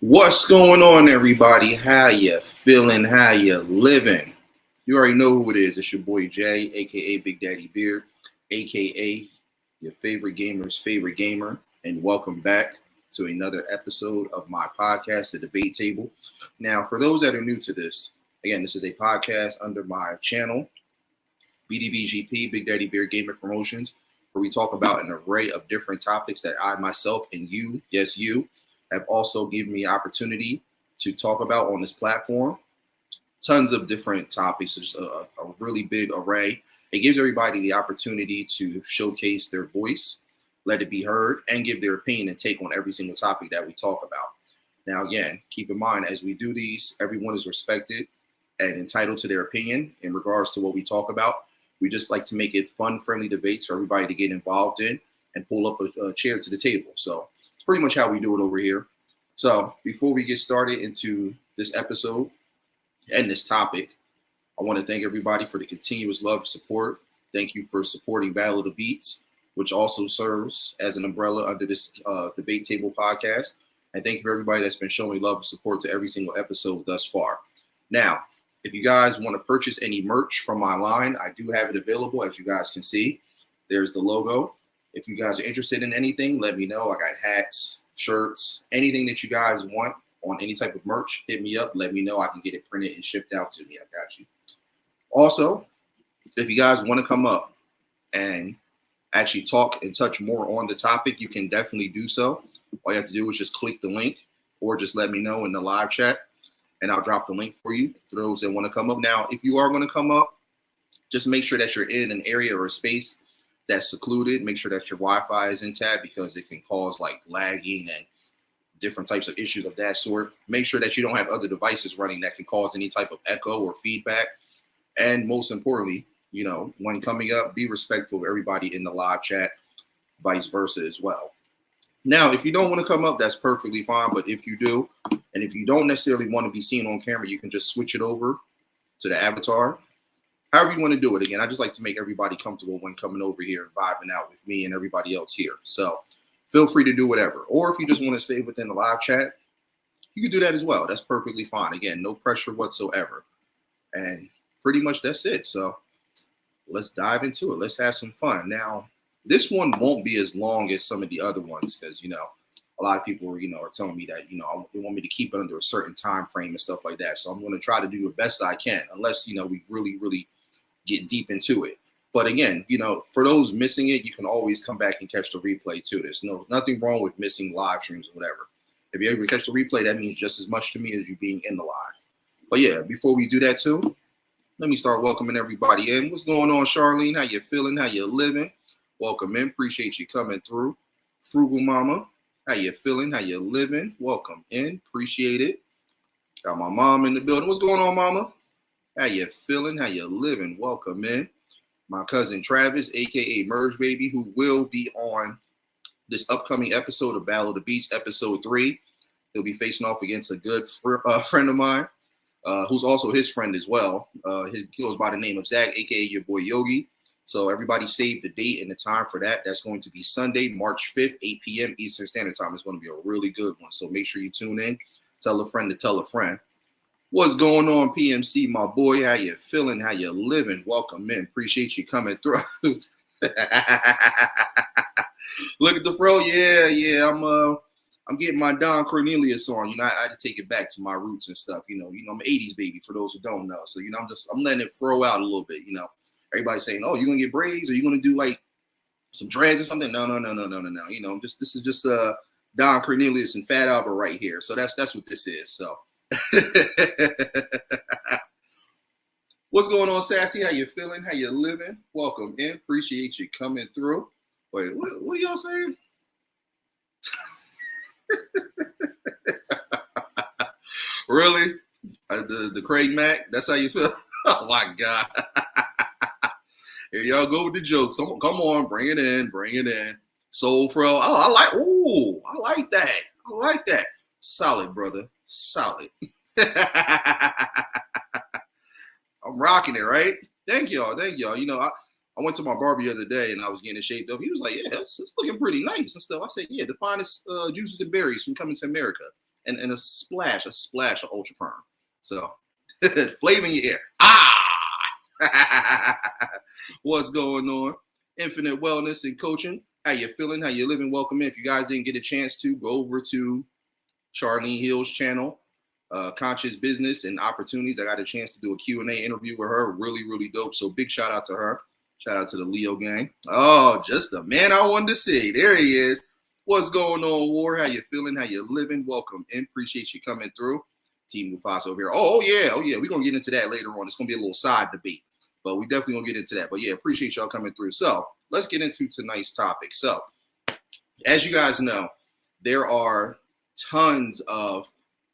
What's going on, everybody? How you feeling? How you living? You already know who it is. It's your boy Jay, aka Big Daddy Beard, aka your favorite gamer's favorite gamer, and welcome back to another episode of my podcast, The Debate Table. Now, for those that are new to this, again, this is a podcast under my channel, B.D.B.G.P, Big Daddy Beard Gamer Promotions, where we talk about an array of different topics that I myself and you, yes, you, have also given me opportunity to talk about on this platform. Tons of different topics, just a really big array. It gives everybody the opportunity to showcase their voice, let it be heard, and give their opinion and take on every single topic that we talk about. Now, again, keep in mind, as we do these, everyone is respected and entitled to their opinion in regards to what we talk about. We just like to make it fun, friendly debates for everybody to get involved in and pull up a chair to the table. So it's pretty much how we do it over here. So before we get started into this episode and this topic, I want to thank everybody for the continuous love and support. Thank you for supporting Battle of the Beats, which also serves as an umbrella under this Debate Table podcast. And thank you for everybody that's been showing love and support to every single episode thus far. Now, if you guys want to purchase any merch from my line, I do have it available, as you guys can see. There's the logo. If you guys are interested in anything, let me know. I got hats, shirts, anything that you guys want on any type of merch, hit me up. Let me know. I can get it printed and shipped out to me. I got you. Also, if you guys want to come up and actually talk and touch more on the topic, you can definitely do so. All you have to do is just click the link or just let me know in the live chat, and I'll drop the link for you for those that want to come up. Now, if you are going to come up, just make sure that you're in an area or a space that's secluded. Make sure that your Wi-Fi is intact, because it can cause like lagging and different types of issues of that sort. Make sure that you don't have other devices running that can cause any type of echo or feedback. And most importantly, you know, when coming up, be respectful of everybody in the live chat, vice versa as well. Now, if you don't want to come up, that's perfectly fine. But if you do, and if you don't necessarily want to be seen on camera, you can just switch it over to the avatar. However you want to do it. Again, I just like to make everybody comfortable when coming over here and vibing out with me and everybody else here. So feel free to do whatever. Or if you just want to stay within the live chat, you can do that as well. That's perfectly fine. Again, no pressure whatsoever. And pretty much that's it. So let's dive into it. Let's have some fun. Now, this one won't be as long as some of the other ones, because, you know, a lot of people, you know, are telling me that, you know, they want me to keep it under a certain time frame and stuff like that. So I'm going to try to do the best I can, unless, you know, we really get deep into it. But again, you know, for those missing it, you can always come back and catch the replay too. There's nothing wrong with missing live streams or whatever. If you're able to catch the replay, that means just as much to me as you being in the live. But yeah, before we do that too, let me start welcoming everybody in. What's going on, Charlene? How you feeling? How you living? Welcome in. Appreciate you coming through. Frugal Mama, how you feeling? How you living? Welcome in. Appreciate it. Got my mom in the building. What's going on, Mama? How you feeling? How you living? Welcome in. My cousin Travis, aka Merge Baby, who will be on this upcoming episode of Battle of the Beats, episode 3. He'll be facing off against a good friend of mine, who's also his friend as well. He goes by the name of Zach, aka your boy Yogi. So everybody save the date and the time for that. That's going to be Sunday, March 5th, 8 p.m. Eastern Standard Time. It's going to be a really good one. So make sure you tune in. Tell a friend to tell a friend. What's going on, PMC, my boy? How you feeling? How you living? Welcome in. Appreciate you coming through. Look at the fro. Yeah. I'm getting my Don Cornelius on. You know, I had to take it back to my roots and stuff. You know, I'm an 80s baby for those who don't know. So, you know, I'm letting it fro out a little bit, you know. Everybody's saying, "Oh, you're gonna get braids, or you're gonna do like some dreads or something?" No. You know, this is just Don Cornelius and Fat Albert right here. So that's what this is. So, what's going on, Sassy? How you feeling? How you living? Welcome in. Appreciate you coming through. Wait, what are y'all saying? Really? The Craig Mack? That's how you feel? Oh my God. Here y'all go with the jokes. Come on, bring it in. Soul Fro. Oh, I like that. Solid, brother. Solid. I'm rocking it, right? Thank y'all. You know, I went to my barber the other day and I was getting it shaped up. He was like, "Yeah, it's looking pretty nice and stuff." I said, "Yeah, the finest juices and berries from coming to America." and a splash of Ultra Perm. So flavor in your ear. Ah, what's going on? Infinite Wellness and Coaching. How you feeling? How you living? Welcome in. If you guys didn't get a chance to, go over to Charlene Hill's channel, Conscious Business and Opportunities. I got a chance to do a Q&A interview with her. Really, really dope. So big shout out to her. Shout out to the Leo gang. Oh, just the man I wanted to see. There he is. What's going on, War? How you feeling? How you living? Welcome in. Appreciate you coming through. Team Mufasa over here. Oh yeah. We're going to get into that later on. It's going to be a little side debate, but we definitely going to get into that. But yeah, appreciate y'all coming through. So let's get into tonight's topic. So as you guys know, there are tons of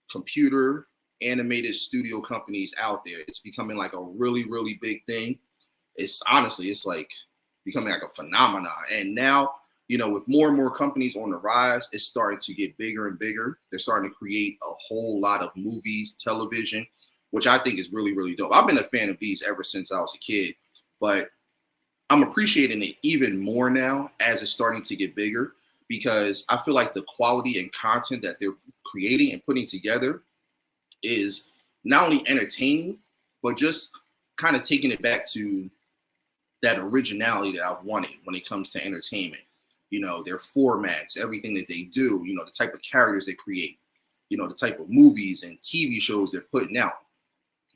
computer animated studio companies out there. It's becoming like a really, really big thing. It's honestly, it's like becoming like a phenomenon. And now, you know, with more and more companies on the rise, it's starting to get bigger and bigger. They're starting to create a whole lot of movies, television, which I think is really, really dope. I've been a fan of these ever since I was a kid, but I'm appreciating it even more now as it's starting to get bigger, because I feel like the quality and content that they're creating and putting together is not only entertaining, but just kind of taking it back to that originality that I've wanted when it comes to entertainment. You know, their formats, everything that they do, you know, the type of characters they create, you know, the type of movies and TV shows they're putting out.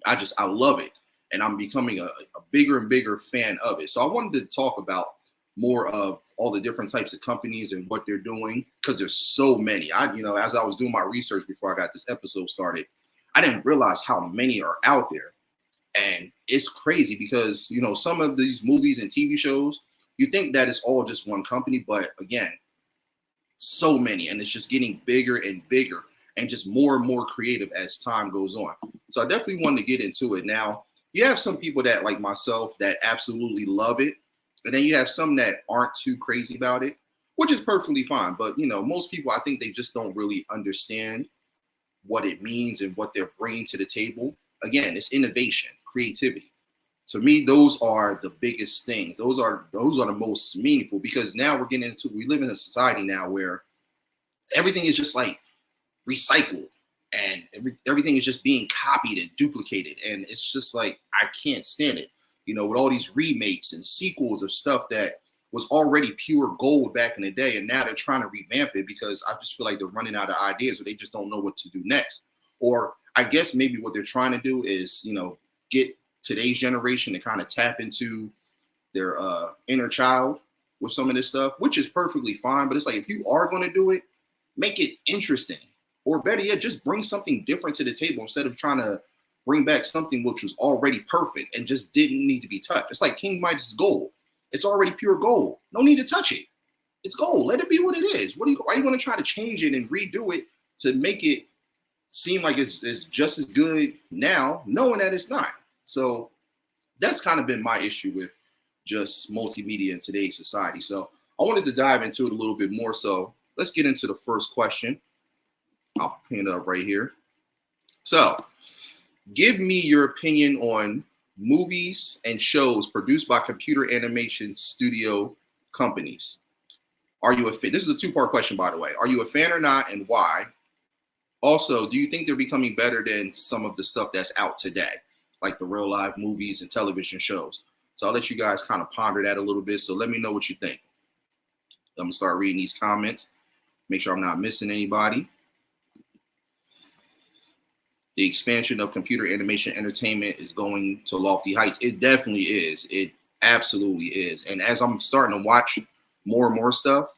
I love it. And I'm becoming a bigger and bigger fan of it. So I wanted to talk about more of all the different types of companies and what they're doing, because there's so many. As I was doing my research before I got this episode started, I didn't realize how many are out there. And it's crazy because, you know, some of these movies and TV shows, you think that it's all just one company, but again, so many, and it's just getting bigger and bigger and just more and more creative as time goes on. So I definitely wanted to get into it. Now, you have some people that, like myself, that absolutely love it. And then you have some that aren't too crazy about it, which is perfectly fine. But, you know, most people, I think they just don't really understand what it means and what they're bringing to the table. Again, it's innovation, creativity. To me, those are the biggest things. Those are the most meaningful, because now we live in a society now where everything is just like recycled, and everything is just being copied and duplicated. And it's just like, I can't stand it. You know, with all these remakes and sequels of stuff that was already pure gold back in the day, and now they're trying to revamp it because I just feel like they're running out of ideas, or they just don't know what to do next. Or I guess maybe what they're trying to do is, you know, get today's generation to kind of tap into their inner child with some of this stuff, which is perfectly fine. But it's like, if you are going to do it, make it interesting, or better yet, just bring something different to the table instead of trying to bring back something which was already perfect and just didn't need to be touched. It's like King Midas' gold. It's already pure gold. No need to touch it. It's gold. Let it be what it is. Why are you going to try to change it and redo it to make it seem like it's just as good now, knowing that it's not? So that's kind of been my issue with just multimedia in today's society. So I wanted to dive into it a little bit more. So let's get into the first question. I'll pin it up right here. So, give me your opinion on movies and shows produced by computer animation studio companies. Are you a fan? This is a two-part question, by the way. Are you a fan or not, and why? Also, do you think they're becoming better than some of the stuff that's out today, like the real live movies and television shows? So I'll let you guys kind of ponder that a little bit. So let me know what you think. I'm going to start reading these comments. Make sure I'm not missing anybody. The expansion of computer animation entertainment is going to lofty heights. It definitely is. It absolutely is. And as I'm starting to watch more and more stuff,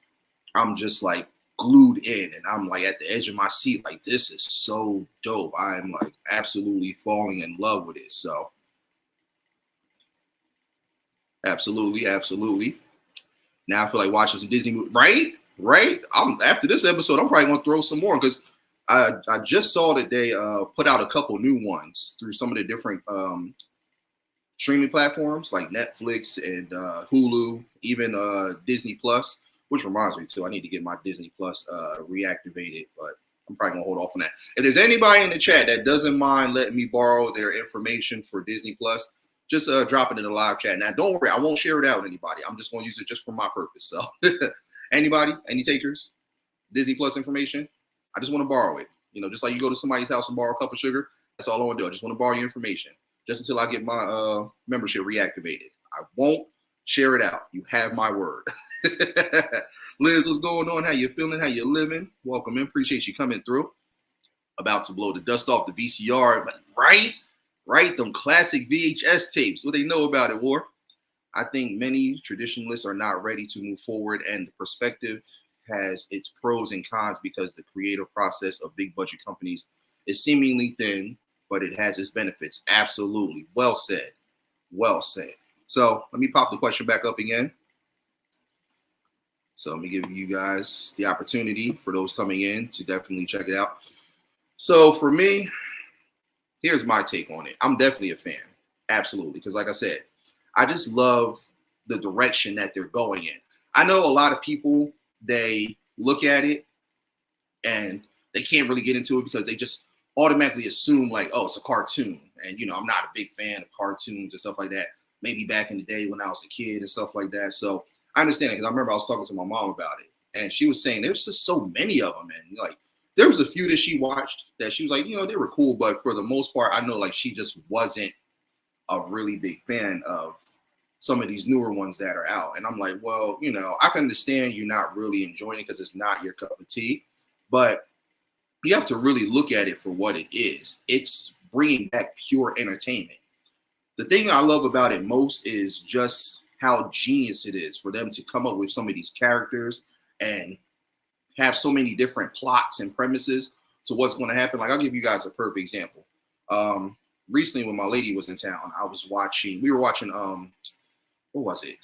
I'm just like glued in, and I'm like at the edge of my seat. Like, this is so dope. I am like absolutely falling in love with it. So absolutely, absolutely. Now I feel like watching some Disney movies, right? After this episode, I'm probably gonna throw some more, because I just saw that they put out a couple new ones through some of the different streaming platforms like Netflix and Hulu, even Disney Plus, which reminds me too, I need to get my Disney Plus reactivated, but I'm probably gonna hold off on that. If there's anybody in the chat that doesn't mind letting me borrow their information for Disney Plus, just drop it in the live chat. Now, don't worry, I won't share it out with anybody. I'm just gonna use it just for my purpose. So anybody, any takers, Disney Plus information? I just want to borrow it. Just like you go to somebody's house and borrow a cup of sugar. That's all I want to do. I just want to borrow your information just until I get my membership reactivated. I won't share it out. You have my word. Liz, what's going on? How you feeling? How you living? Welcome in. Appreciate you coming through. About to blow the dust off the VCR, right? Them classic VHS tapes. What they know about it, War? I think many traditionalists are not ready to move forward, and the perspective has its pros and cons because the creative process of big budget companies is seemingly thin, but it has its benefits. Absolutely. Well said. Well said. So let me pop the question back up again. So let me give you guys the opportunity for those coming in to definitely check it out. So for me, here's my take on it. I'm definitely a fan. Absolutely. Because like I said, I just love the direction that they're going in. I know a lot of people, they look at it and they can't really get into it because they just automatically assume like, oh, it's a cartoon. And, I'm not a big fan of cartoons and stuff like that. Maybe back in the day when I was a kid and stuff like that. So I understand it because I remember I was talking to my mom about it. And she was saying there's just so many of them. And like, there was a few that she watched that she was like, they were cool. But for the most part, I know like she just wasn't a really big fan of some of these newer ones that are out. And I'm like, well, I can understand you not really enjoying it because it's not your cup of tea, but you have to really look at it for what it is. It's bringing back pure entertainment. The thing I love about it most is just how genius it is for them to come up with some of these characters and have so many different plots and premises to what's going to happen. Like, I'll give you guys a perfect example. Recently when my lady was in town, we were watching, what was it?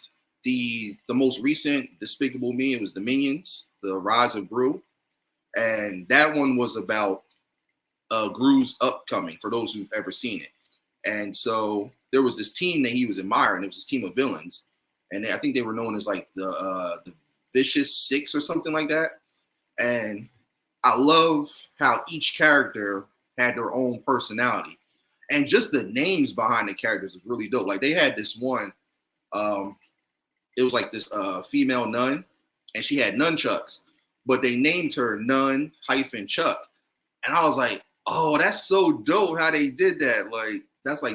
The most recent Despicable Me. It was the Minions, The Rise of Gru. And that one was about Gru's upcoming, for those who've ever seen it. And so there was this team that he was admiring. It was this team of villains. And I think they were known as like the Vicious Six or something like that. And I love how each character had their own personality. And just the names behind the characters is really dope. Like they had this one, it was like this female nun, and she had nunchucks, but they named her Nun-Chuck. And I was like, oh, that's so dope how they did that.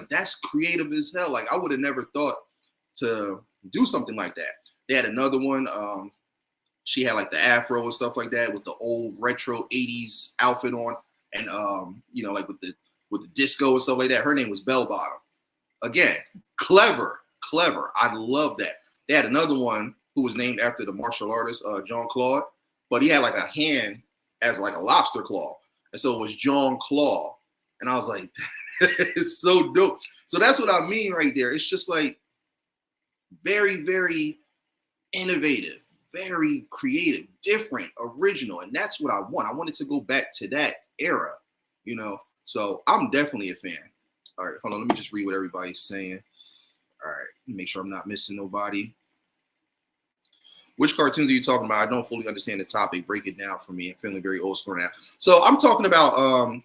That's creative as hell. Like I would have never thought to do something like that. They had another one. She had like the afro and stuff like that with the old retro 80s outfit on. And like with the disco and stuff like that. Her name was Bell Bottom. Again, clever. I love that. They had another one who was named after the martial artist, Jean-Claude, but he had like a hand as like a lobster claw. And so it was Jean Claw. And I was like, it's so dope. So that's what I mean right there. It's just like very, very innovative, very creative, different, original. And that's what I want. I wanted to go back to that era, So I'm definitely a fan. All right, hold on. Let me just read what everybody's saying. All right, make sure I'm not missing nobody. Which cartoons are you talking about? I don't fully understand the topic. Break it down for me. I'm feeling very old school now. So I'm talking about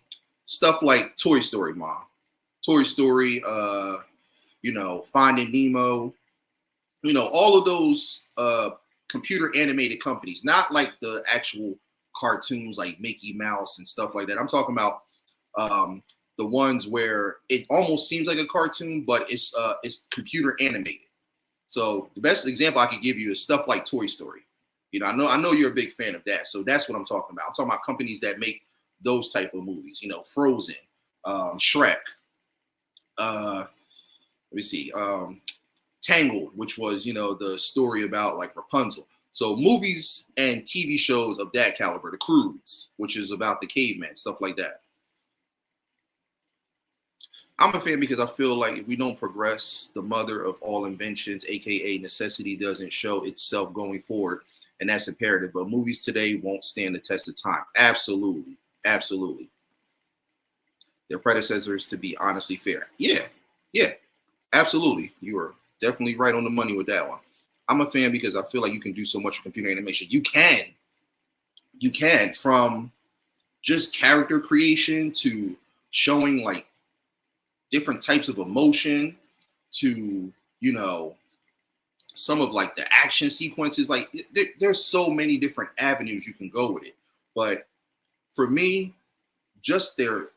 stuff like Toy Story, Mom. Toy Story, Finding Nemo. All of those computer animated companies, not like the actual cartoons like Mickey Mouse and stuff like that. I'm talking about the ones where it almost seems like a cartoon, but it's computer animated. So the best example I could give you is stuff like Toy Story. I know you're a big fan of that. So that's what I'm talking about. I'm talking about companies that make those type of movies. Frozen, Shrek. Let me see. Tangled, which was the story about like Rapunzel. So movies and TV shows of that caliber. The Croods, which is about the caveman, stuff like that. I'm a fan because I feel like if we don't progress, the mother of all inventions, aka necessity, doesn't show itself going forward, and that's imperative. But movies today won't stand the test of time. Absolutely. Their predecessors, to be honestly fair. Yeah, absolutely. You are definitely right on the money with that one. I'm a fan because I feel like you can do so much with computer animation. You can, from just character creation to showing like different types of emotion to, some of like the action sequences. Like there's so many different avenues you can go with it. But for me, just their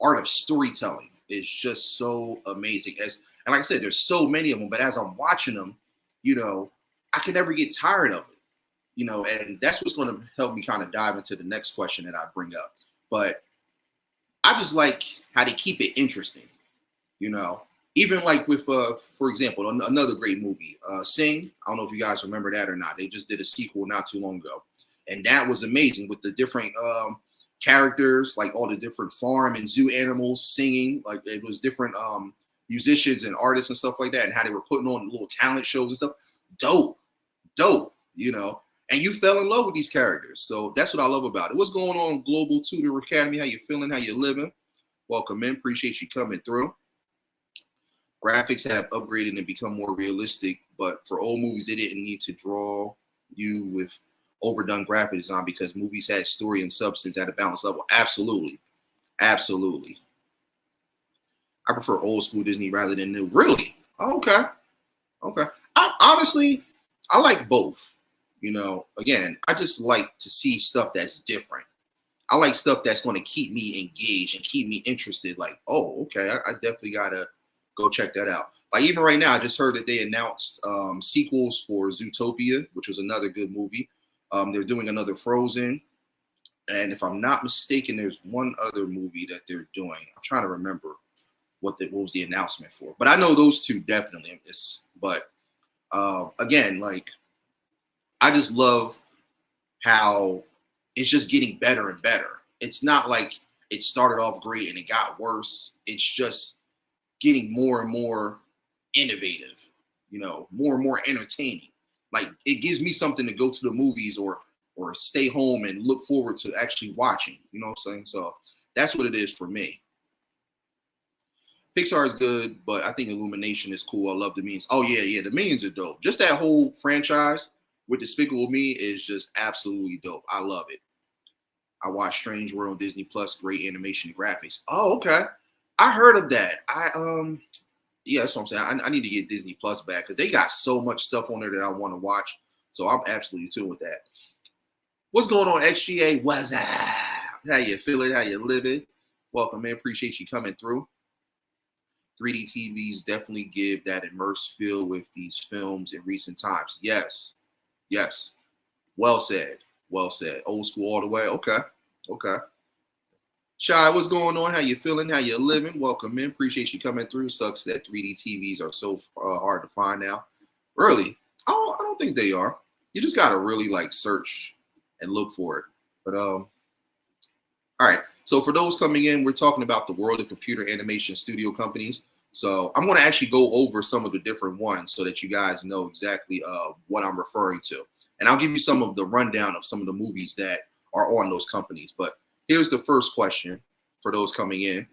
art of storytelling is just so amazing. And like I said, there's so many of them, but as I'm watching them, I can never get tired of it, and that's what's going to help me kind of dive into the next question that I bring up. But I just like how they keep it interesting, even like with, for example, another great movie, Sing. I don't know if you guys remember that or not. They just did a sequel not too long ago, and that was amazing with the different characters, like all the different farm and zoo animals singing. Like it was different musicians and artists and stuff like that, and how they were putting on little talent shows and stuff. Dope, and you fell in love with these characters. So that's what I love about it. What's going on, Global Tutor Academy? How you feeling? How you living? Welcome in. Appreciate you coming through. Graphics have upgraded and become more realistic, but for old movies, they didn't need to draw you with overdone graphic design because movies had story and substance at a balanced level. Absolutely. Absolutely. I prefer old school Disney rather than new. Really? Okay. Honestly, I like both. Again, I just like to see stuff that's different. I like stuff that's going to keep me engaged and keep me interested. Like, oh, okay, I definitely got to go check that out. Like even right now, I just heard that they announced sequels for Zootopia, which was another good movie. They're doing another Frozen. And if I'm not mistaken, there's one other movie that they're doing. I'm trying to remember what was the announcement for. But I know those two definitely. But again, like I just love how it's just getting better and better. It's not like it started off great and it got worse. It's just getting more and more innovative, more and more entertaining. Like it gives me something to go to the movies or stay home and look forward to actually watching. You know what I'm saying? So that's what it is for me. Pixar is good, but I think Illumination is cool. I love the Minions. Oh yeah, the Minions are dope. Just that whole franchise with Despicable Me is just absolutely dope. I love it. I watched Strange World on Disney Plus. Great animation and graphics. Oh, okay. I heard of that. Yeah, that's what I'm saying. I need to get Disney Plus back because they got so much stuff on there that I want to watch. So I'm absolutely tuned with that. What's going on, XGA? What's up? How you feeling? How you living? Welcome, man. Appreciate you coming through. 3D TVs definitely give that immersive feel with these films in recent times. Yes. Well said. Old school all the way. Okay. Shy, what's going on? How you feeling? How you living? Welcome in. Appreciate you coming through. Sucks that 3D TVs are so hard to find now. Really? I don't think they are. You just gotta really like search and look for it. But all right. So for those coming in, we're talking about the world of computer animation studio companies. So I'm going to actually go over some of the different ones so that you guys know exactly what I'm referring to. And I'll give you some of the rundown of some of the movies that are on those companies. But here's the first question for those coming in.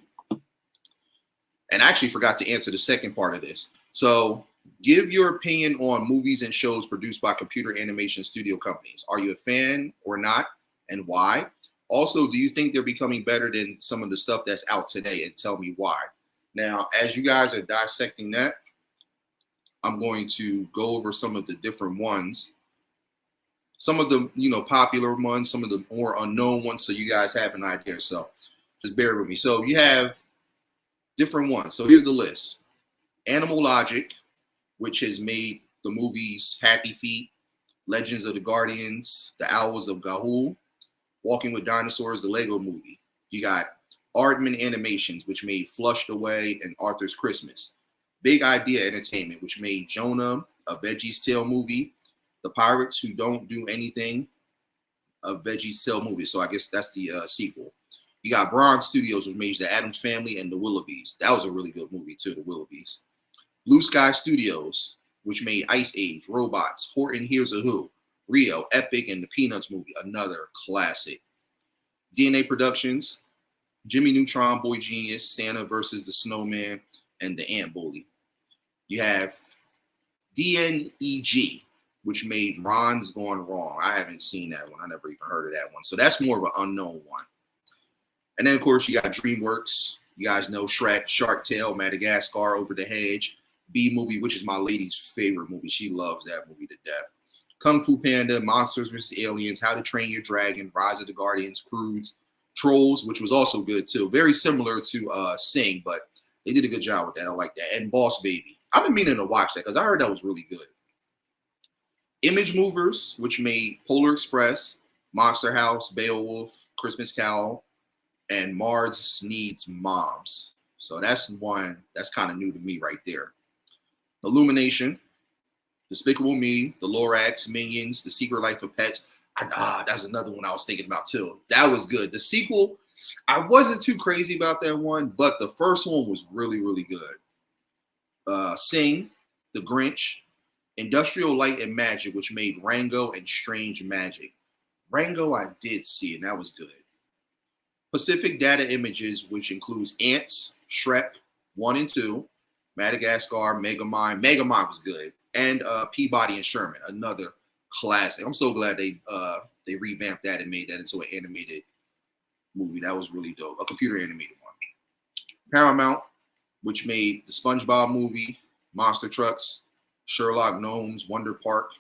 And I actually forgot to answer the second part of this. So give your opinion on movies and shows produced by computer animation studio companies. Are you a fan or not? And why? Also, do you think they're becoming better than some of the stuff that's out today? And tell me why. Now, as you guys are dissecting that, I'm going to go over some of the different ones. Some of the, popular ones, some of the more unknown ones, so you guys have an idea. So just bear with me. So you have different ones. So here's the list. Animal Logic, which has made the movies Happy Feet, Legends of the Guardians, The Owls of Ga'Hoole, Walking with Dinosaurs, the Lego movie. You got Aardman Animations, which made Flushed Away and Arthur's Christmas. Big Idea Entertainment, which made Jonah, a Veggie's Tale movie. The Pirates Who Don't Do Anything, a Veggie's Tale movie. So I guess that's the sequel. You got Bronze Studios, which made The Addams Family and The Willoughbys. That was a really good movie too, The Willoughbys. Blue Sky Studios, which made Ice Age, Robots, Horton Hears a Who, Rio, Epic, and the Peanuts movie, another classic. DNA Productions, Jimmy Neutron, Boy Genius, Santa versus the Snowman, and The Ant Bully. You have DNEG, which made Ron's Gone Wrong. I haven't seen that one. I never even heard of that one. So that's more of an unknown one. And then, of course, you got DreamWorks. You guys know Shrek, Shark Tale, Madagascar, Over the Hedge, B-Movie, which is my lady's favorite movie. She loves that movie to death. Kung Fu Panda, Monsters vs. Aliens, How to Train Your Dragon, Rise of the Guardians, Croods, Trolls, which was also good too. Very similar to Sing, but they did a good job with that. I like that. And Boss Baby. I've been meaning to watch that because I heard that was really good. Image Movers, which made Polar Express, Monster House, Beowulf, Christmas Carol, and Mars Needs Moms. So that's one that's kind of new to me right there. Illumination, Despicable Me, The Lorax, Minions, The Secret Life of Pets. That's another one I was thinking about too. That was good. The sequel, I wasn't too crazy about that one, but the first one was really, really good. Sing, The Grinch, Industrial Light and Magic, which made Rango and Strange Magic. Rango I did see, and that was good. Pacific Data Images, which includes Ants, Shrek 1 and 2, Madagascar, Megamind. Megamind was good. And Peabody and Sherman, another classic. I'm so glad they revamped that and made that into an animated movie. That was really dope. A computer animated one. Paramount, which made the SpongeBob movie, Monster Trucks, Sherlock Gnomes, Wonder Park,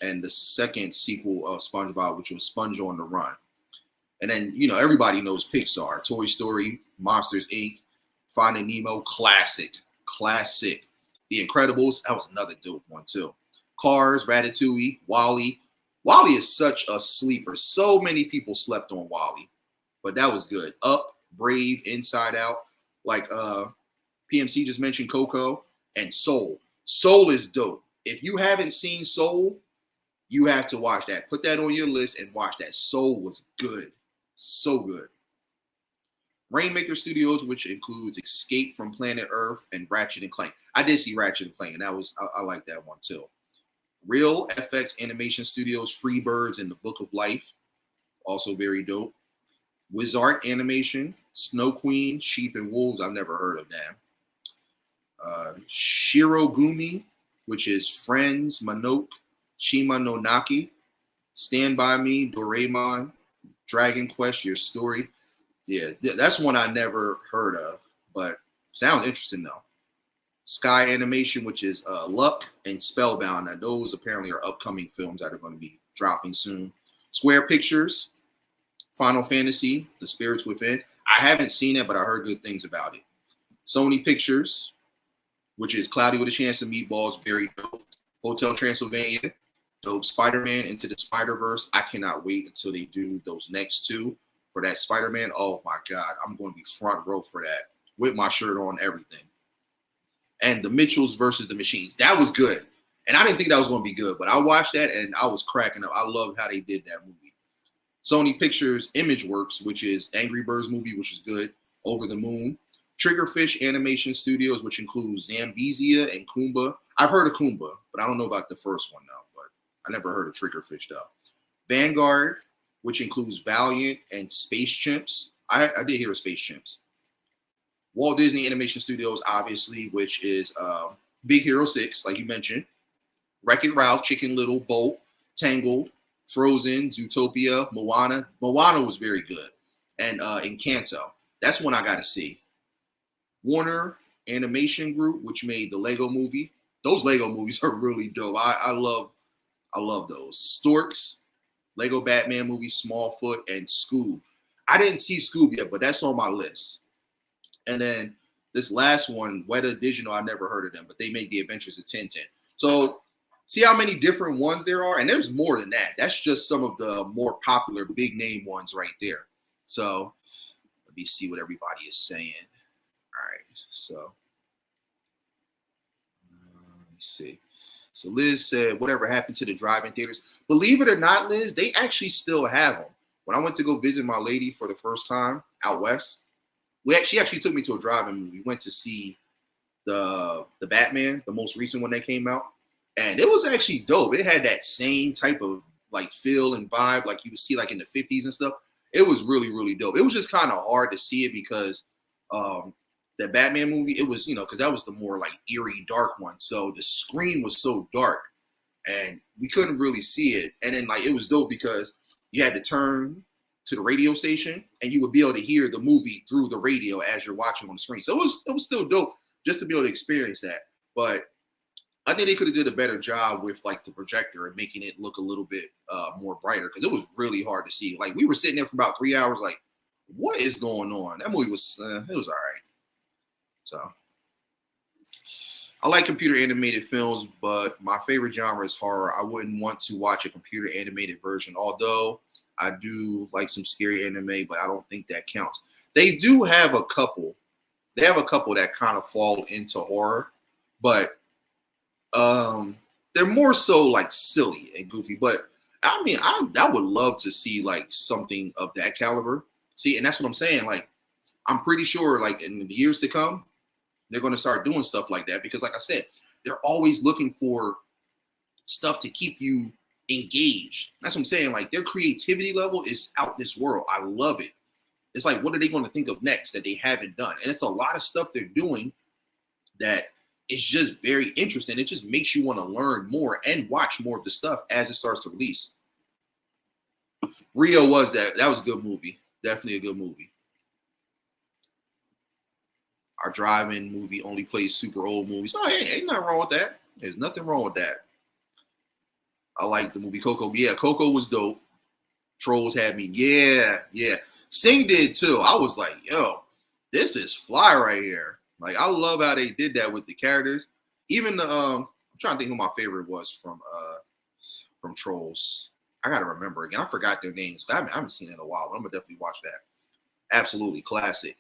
and the second sequel of SpongeBob, which was Sponge on the Run. And then, everybody knows Pixar, Toy Story, Monsters, Inc., Finding Nemo, classic. The Incredibles, that was another dope one too. Cars, Ratatouille, WALL-E. WALL-E is such a sleeper. So many people slept on WALL-E, but that was good. Up, Brave, Inside Out, like PMC just mentioned Coco, and Soul. Soul is dope. If you haven't seen Soul, you have to watch that. Put that on your list and watch that. Soul was good. So good. Rainmaker Studios, which includes Escape from Planet Earth and Ratchet and Clank. I did see Ratchet and Clank, and I like that one too. Real FX Animation Studios, Freebirds and the Book of Life, also very dope. Wizard Animation, Snow Queen, Sheep and Wolves. I've never heard of them. Shirogumi, which is Friends, Monoke, Shima no Naki, Stand By Me, Doraemon, Dragon Quest, Your Story. Yeah, that's one I never heard of, but sounds interesting though. Sky Animation, which is Luck and Spellbound. Now, those apparently are upcoming films that are going to be dropping soon. Square Pictures, Final Fantasy, The Spirits Within. I haven't seen it, but I heard good things about it. Sony Pictures, which is Cloudy with a Chance of Meatballs, very dope. Hotel Transylvania, dope. Spider-Man Into the Spider-Verse. I cannot wait until they do those next two for that Spider-Man. Oh my God, I'm going to be front row for that with my shirt on, everything. And The Mitchells versus the Machines. That was good. And I didn't think that was going to be good, but I watched that and I was cracking up. I loved how they did that movie. Sony Pictures ImageWorks, which is Angry Birds movie, which is good. Over the Moon. Triggerfish Animation Studios, which includes Zambezia and Kumba. I've heard of Kumba, but I don't know about the first one though. But I never heard of Triggerfish though. Vanguard, which includes Valiant and Space Chimps. I did hear of Space Chimps. Walt Disney Animation Studios, obviously, which is Big Hero 6, like you mentioned. Wreck-It Ralph, Chicken Little, Bolt, Tangled, Frozen, Zootopia, Moana. Moana was very good. And Encanto. That's one I got to see. Warner Animation Group, which made the Lego movie. Those Lego movies are really dope. I love those. Storks, Lego Batman movie, Smallfoot, and Scoob. I didn't see Scoob yet, but that's on my list. And then this last one, Weta Digital, I never heard of them, but they made The Adventures of Tintin. So see how many different ones there are? And there's more than that. That's just some of the more popular big name ones right there. So let me see what everybody is saying. All right, so let me see. So Liz said, whatever happened to the drive-in theaters? Believe it or not, Liz, they actually still have them. When I went to go visit my lady for the first time out west, she actually took me to a drive-in movie. We went to see the Batman, the most recent one that came out, and it was actually dope. It had that same type of like feel and vibe like you would see like in the 50s and stuff. It was really, really dope. It was just kind of hard to see it because the Batman movie, it was, because that was the more like eerie, dark one. So the screen was so dark and we couldn't really see it. And then like it was dope because you had to turn to the radio station and you would be able to hear the movie through the radio as you're watching on the screen. So it was still dope just to be able to experience that. But I think they could have did a better job with like the projector and making it look a little bit more brighter because it was really hard to see. Like we were sitting there for about 3 hours like, What is going on? That movie was it was all right. So I like computer animated films, but my favorite genre is horror. I wouldn't want to watch a computer animated version, although I do like some scary anime, but I don't think that counts. They do have a couple. They have a couple that kind of fall into horror, but they're more so like silly and goofy. But I mean, I would love to see like something of that caliber. See, and that's what I'm saying. Like, I'm pretty sure, like in the years to come, they're going to start doing stuff like that because, like I said, they're always looking for stuff to keep you engaged. That's what I'm saying. Like, their creativity level is out this world. I love it. It's like, what are they going to think of next that they haven't done? And it's a lot of stuff they're doing that is just very interesting. It just makes you want to learn more and watch more of the stuff as it starts to release. Rio was that. That was a good movie. Definitely a good movie. Our drive-in movie only plays super old movies. Oh, hey, ain't nothing wrong with that. There's nothing wrong with that. I like the movie Coco. Yeah, Coco was dope. Trolls had me. Yeah, yeah. Sing did too. I was like, yo, this is fly right here. Like, I love how they did that with the characters. Even the I'm trying to think who my favorite was from Trolls. I gotta remember again. I forgot their names. I haven't seen it in a while, but I'm gonna definitely watch that. Absolutely classic.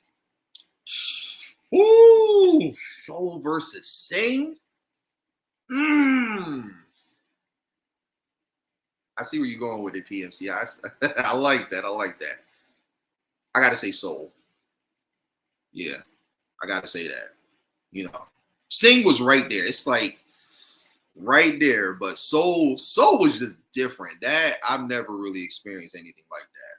Ooh, Soul versus Sing. I see where you're going with it, PMC. I like that. I like that. I gotta say Soul. Yeah, I gotta say that. You know, Sing was right there. It's like right there, but Soul was just different. That I've never really experienced anything like that.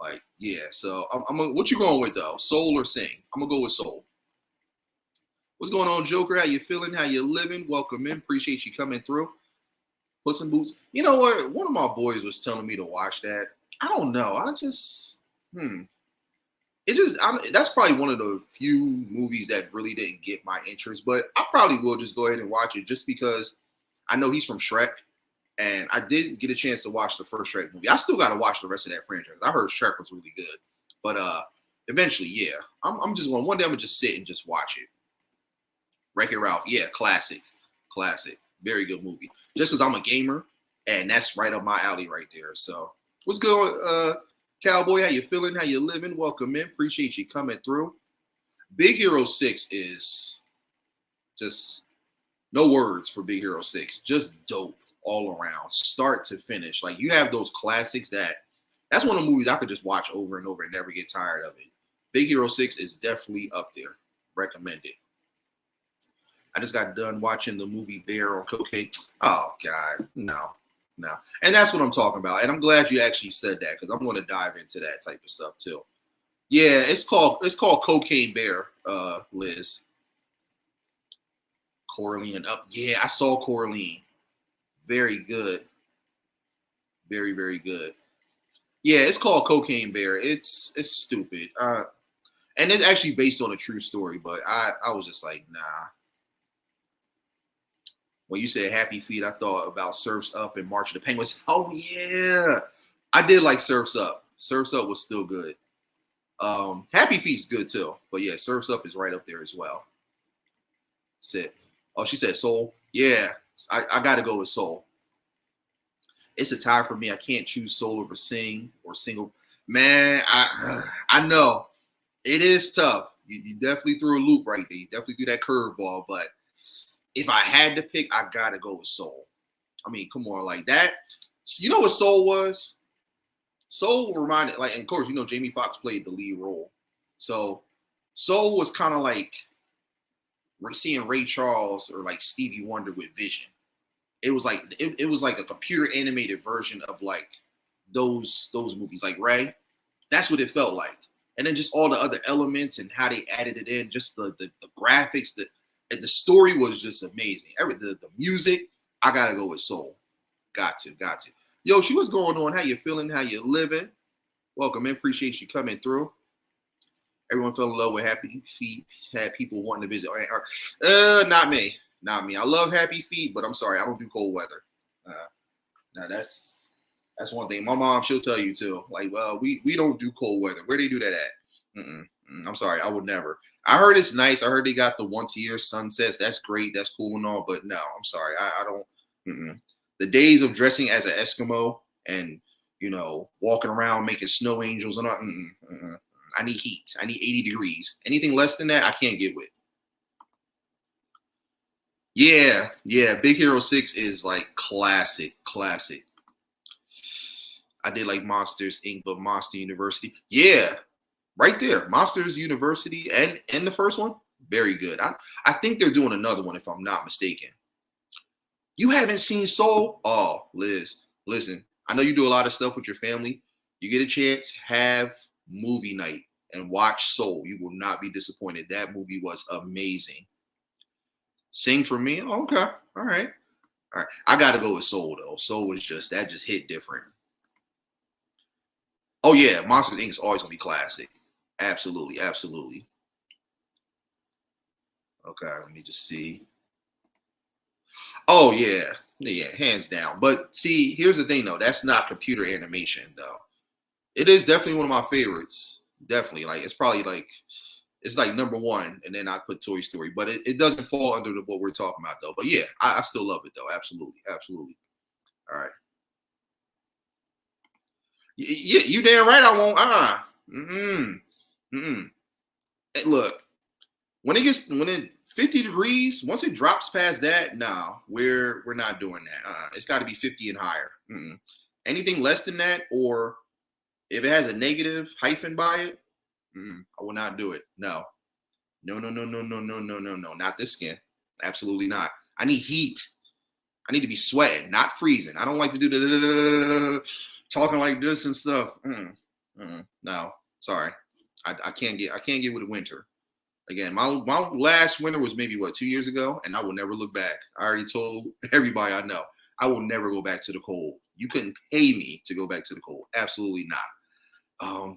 Like, yeah. So what you going with though? Soul or Sing? I'm gonna go with Soul. What's going on, Joker? How you feeling? How you living? Welcome in. Appreciate you coming through. Puss in Boots. You know what? One of my boys was telling me to watch that. I don't know. I just that's probably one of the few movies that really didn't get my interest, but I probably will just go ahead and watch it just because I know he's from Shrek, and I did get a chance to watch the first Shrek movie. I still got to watch the rest of that franchise. I heard Shrek was really good, but eventually, yeah, I'm just going. One day I'm gonna just sit and just watch it. Wreck-It Ralph, yeah, classic, very good movie. Just because I'm a gamer, and that's right up my alley right there. So, what's good, Cowboy? How you feeling? How you living? Welcome in. Appreciate you coming through. Big Hero 6 is just no words for Big Hero 6. Just dope all around, start to finish. Like, you have those classics that's one of the movies I could just watch over and over and never get tired of it. Big Hero 6 is definitely up there. Recommend it. I just got done watching the movie Bear on cocaine. Oh, God, no. And that's what I'm talking about. And I'm glad you actually said that because I'm going to dive into that type of stuff too. Yeah, it's called Cocaine Bear, Liz. Coraline and Up. Yeah, I saw Coraline. Very good. Very, very good. Yeah, it's called Cocaine Bear. It's stupid. And it's actually based on a true story, but I was just like, nah. When you said Happy Feet, I thought about Surf's Up and March of the Penguins. Oh, yeah. I did like Surf's Up. Surf's Up was still good. Happy Feet's good, too. But, yeah, Surf's Up is right up there as well. Sit. Oh, she said Soul. Yeah, I got to go with Soul. It's a tie for me. I can't choose Soul over Sing or Single. Man, I know. It is tough. You definitely threw a loop right there. You definitely threw that curveball, but if I had to pick, I gotta go with Soul. I mean, come on, like that. You know what Soul was? Soul reminded, like, and of course, you know, Jamie Foxx played the lead role. So Soul was kind of like seeing Ray Charles or like Stevie Wonder with Vision. It was like it was like a computer animated version of like those movies, like Ray. That's what it felt like. And then just all the other elements and how they added it in, just the graphics, the story was just amazing. The music, I gotta go with Soul. Got to. Yo, what's going on? How you feeling? How you living? Welcome in. Appreciate you coming through. Everyone fell in love with Happy Feet. Had people wanting to visit. Not me. I love Happy Feet, but I'm sorry, I don't do cold weather. Now that's That's one thing. My mom, she'll tell you too. Like, well, we don't do cold weather. Where they do that at? I'm sorry, I would never. I heard it's nice. I heard they got the once a year sunsets. That's great. That's cool and all. But no, I'm sorry. I don't. The days of dressing as an Eskimo and walking around making snow angels and all. I need heat. I need 80 degrees. Anything less than that, I can't get with. Yeah, Big Hero 6 is like classic. I did like Monsters Inc., but Monster University. Yeah, right there. Monsters University and the first one, very good. I think they're doing another one if I'm not mistaken. You haven't seen Soul? Oh, Liz, listen. I know you do a lot of stuff with your family. You get a chance, have movie night and watch Soul. You will not be disappointed. That movie was amazing. Sing for me? Oh, okay. All right. I got to go with Soul, though. Soul was just hit different. Oh, yeah. Monsters Inc. is always going to be classic. Absolutely. Okay. Let me just see. Oh, yeah. Yeah, hands down. But see, here's the thing, though. That's not computer animation, though. It is definitely one of my favorites. Definitely. Like, it's probably like, it's like number one, and then I put Toy Story, but it doesn't fall under what we're talking about, though. But yeah, I still love it, though. Absolutely. All right. You damn right I won't. Hey, look, when it 50 degrees, once it drops past that, no, we're not doing that. It's got to be 50 and higher. Anything less than that, or if it has a negative hyphen by it, I will not do it. No. Not this skin. Absolutely not. I need heat. I need to be sweating, not freezing. I don't like to do the talking like this and stuff. No, sorry. I can't get with the winter. Again, my last winter was maybe 2 years ago, and I will never look back. I already told everybody I know I will never go back to the cold. You couldn't pay me to go back to the cold. Absolutely not.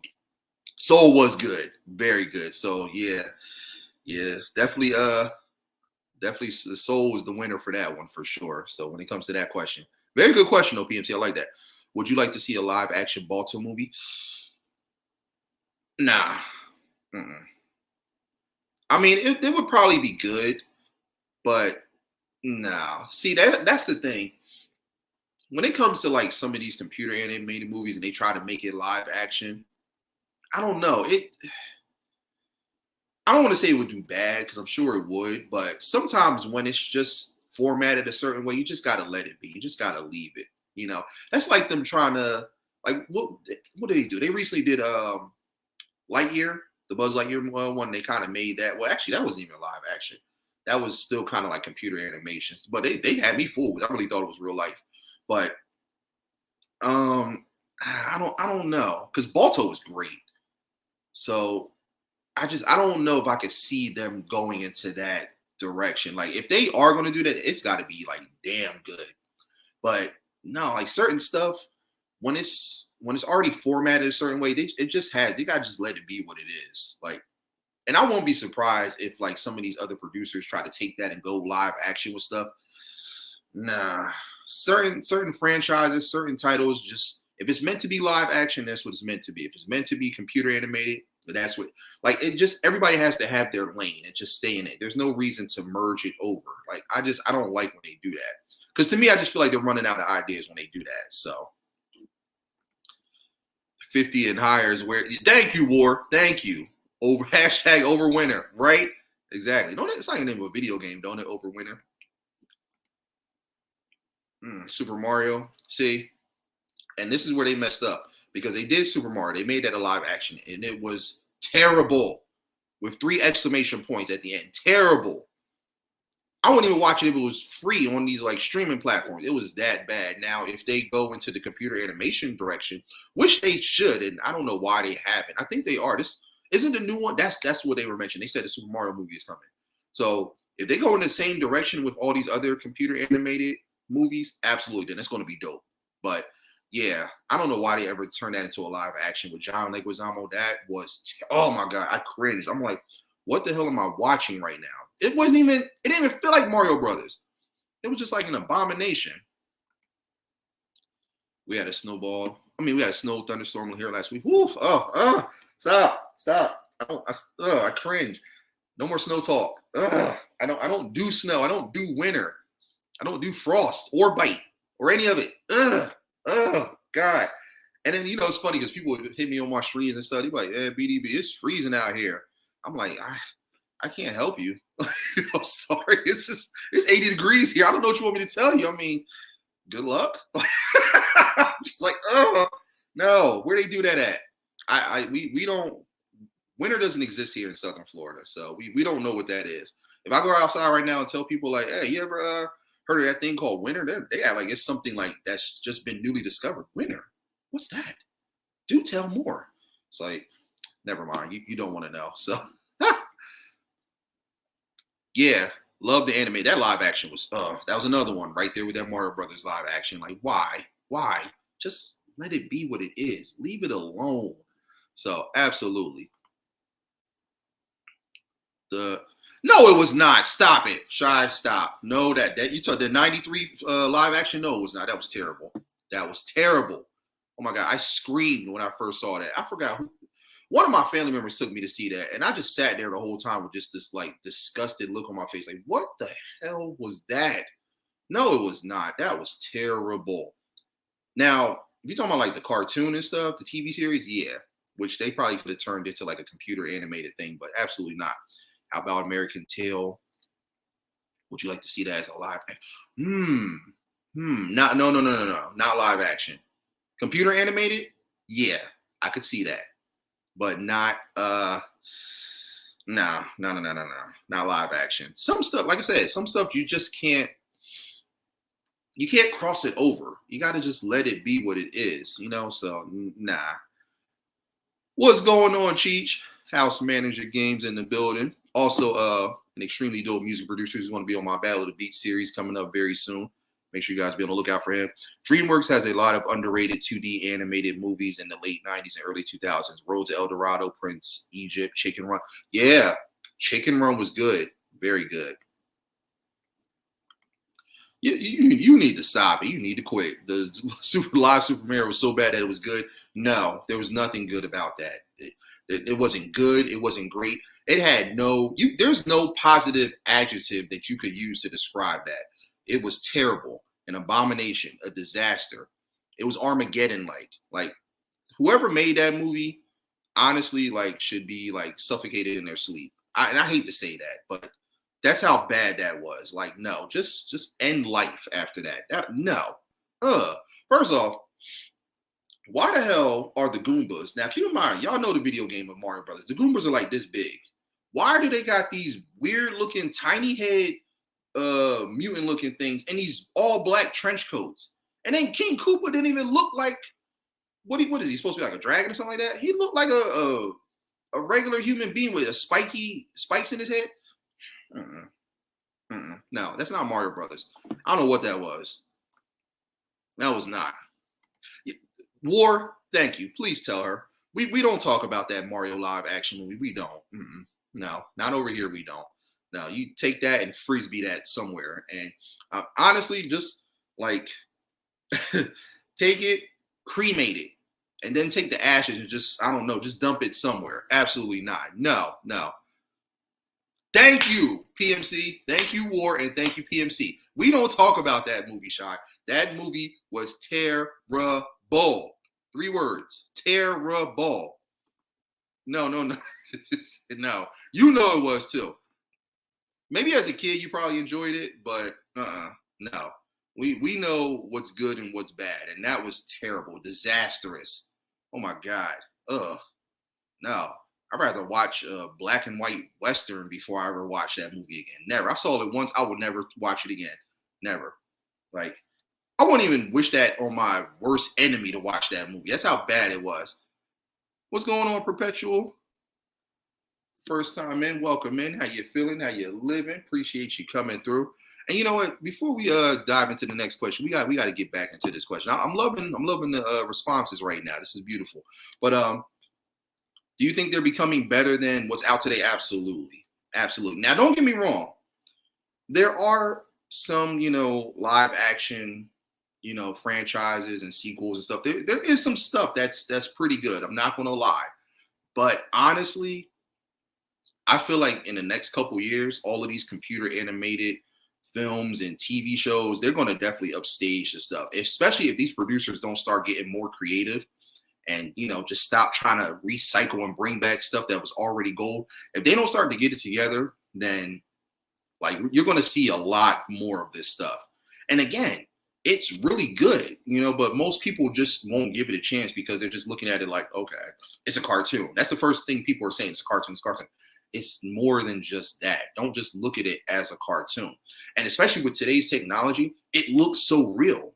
Soul was good, very good. So yeah, definitely the Soul was the winner for that one for sure. So when it comes to that question, very good question though, PMC. I like that. Would you like to see a live action Balto movie? Nah. I mean, it would probably be good, but no. See, that's the thing. When it comes to like some of these computer animated movies and they try to make it live action, I don't know. I don't want to say it would do bad because I'm sure it would, but sometimes when it's just formatted a certain way, you just gotta let it be. You just gotta leave it. That's like them trying to what did they do? They recently did Lightyear, the Buzz Lightyear one. They kind of made that. Well, actually, that wasn't even live action. That was still kind of like computer animations, but they had me fooled. I really thought it was real life, but I don't know because Balto was great. So I don't know if I could see them going into that direction. Like if they are going to do that, it's got to be like damn good. But no, like certain stuff when it's already formatted a certain way, they gotta just let it be what it is. Like, and I won't be surprised if like some of these other producers try to take that and go live action with stuff. Nah, certain franchises, certain titles, just if it's meant to be live action, that's what it's meant to be. If it's meant to be computer animated, that's what everybody has to have their lane and just stay in it. There's no reason to merge it over. Like I don't like when they do that. Because to me, I just feel like they're running out of ideas when they do that. So 50 and higher is where thank you, War. Thank you. Over #overwinter, right? Exactly. Don't it's like the name of a video game, don't it? Overwinter. Super Mario. See? And this is where they messed up because they did Super Mario. They made that a live action, and it was terrible with 3 exclamation points at the end. Terrible. I wouldn't even watch it if it was free on these like streaming platforms. It was that bad. Now, if they go into the computer animation direction, which they should, and I don't know why they haven't. I think they are. This isn't the new one. That's what they were mentioning. They said the Super Mario movie is coming. So if they go in the same direction with all these other computer animated movies, absolutely, then it's going to be dope. But yeah, I don't know why they ever turned that into a live action with John Leguizamo. That was, oh my God, I cringed. I'm like, what the hell am I watching right now? It didn't even feel like Mario Brothers. It was just like an abomination. We had a snowball. I mean, we had a snow thunderstorm here last week. Woo! Stop! I cringe. No more snow talk. I don't do snow. I don't do winter. I don't do frost or bite or any of it. Oh God. And then it's funny because people hit me on my streams and stuff. They're like, "Yeah, BDB, it's freezing out here." I'm like, I can't help you. I'm sorry. It's 80 degrees here. I don't know what you want me to tell you. I mean, good luck. Just like, oh no, where they do that at? We don't. Winter doesn't exist here in Southern Florida, so we don't know what that is. If I go outside right now and tell people like, "Hey, you ever heard of that thing called winter?" They act like it's something like that's just been newly discovered. Winter, what's that? Do tell more. It's like, never mind. You don't want to know. So, yeah, love the anime. That live action was that was another one right there with that Mario Brothers live action. Like, why? Just let it be what it is. Leave it alone. So, absolutely. No, it was not. Stop it. Shy, stop. No, that you took the 93 live action. No, it was not. That was terrible. That was terrible. Oh my God. I screamed when I first saw that. I forgot who. One of my family members took me to see that, and I just sat there the whole time with just this like disgusted look on my face. Like, what the hell was that? No, it was not. That was terrible. Now, if you're talking about like the cartoon and stuff, the TV series, yeah, which they probably could have turned into like a computer animated thing, but absolutely not. How about American Tail? Would you like to see that as a live action? Not no. Not live action. Computer animated? Yeah, I could see that. But not no. Not live action. Some stuff, like I said, some stuff you just can't cross it over. You gotta just let it be what it is, so nah. What's going on, Cheech? House Manager Games in the building. Also, an extremely dope music producer who's going to be on my Battle of the Beats series coming up very soon. Make sure you guys be on the lookout for him. DreamWorks has a lot of underrated 2D animated movies in the late 90s and early 2000s. Road to El Dorado, Prince, Egypt, Chicken Run. Yeah, Chicken Run was good. Very good. You need to stop it. You need to quit. The live Super Mario was so bad that it was good. No, there was nothing good about that. It wasn't good. It wasn't great. It had there's no positive adjective that you could use to describe that. It was terrible, an abomination, a disaster. It was Armageddon-like. Like, whoever made that movie, honestly, like, should be like suffocated in their sleep. And I hate to say that, but that's how bad that was. Like, no, just end life after that. No. First off, why the hell are the Goombas? Now, keep in mind, y'all know the video game of Mario Brothers. The Goombas are like this big. Why do they got these weird-looking, tiny head, mutant-looking things and these all-black trench coats? And then King Koopa didn't even look like what is he supposed to be, like a dragon or something like that? He looked like a regular human being with spikes in his head. No, that's not Mario Brothers. I don't know what that was. That was not. War, thank you. Please tell her. We don't talk about that Mario live action movie. We don't. No, not over here. We don't. No, you take that and frisbee that somewhere. And honestly, just like take it, cremate it, and then take the ashes and just, I don't know, just dump it somewhere. Absolutely not. No. Thank you, PMC. Thank you, War, and thank you, PMC. We don't talk about that movie, Shy. That movie was terrible. 3 words. Terrible. No. No. You know it was too. Maybe as a kid you probably enjoyed it, but no. We know what's good and what's bad, and that was terrible, disastrous. Oh my God. No. I'd rather watch a black and white Western before I ever watch that movie again. Never. I saw it once. I would never watch it again. Never. Like, I wouldn't even wish that on my worst enemy to watch that movie. That's how bad it was. What's going on, Perpetual? First time in, welcome in. How you feeling? How you living? Appreciate you coming through. And you know what? Before we dive into the next question, we got to get back into this question. I'm loving the responses right now. This is beautiful. But do you think they're becoming better than what's out today? Absolutely. Now, don't get me wrong. There are some, live action you know, franchises and sequels and stuff. There is some stuff that's pretty good. I'm not gonna lie, but honestly, I feel like in the next couple years, all of these computer animated films and TV shows, they're gonna definitely upstage the stuff, especially if these producers don't start getting more creative and you know just stop trying to recycle and bring back stuff that was already gold. If they don't start to get it together, then like you're going to see a lot more of this stuff. And again, it's really good, you know, but most people just won't give it a chance because they're just looking at it like, okay, it's a cartoon. That's the first thing people are saying. It's a cartoon. It's a cartoon. It's more than just that. Don't just look at it as a cartoon. And especially with today's technology, it looks so real.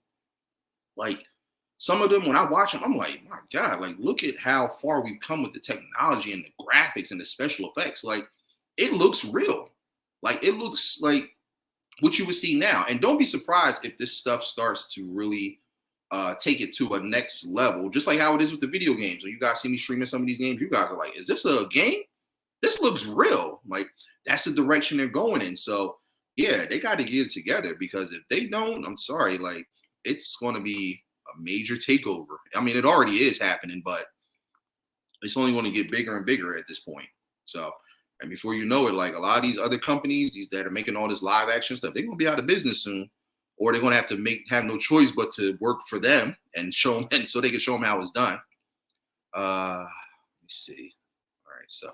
Like some of them, when I watch them, I'm like, my God, like look at how far we've come with the technology and the graphics and the special effects. Like it looks real. Like it looks like what you would see now. And don't be surprised if this stuff starts to really take it to a next level, just like how it is with the video games. When you guys see me streaming some of these games, you guys are like, is this a game? This looks real. Like that's the direction they're going in. So yeah, they got to get it together because if they don't, I'm sorry, like it's going to be a major takeover. I mean, it already is happening, but it's only going to get bigger and bigger at this point. So, and before you know it, like a lot of these other companies, these that are making all this live action stuff, they're going to be out of business soon, or they're going to have to have no choice but to work for them and show them, and so they can show them how it's done. Let me see. All right, so.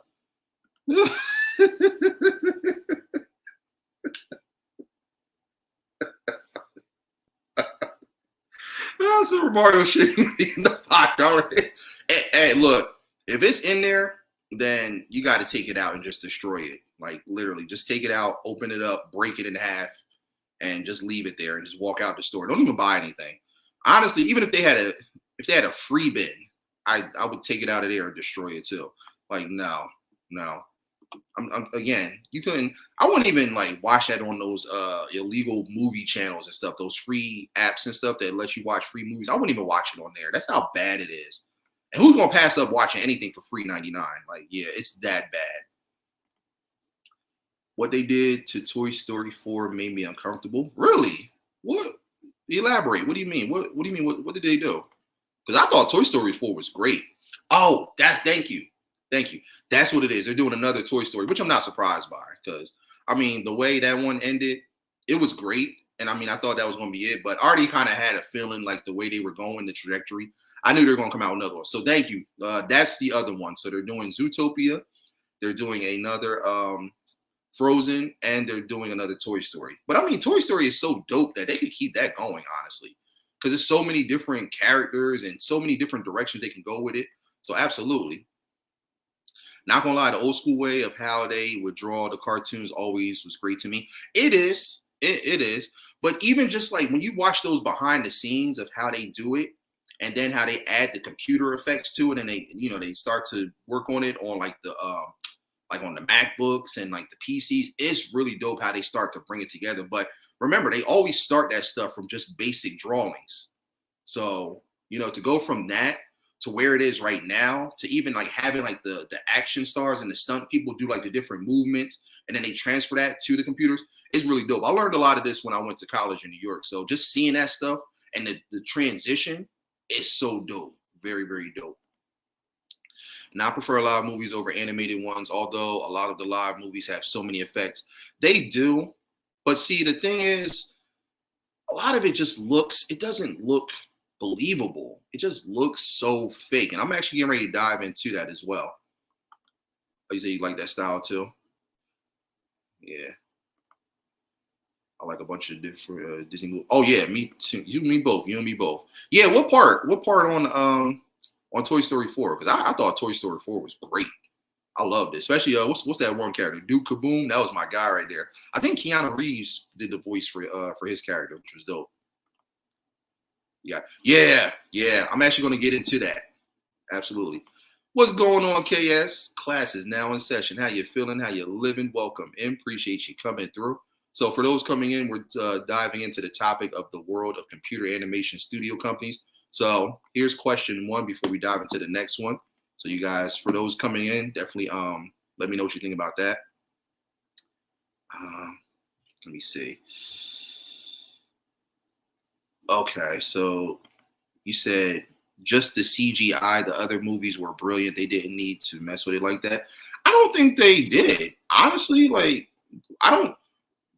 Super Mario shit in the $5. Hey, look, if it's in there, then you got to take it out and just destroy it. Like literally, just take it out, open it up, break it in half, and just leave it there and just walk out the store. Don't even buy anything. Honestly, even if they had a free bin, I would take it out of there and destroy it too. Like no. Again, you couldn't. I wouldn't even like watch that on those illegal movie channels and stuff. Those free apps and stuff that let you watch free movies. I wouldn't even watch it on there. That's how bad it is. And who's gonna pass up watching anything for free 99? Like, yeah, it's that bad. What they did to Toy Story 4 made me uncomfortable. Really? What? Elaborate. What do you mean? What do you mean? What did they do? Because I thought Toy Story 4 was great. Oh, thank you. Thank you. That's what it is. They're doing another Toy Story, which I'm not surprised by because, I mean, the way that one ended, it was great. And I mean, I thought that was going to be it, but I already kind of had a feeling like the way they were going, the trajectory. I knew they were going to come out with another one. So thank you. That's the other one. So they're doing Zootopia. They're doing another Frozen, and they're doing another Toy Story. But I mean, Toy Story is so dope that they could keep that going, honestly, because there's so many different characters and so many different directions they can go with it. So absolutely. Not gonna lie, the old school way of how they would draw the cartoons always was great to me. It is. It is. But even just like when you watch those behind the scenes of how they do it, and then how they add the computer effects to it, and they start to work on it on like on the MacBooks and like the PCs, it's really dope how they start to bring it together. But remember, they always start that stuff from just basic drawings. So, to go from that to where it is right now, to even like having like the action stars and the stunt people do like the different movements, and then they transfer that to the computers, it's really dope. I learned a lot of this when I went to college in New York. So just seeing that stuff and the transition is so dope. Very, very dope. Now, I prefer live movies over animated ones, although a lot of the live movies have so many effects. They do. But see, the thing is, a lot of it it doesn't look believable. It just looks so fake. And I'm actually getting ready to dive into that as well. You say you like that style too? Yeah. I like a bunch of different Disney movies. Oh yeah, me too. You and me both. You and me both. Yeah, what part? What part on Toy Story 4? Because I thought Toy Story 4 was great. I loved it. Especially what's that one character? Duke Kaboom. That was my guy right there. I think Keanu Reeves did the voice for his character, which was dope. Yeah. I'm actually going to get into that. Absolutely. What's going on, KS? Class is now in session. How you feeling? How you living? Welcome in. Appreciate you coming through. So for those coming in, we're diving into the topic of the world of computer animation studio companies. So here's question 1 before we dive into the next one. So you guys, for those coming in, definitely let me know what you think about that. Let me see. Okay, so you said just the CGI, the other movies were brilliant. They didn't need to mess with it like that. I don't think they did. Honestly, like I don't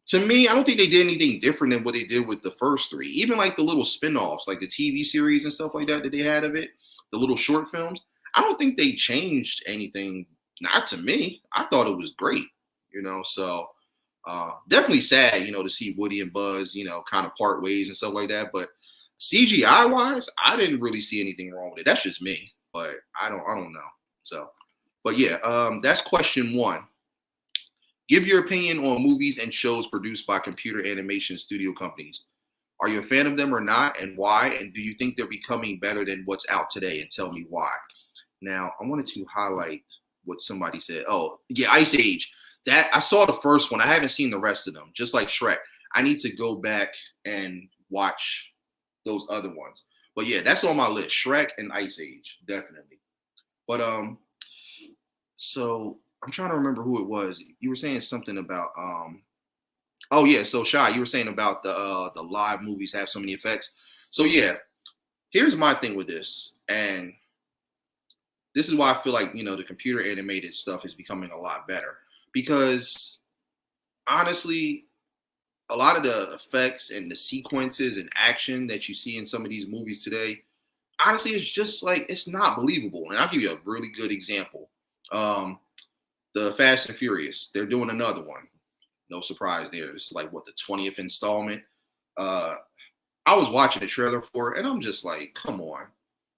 to me, I don't think they did anything different than what they did with the first three. Even like the little spin-offs, like the TV series and stuff like that that they had of it, the little short films. I don't think they changed anything. Not to me. I thought it was great, so definitely sad, to see Woody and Buzz, kind of part ways and stuff like that. But CGI wise, I didn't really see anything wrong with it. That's just me, but I don't know. So, but yeah, that's question one. Give your opinion on movies and shows produced by computer animation studio companies. Are you a fan of them or not, and why? And do you think they're becoming better than what's out today? And tell me why. Now, I wanted to highlight what somebody said. Oh, yeah, Ice Age. That I saw the first one. I haven't seen the rest of them. Just like Shrek, I need to go back and watch those other ones. But yeah, that's on my list. Shrek and Ice Age, definitely. But so I'm trying to remember who it was. You were saying something about oh yeah, so Shy, you were saying about the live movies have so many effects. So yeah, here's my thing with this, and this is why I feel like the computer animated stuff is becoming a lot better because honestly, a lot of the effects and the sequences and action that you see in some of these movies today, honestly, it's just like it's not believable. And I'll give you a really good example. Um, the Fast and Furious, they're doing another one. No surprise there. This is like what the 20th installment. Uh, I was watching the trailer for it, and I'm just like, come on,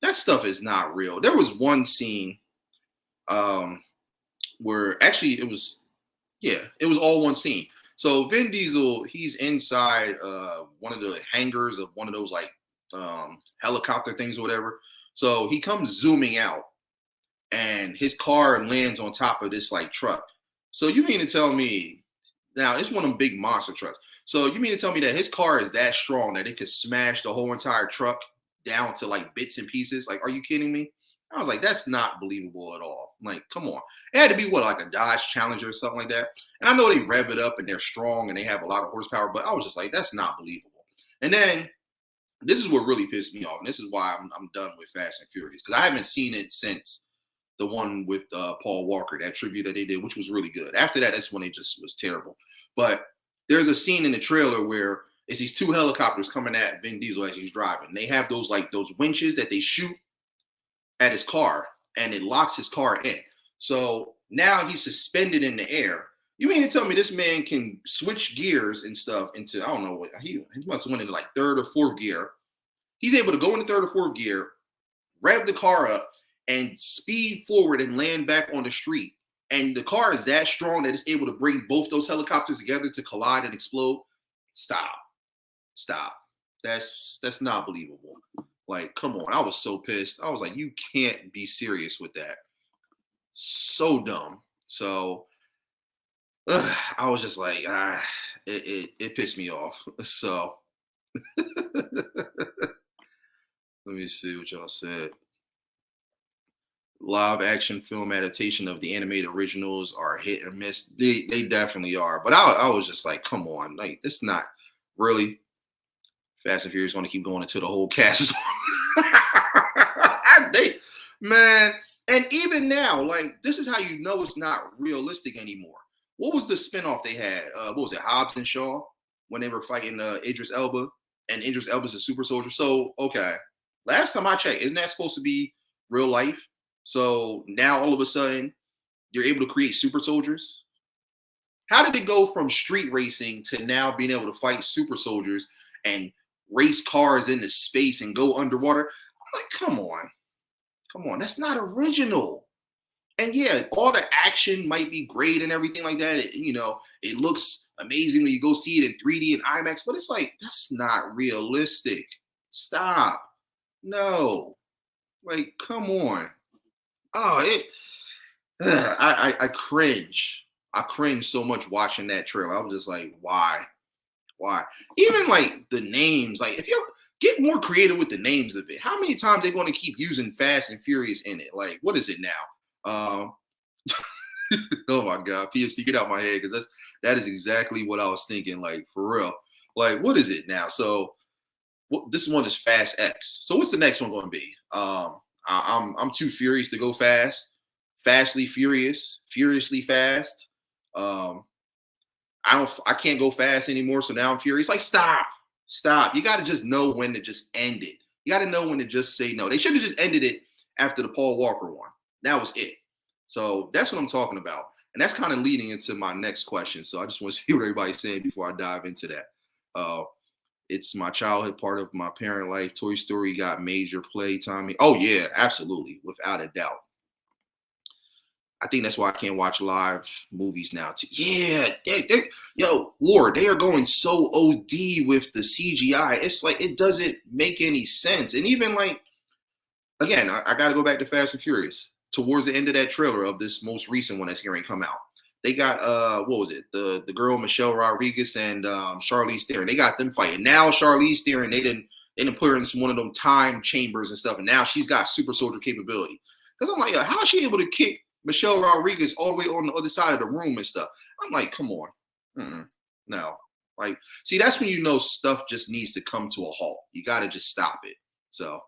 that stuff is not real. There was one scene um, where actually it was all one scene. So Vin Diesel, he's inside one of the hangars of one of those like helicopter things or whatever. So he comes zooming out, and his car lands on top of this like truck. So you mean to tell me now it's one of them big monster trucks. So you mean to tell me that his car is that strong that it could smash the whole entire truck down to like bits and pieces? Like, are you kidding me? I was like, that's not believable at all. Like, come on. It had to be what, like a Dodge Challenger or something like that. And I know they rev it up and they're strong and they have a lot of horsepower, but I was just like, that's not believable. And then this is what really pissed me off, and this is why I'm done with Fast and Furious because I haven't seen it since the one with Paul Walker, that tribute that they did, which was really good. After that, that's when it just was terrible. But there's a scene in the trailer where it's these two helicopters coming at Vin Diesel as he's driving. They have those winches that they shoot at his car, and it locks his car in. So now he's suspended in the air. You mean to tell me this man can switch gears and stuff into, I don't know what, he must have went into like third or fourth gear. He's able to go into third or fourth gear, rev the car up, and speed forward and land back on the street. And the car is that strong that it's able to bring both those helicopters together to collide and explode. Stop. That's not believable. Like, come on. I was so pissed. I was like, you can't be serious with that. So dumb. So I was just like, it pissed me off. So let me see what y'all said. Live action film adaptation of the animated originals are hit or miss. They definitely are. But I was just like, come on, like it's not really. Fast and Furious going to keep going until the whole cast is they, man, and even now, like this is how you know it's not realistic anymore. What was the spinoff they had? What was it, Hobbs and Shaw, when they were fighting Idris Elba, and Idris Elba's a super soldier. So okay, last time I checked, isn't that supposed to be real life? So now all of a sudden you're able to create super soldiers. How did it go from street racing to now being able to fight super soldiers and race cars into space and go underwater? I'm like, come on, that's not original. And yeah, all the action might be great and everything like that. It looks amazing when you go see it in 3D and IMAX, but it's like, that's not realistic. Stop. No. Like, come on. Oh, I cringe. I cringe so much watching that trailer. I was just like, why? Even like the names, like if you get more creative with the names of it, how many times they're going to keep using Fast and Furious in it? Like, what is it now? Oh my God, PFC, get out my head, because that is exactly what I was thinking. Like, for real. Like, what is it now? So Well, this one is Fast X. So what's the next one going to be? I'm too furious to go fast. Fastly furious, furiously fast. Um, I can't go fast anymore, so now I'm furious. Like, stop. You got to just know when to just end it. You got to know when to just say no. They should have just ended it after the Paul Walker one. That was it. So that's what I'm talking about, and that's kind of leading into my next question. So I just want to see what everybody's saying before I dive into that. Uh, it's my childhood, part of my parent life. Toy Story got major play time. Oh yeah, absolutely, without a doubt. I think that's why I can't watch live movies now. Too. Yeah, yo, War, they are going so OD with the CGI. It's like it doesn't make any sense. And even like, again, I got to go back to Fast and Furious. Towards the end of that trailer of this most recent one that's going to come out, they got what was it? The girl Michelle Rodriguez and Charlize Theron. They got them fighting. Now Charlize Theron, they didn't put her in one of them time chambers and stuff, and now she's got super soldier capability. Because I'm like, how is she able to kick Michelle Rodriguez all the way on the other side of the room and stuff? I'm like, come on. No. Like, see, that's when you know stuff just needs to come to a halt. You got to just stop it. So,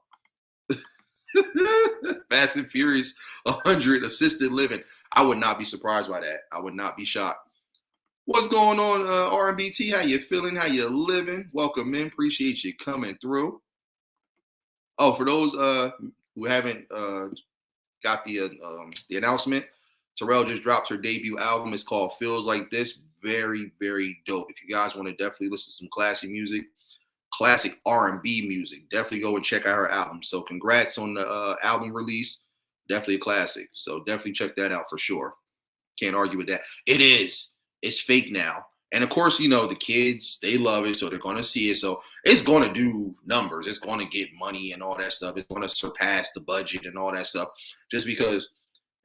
Fast and Furious 100 assisted living. I would not be surprised by that. I would not be shocked. What's going on, RBT? How you feeling? How you living? Welcome in. Appreciate you coming through. Oh, for those who haven't got the announcement, Terrell just dropped her debut album. It's called Feels Like This. Very, very dope. If you guys want to definitely listen to some classic music, classic R&B music, definitely go and check out her album. So congrats on the album release. Definitely a classic. So definitely check that out for sure. Can't argue with that. It is. It's fake now. And of course, you know, the kids, they love it, so they're going to see it. So it's going to do numbers. It's going to get money and all that stuff. It's going to surpass the budget and all that stuff just because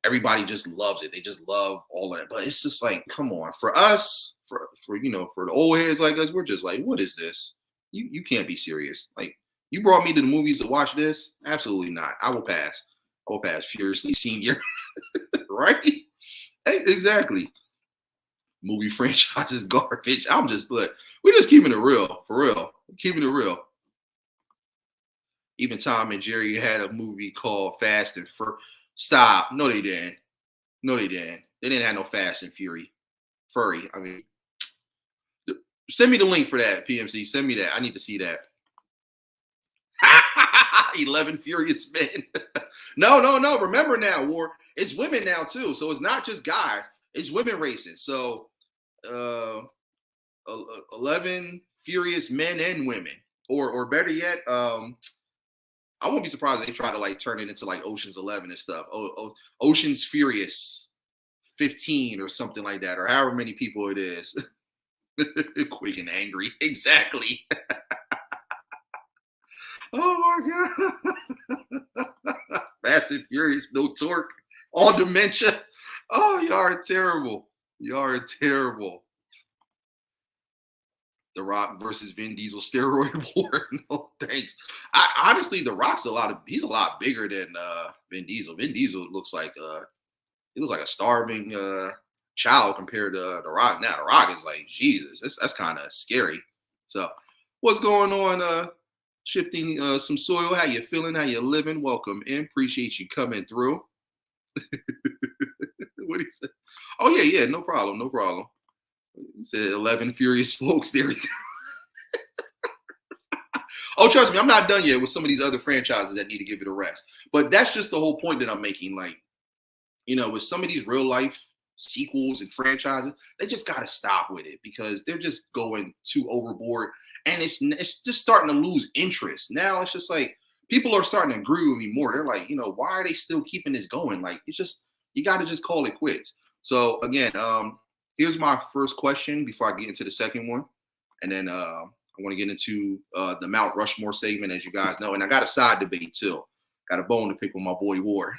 everybody just loves it. They just love all of it. But it's just like, come on. For us, for you know, for the old heads like us, we're just like, what is this? You can't be serious. Like, you brought me to the movies to watch this? Absolutely not. I will pass. I will pass. Furiously Senior. Right? Exactly. Movie franchise is garbage. I'm just, look, we're just keeping it real, for real. Keeping it real. Even Tom and Jerry had a movie called Fast and Stop. No, they didn't. No, they didn't. They didn't have no Fast and Furry. I mean, send me the link for that, PMC. Send me that. I need to see that. 11 Furious Men. No. Remember now, War. It's women now, too. So it's not just guys. It's women racing. So 11 Furious Men and Women. Or better yet, I won't be surprised if they try to like turn it into like Ocean's 11 and stuff. Ocean's Furious 15 or something like that, or however many people it is. Quick and angry. Exactly. Oh my God. Fast and Furious, no torque, all dementia. Oh, you are terrible. You are terrible. The Rock versus Vin Diesel steroid war. No thanks. Honestly, The Rock's he's a lot bigger than Vin Diesel. Vin Diesel looks like he looks like a starving child compared to The Rock. Now The Rock is like Jesus. That's kind of scary. So what's going on? Shifting some soil. How you feeling? How you living? Welcome in. Appreciate you coming through. What do you say? Oh yeah, no problem. He said 11 Furious folks there. Oh, trust me, I'm not done yet with some of these other franchises that need to give it a rest. But that's just the whole point that I'm making. Like, you know, with some of these real life sequels and franchises, they just got to stop with it because they're just going too overboard. And it's just starting to lose interest. Now it's just like people are starting to agree with me more. They're like, you know, why are they still keeping this going? Like, it's just, you got to just call it quits. So again, here's my first question before I get into the second one. And then I want to get into the Mount Rushmore segment, as you guys know. And I got a side debate too. Got a bone to pick with my boy War.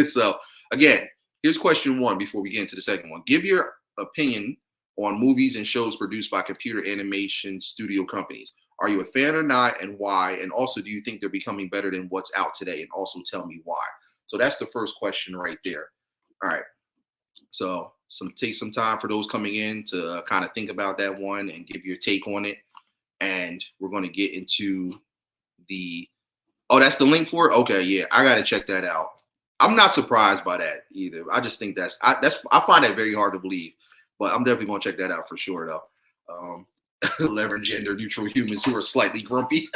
So again, here's question one before we get into the second one. Give your opinion on movies and shows produced by computer animation studio companies. Are you a fan or not, and why? And also, do you think they're becoming better than what's out today? And also tell me why. So that's the first question right there. All right. So take some time for those coming in to kind of think about that one and give your take on it. And we're going to get into the oh, that's the link for it. Okay, yeah, I gotta check that out. I'm not surprised by that either. I just think I find that very hard to believe, but I'm definitely gonna check that out for sure though. 11 gender neutral humans who are slightly grumpy.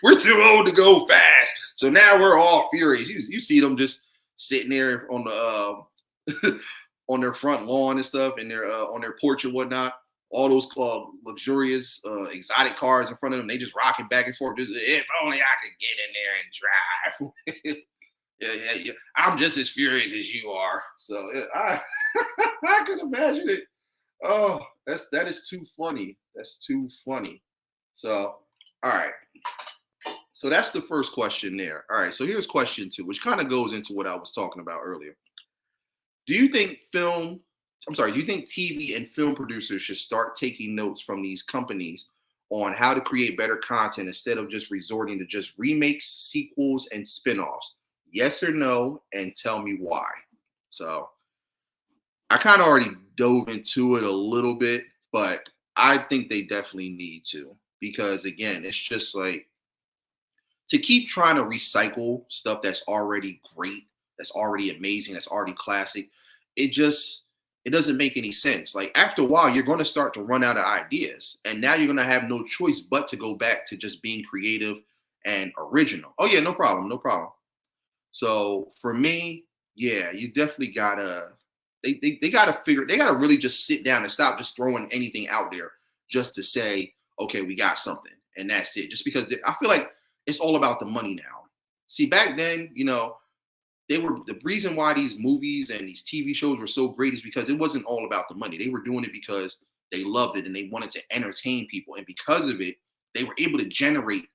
We're too old to go fast, so now we're all furious. You see them just sitting there on the on their front lawn and stuff, and their on their porch and whatnot. All those luxurious, exotic cars in front of them, they just rocking back and forth. Just, if only I could get in there and drive. Yeah. I'm just as furious as you are. So I can imagine it. Oh, that is too funny. That's too funny. So, all right. So that's the first question there. All right. So here's question 2, which kind of goes into what I was talking about earlier. Do you think do you think TV and film producers should start taking notes from these companies on how to create better content instead of just resorting to just remakes, sequels, and spinoffs? Yes or no, and tell me why. So I kind of already dove into it a little bit, but I think they definitely need to, because again, it's just like to keep trying to recycle stuff that's already great, that's already amazing, that's already classic. It doesn't make any sense. Like after a while, you're going to start to run out of ideas, and now you're going to have no choice but to go back to just being creative and original. Oh yeah, no problem, no problem. So for me, yeah, you definitely gotta they gotta really just sit down and stop just throwing anything out there just to say, okay, we got something and that's it. Just because I feel like it's all about the money now. See, back then, they were the reason why these movies and these TV shows were so great is because it wasn't all about the money. They were doing it because they loved it and they wanted to entertain people. And because of it, they were able to generate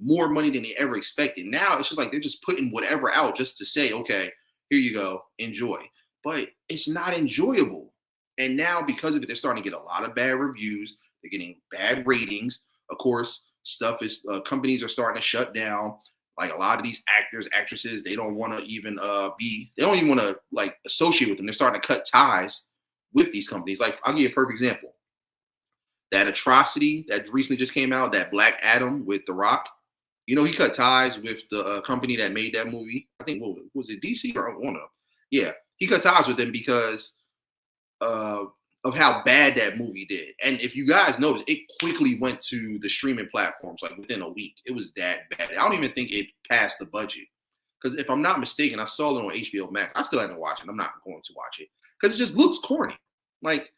more money than they ever expected. Now it's just like they're just putting whatever out just to say, okay, here you go, enjoy. But it's not enjoyable. And now because of it, they're starting to get a lot of bad reviews. They're getting bad ratings. Of course, companies are starting to shut down. Like a lot of these actors, actresses, they don't want to even they don't even want to like associate with them. They're starting to cut ties with these companies. Like I'll give you a perfect example. That atrocity that recently just came out, that Black Adam with The Rock. He cut ties with the company that made that movie. I think, what was it, DC or one of them? Yeah, he cut ties with them because of how bad that movie did. And if you guys noticed, it quickly went to the streaming platforms like within a week. It was that bad. I don't even think it passed the budget. Because if I'm not mistaken, I saw it on HBO Max. I still haven't watched it. I'm not going to watch it because it just looks corny. Like,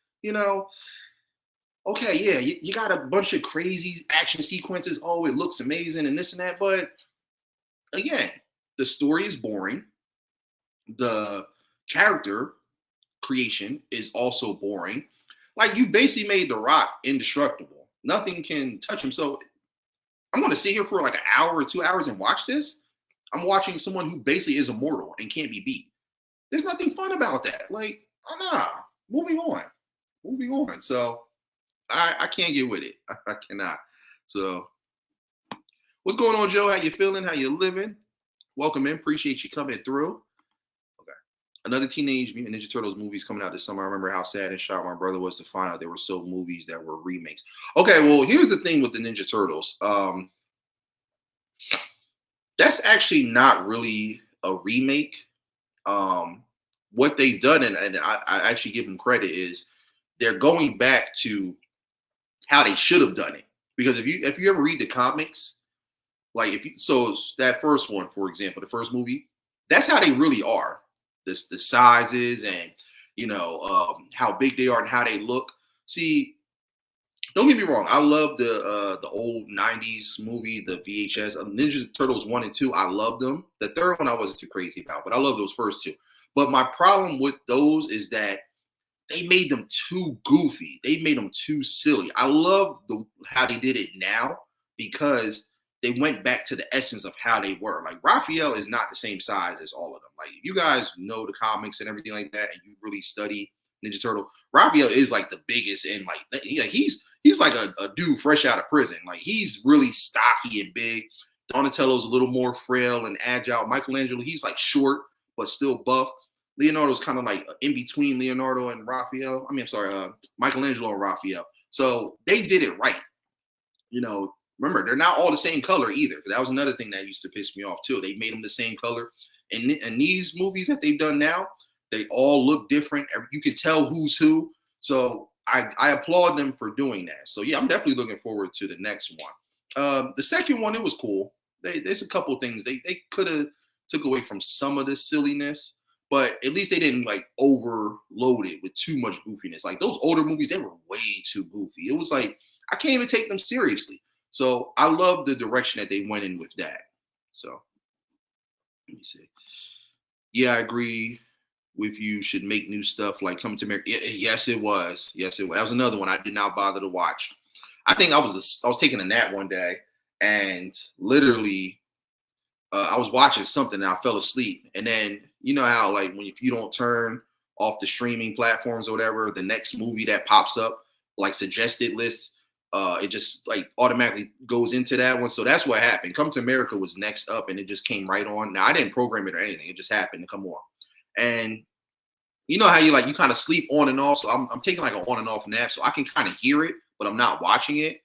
okay, yeah, you got a bunch of crazy action sequences. Oh, it looks amazing and this and that. But again, the story is boring. The character creation is also boring. Like you basically made The Rock indestructible. Nothing can touch him. So I'm going to sit here for like an hour or 2 hours and watch this. I'm watching someone who basically is immortal and can't be beat. There's nothing fun about that. Like, nah, moving on. So I can't get with it. I cannot. So what's going on, Joe? How you feeling? How you living? Welcome in. Appreciate you coming through. Okay. Another Teenage Mutant Ninja Turtles movies coming out this summer. I remember how sad and shocked my brother was to find out there were so movies that were remakes. Okay, well, here's the thing with the Ninja Turtles. That's actually not really a remake. What they've done, and I actually give them credit, is they're going back to how they should have done it. Because if you ever read the comics, like so that first one, for example, the first movie, that's how they really are. The sizes and how big they are and how they look. See, don't get me wrong, I love the old 90s movie, the VHS, Ninja Turtles 1 and 2. I love them. The third one I wasn't too crazy about, but I love those first two. But my problem with those is that they made them too goofy. They made them too silly. I love how they did it now because they went back to the essence of how they were. Like Raphael is not the same size as all of them. Like if you guys know the comics and everything like that, and you really study Ninja Turtle, Raphael is like the biggest, and like he's like a dude fresh out of prison. Like he's really stocky and big. Donatello's a little more frail and agile. Michelangelo, he's like short but still buff. Leonardo's kind of like in between Leonardo and Raphael. I mean, I'm sorry, Michelangelo and Raphael. So they did it right. Remember, they're not all the same color either. That was another thing that used to piss me off too. They made them the same color. And these movies that they've done now, they all look different. You can tell who's who. So I applaud them for doing that. So yeah, I'm definitely looking forward to the next one. The second one, it was cool. There's a couple things they could have took away from some of the silliness, but at least they didn't like overload it with too much goofiness. Like those older movies, they were way too goofy. It was like I can't even take them seriously. So I love the direction that they went in with that. So let me see. Yeah, I agree with you. Should make new stuff like Coming to America. Yes, it was. Yes, it was. That was another one I did not bother to watch. I think I was taking a nap one day and literally I was watching something and I fell asleep. And then you know how like when if you don't turn off the streaming platforms or whatever, the next movie that pops up like suggested lists, it just like automatically goes into that one. So that's what happened. Come to America was next up and it just came right on. Now I didn't program it or anything. It just happened to come on. And you know how you like you kind of sleep on and off. So I'm taking like an on and off nap so I can kind of hear it, but I'm not watching it.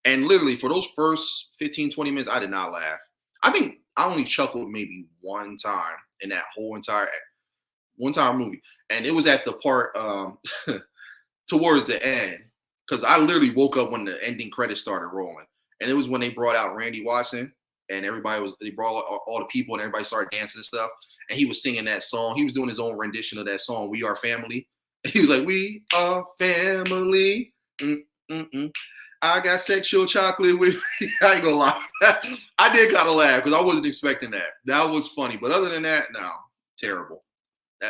And literally for those first 15, 20 minutes, I did not laugh. I think I only chuckled maybe one time in that whole entire movie. And it was at the part towards the end. Because I literally woke up when the ending credits started rolling. And it was when they brought out Randy Watson and they brought all the people and everybody started dancing and stuff. And he was singing that song. He was doing his own rendition of that song, We Are Family. He was like, we are family. Mm-mm-mm. I got sexual chocolate with me. I ain't gonna lie. I did kind of laugh because I wasn't expecting that. That was funny. But other than that, no, terrible.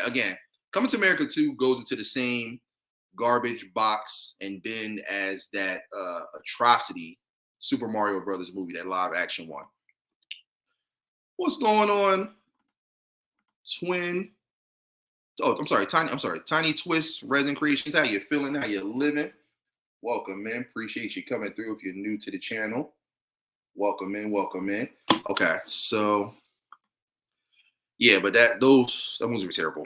Again, Coming to America 2 goes into the same garbage box and bin as that atrocity Super Mario Brothers movie, that live action one. What's going on, Twin? Oh, I'm sorry, Tiny Twist, Resin Creations. How you feeling? How you living? Welcome, man. Appreciate you coming through. If you're new to the channel, welcome in, welcome in. Okay, so yeah, but those movies were terrible.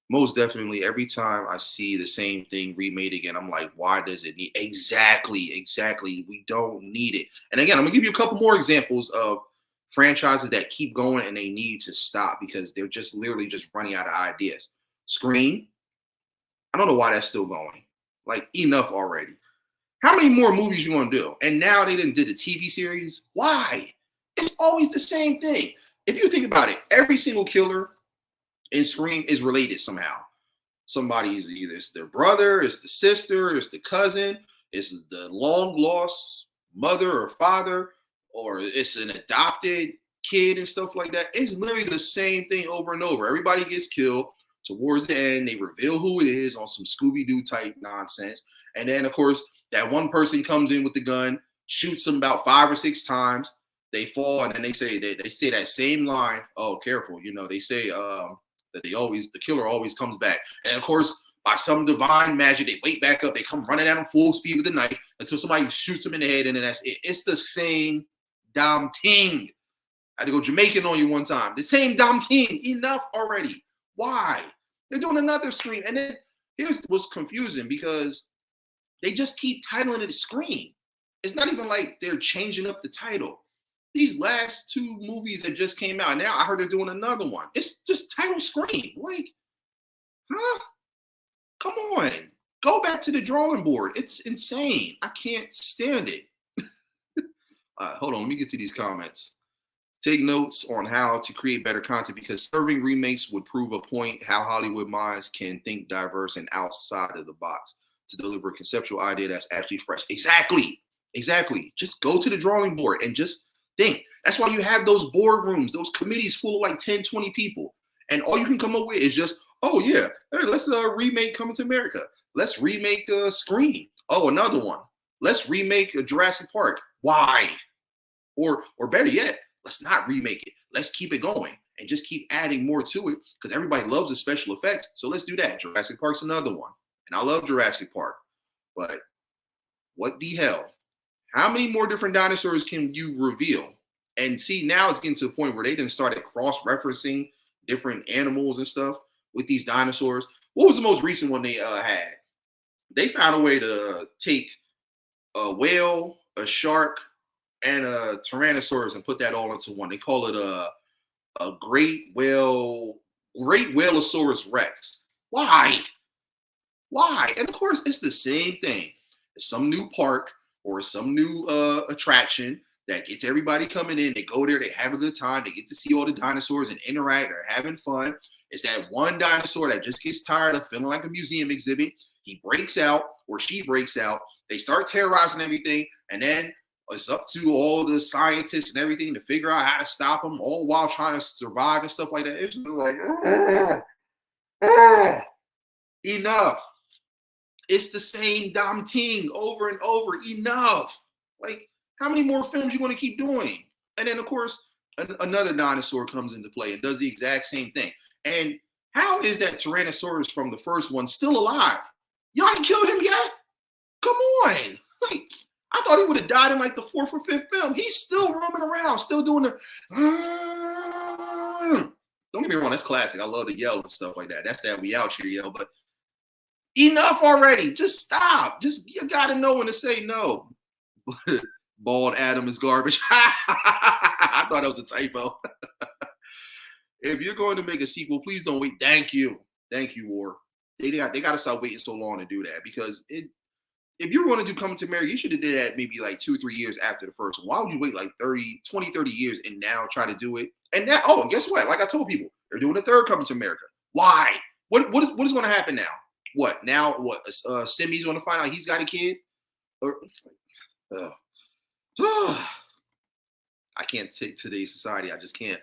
Most definitely, every time I see the same thing remade again, I'm like, why does it need exactly? We don't need it. And again, I'm gonna give you a couple more examples of franchises that keep going and they need to stop because they're just literally just running out of ideas. Scream, I don't know why that's still going. Like, enough already. How many more movies you gonna do? And now they did a TV series. Why? It's always the same thing. If you think about it, every single killer in Scream is related somehow. Somebody's either it's their brother, it's the sister, it's the cousin, it's the long lost mother or father, or it's an adopted kid and stuff like that. It's literally the same thing over and over. Everybody gets killed. Towards the end, they reveal who it is on some Scooby-Doo type nonsense. And then, of course, that one person comes in with the gun, shoots them about 5 or 6 times. They fall, and then they say that same line. Oh, careful! You know, they say that the killer always comes back. And of course, by some divine magic, they wake back up. They come running at them full speed with the knife until somebody shoots them in the head, and then that's it. It's the same damn thing. I had to go Jamaican on you one time. The same damn thing. Enough already. Why? They're doing another Scream. And then here's what's confusing because they just keep titling it Scream. It's not even like they're changing up the title. These last 2 movies that just came out, now I heard they're doing another one. It's just titled Scream. Like, huh? Come on. Go back to the drawing board. It's insane. I can't stand it. Hold on. Let me get to these comments. Take notes on how to create better content because serving remakes would prove a point how Hollywood minds can think diverse and outside of the box to deliver a conceptual idea that's actually fresh. Exactly. Just go to the drawing board and just think. That's why you have those boardrooms, those committees full of like 10, 20 people. And all you can come up with is just, oh yeah, hey, let's remake Coming to America. Let's remake Scream. Oh, another one. Let's remake Jurassic Park. Why? Or better yet, let's not remake it. Let's keep it going and just keep adding more to it because everybody loves the special effects. So let's do that. Jurassic Park's another one. And I love Jurassic Park. But what the hell? How many more different dinosaurs can you reveal? And see, now it's getting to the point where they done started cross-referencing different animals and stuff with these dinosaurs. What was the most recent one they had? They found a way to take a whale, a shark, and a Tyrannosaurus and put that all into one. They call it a Great Whaleosaurus Rex. Why? Why? And of course, it's the same thing. It's some new park or some new attraction that gets everybody coming in. They go there, they have a good time, they get to see all the dinosaurs and interact, they're having fun. It's that one dinosaur that just gets tired of feeling like a museum exhibit. He breaks out or she breaks out. They start terrorizing everything, and then it's up to all the scientists and everything to figure out how to stop them, all while trying to survive and stuff like that. It's just like, enough. It's the same damn thing over and over. Enough. Like, how many more films you want to keep doing? And then, of course, another dinosaur comes into play and does the exact same thing. And how is that Tyrannosaurus from the first one still alive? Y'all ain't killed him yet? Come on. Like, I thought he would have died in like the fourth or fifth film. He's still roaming around, still doing the. Don't get me wrong, that's classic. I love to yell and stuff like that. That's that we out here yell. But enough already. Just stop. Just you gotta know when to say no. Bald Adam is garbage. I thought that was a typo. If you're going to make a sequel, please don't wait. Thank you, War. They got to stop waiting so long to do that, because if you're going to do Coming to America, you should have did that maybe like 2 or 3 years after the first one. Why would you wait like 30 years and now try to do it? And now, oh, guess what? Like I told people, they're doing a third Coming to America. Why? What is going to happen now? What now? What Simi's going to find out he's got a kid? Or I can't take today's society. I just can't.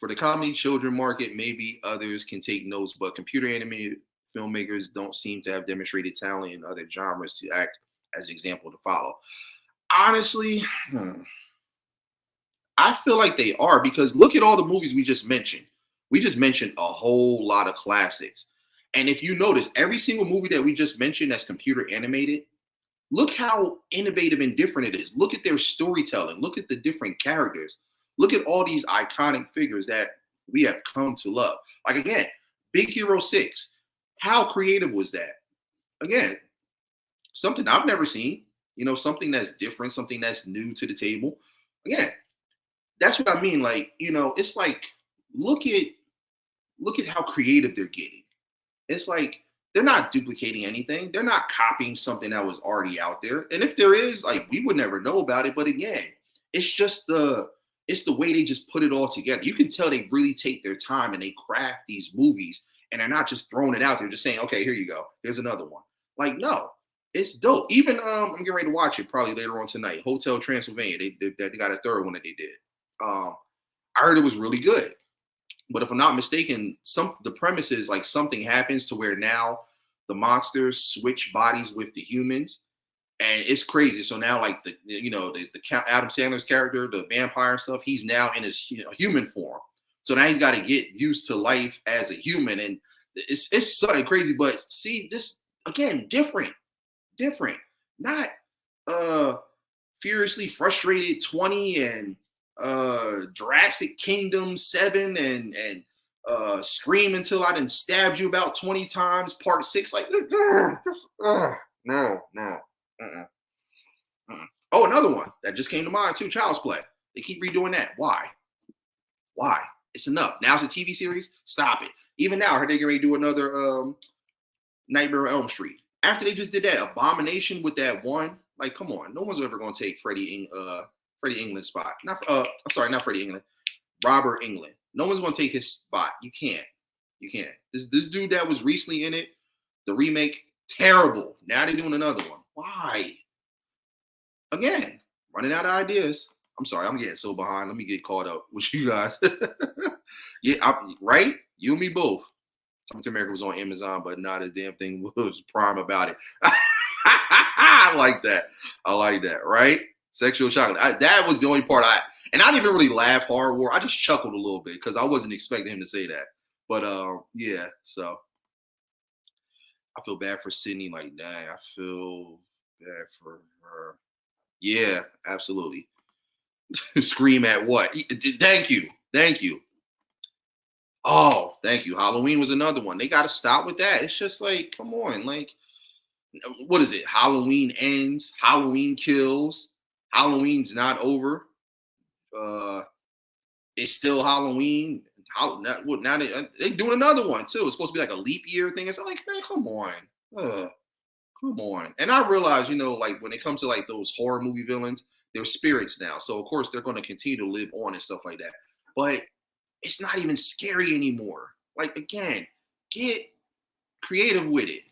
For the comedy children market, maybe others can take notes, but computer animated filmmakers don't seem to have demonstrated talent in other genres to act as an example to follow. Honestly, I feel like they are, because look at all the movies we just mentioned. We just mentioned a whole lot of classics. And if you notice, every single movie that we just mentioned that's computer animated, look how innovative and different it is. Look at their storytelling. Look at the different characters. Look at all these iconic figures that we have come to love. Like, again, Big Hero 6. How creative was that? Again, something I've never seen. You know, something that's different, something that's new to the table. Again, that's what I mean. Like, you know, it's like, look at how creative they're getting. It's like, they're not duplicating anything. They're not copying something that was already out there. And if there is, like, we would never know about it. But again, it's just the way they just put it all together. You can tell they really take their time and they craft these movies, and they're not just throwing it out there, just saying, okay, here you go. Here's another one. Like, no, it's dope. Even I'm getting ready to watch it probably later on tonight. Hotel Transylvania. They got a third one that they did. I heard it was really good. But if I'm not mistaken, the premise is like something happens to where now the monsters switch bodies with the humans, and it's crazy. So now, like the Adam Sandler's character, the vampire and stuff, he's now in his human form. So now he's got to get used to life as a human, and it's something crazy. But see, this again, different, not Furiously Frustrated 20 and Jurassic Kingdom 7 and Scream Until I Done Stabbed You about 20 times, part 6. Like, no. Oh, another one that just came to mind too, Child's Play. They keep redoing that. Why? It's enough. Now it's a TV series. Stop it. Even now, I heard they're going to do another Nightmare on Elm Street. After they just did that Abomination with that one, like, come on, no one's ever going to take Freddie England's spot. Not Freddie England. Robert England. No one's going to take his spot. You can't. This dude that was recently in it, the remake, terrible. Now they're doing another one. Why? Again, running out of ideas. I'm sorry, I'm getting so behind. Let me get caught up with you guys. Yeah, right? You and me both. Coming to America was on Amazon, but not a damn thing was Prime about it. I like that, right? Sexual chocolate. That was the only part I didn't even really laugh hard. War. I just chuckled a little bit because I wasn't expecting him to say that. But yeah, so I feel bad for Sydney. Like, dang, I feel bad for her. Yeah, absolutely. Scream at what? Thank you. Oh, thank you. Halloween was another one. They got to stop with that. It's just like, come on. Like, what is it? Halloween Ends. Halloween Kills. Halloween's not over. Uh, it's still Halloween. Now they doing another one too. It's supposed to be like a leap year thing. It's like, man, come on. Ugh. Come on. And I realize, like when it comes to like those horror movie villains, they're spirits now. So of course they're going to continue to live on and stuff like that. But it's not even scary anymore. Like again, get creative with it.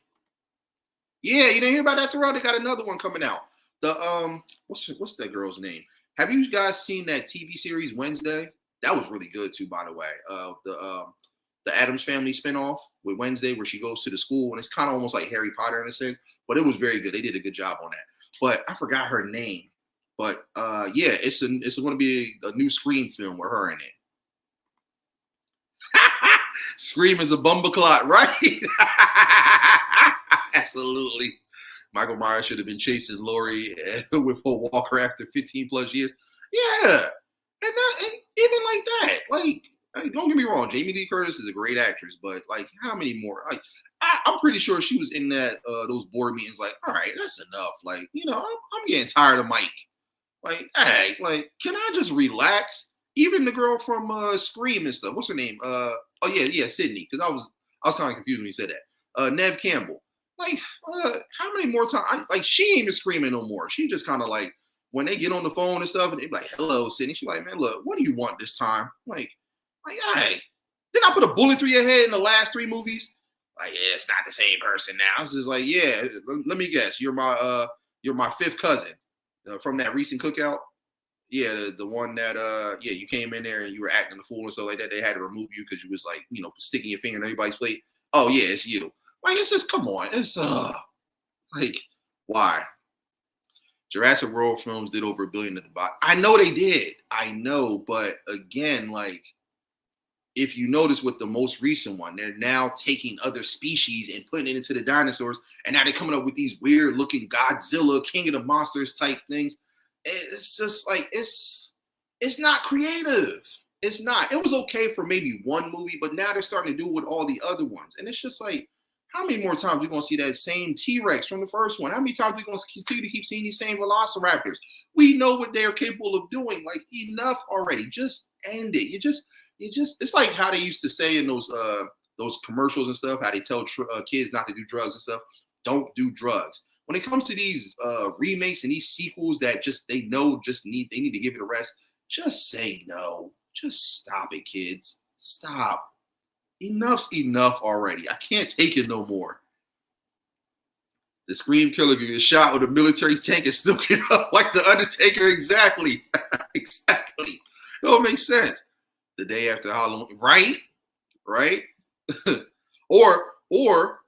Yeah, you didn't hear about that, Terrell? They got another one coming out. The what's that girl's name? Have you guys seen that TV series Wednesday? That was really good too, by the way. The Addams Family spinoff with Wednesday, where she goes to the school, and it's kind of almost like Harry Potter in a sense, but it was very good. They did a good job on that. But I forgot her name. But yeah, it's going to be a new Scream film with her in it. Scream is a bumbleclot, right? Absolutely. Michael Myers should have been chasing Laurie with a walker after 15 plus years. Yeah. And even like that, like, don't get me wrong, Jamie Lee Curtis is a great actress, but like, how many more? Like, I'm pretty sure she was in that those board meetings. Like, all right, that's enough. Like, I'm getting tired of Mike. Like, hey, like, can I just relax? Even the girl from Scream and stuff. What's her name? Oh yeah, Sydney. Because I was kind of confused when you said that. Nev Campbell. Like, how many more times? Like, she ain't even screaming no more. She just kind of like, when they get on the phone and stuff, and they be like, "Hello, Sydney." She's like, "Man, look, what do you want this time?" Like, hey, did I put a bullet through your head in the last 3 movies? Like, yeah, it's not the same person now. It's just like, yeah, let me guess, you're my 5th cousin from that recent cookout. Yeah, the one that yeah, you came in there and you were acting a fool and stuff like that. They had to remove you because you was like, sticking your finger in everybody's plate. Oh yeah, it's you. Like, it's just, come on. It's like, why? Jurassic World films did over $1 billion at the box. I know they did. I know, but again, like, if you notice with the most recent one, they're now taking other species and putting it into the dinosaurs, and now they're coming up with these weird looking Godzilla, King of the Monsters type things. It's just like, it's not creative. It's not. It was okay for maybe one movie, but now they're starting to do it with all the other ones. And it's just like, how many more times are we going to see that same T-Rex from the first one? How many times are we going to continue to keep seeing these same velociraptors? We know what they're capable of doing. Like, enough already. Just end it. You just, it's like how they used to say in those commercials and stuff, how they tell kids not to do drugs and stuff. Don't do drugs. When it comes to these remakes and these sequels that they need to give it a rest, just say no. Just stop it, kids. Stop. Enough's enough already. I can't take it no more. The Scream Killer gets shot with a military tank and still get up like the Undertaker. Exactly. Exactly. It don't make sense. The day after Halloween, right? or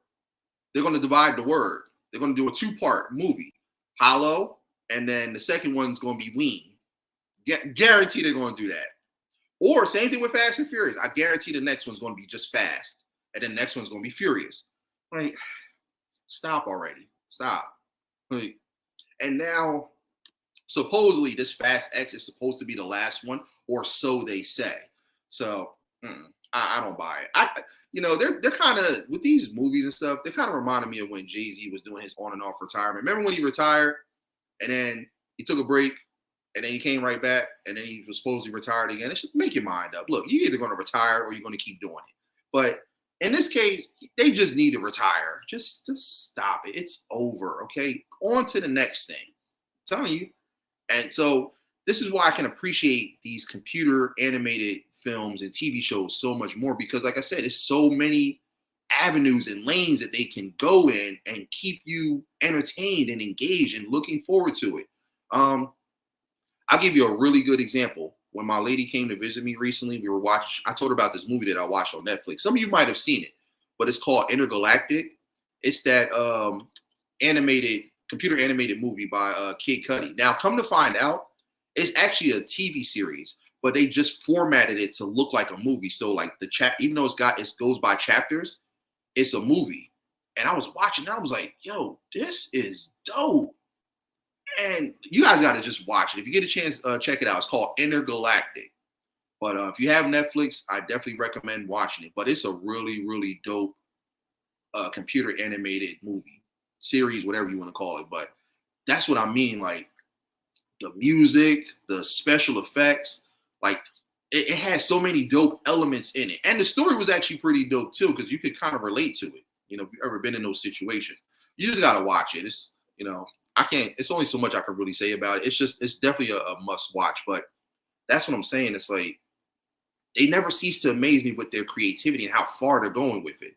they're going to divide the word. They're going to do a 2-part movie, Hollow, and then the second one's going to be Lean. Guarantee they're going to do that. Or same thing with Fast and Furious. I guarantee the next one's going to be just fast, and then the next one's going to be furious. Like, stop already. Stop. Like, and now, supposedly, this Fast X is supposed to be the last one, or so they say. So I don't buy it. They're kind of, with these movies and stuff, they're kind of reminding me of when Jay-Z was doing his on and off retirement. Remember when he retired and then he took a break and then he came right back and then he was supposedly retired again? It's just, make your mind up. Look, you're either going to retire or you're going to keep doing it. But in this case, they just need to retire. Just stop it. It's over. Okay. On to the next thing. I'm telling you. And so this is why I can appreciate these computer animated films and TV shows so much more, because like I said, there's so many avenues and lanes that they can go in and keep you entertained and engaged and looking forward to it. I'll give you a really good example. When my lady came to visit me recently, I told her about this movie that I watched on Netflix. Some of you might have seen it, but it's called Intergalactic. It's that computer animated movie by Kid Cudi. Now, come to find out, it's actually a TV series, but they just formatted it to look like a movie. So like even though it goes by chapters, it's a movie. And I was watching and I was like, yo, this is dope. And you guys got to just watch it. If you get a chance, check it out. It's called Intergalactic. But if you have Netflix, I definitely recommend watching it. But it's a really, really dope computer animated movie, series, whatever you want to call it. But that's what I mean. Like, the music, the special effects, like it has so many dope elements in it. And the story was actually pretty dope too, because you could kind of relate to it. You know, if you've ever been in those situations, you just gotta watch it. It's, you know, I can't, it's only so much I can really say about it. It's just, it's definitely a must watch. But that's what I'm saying. It's like they never cease to amaze me with their creativity and how far they're going with it.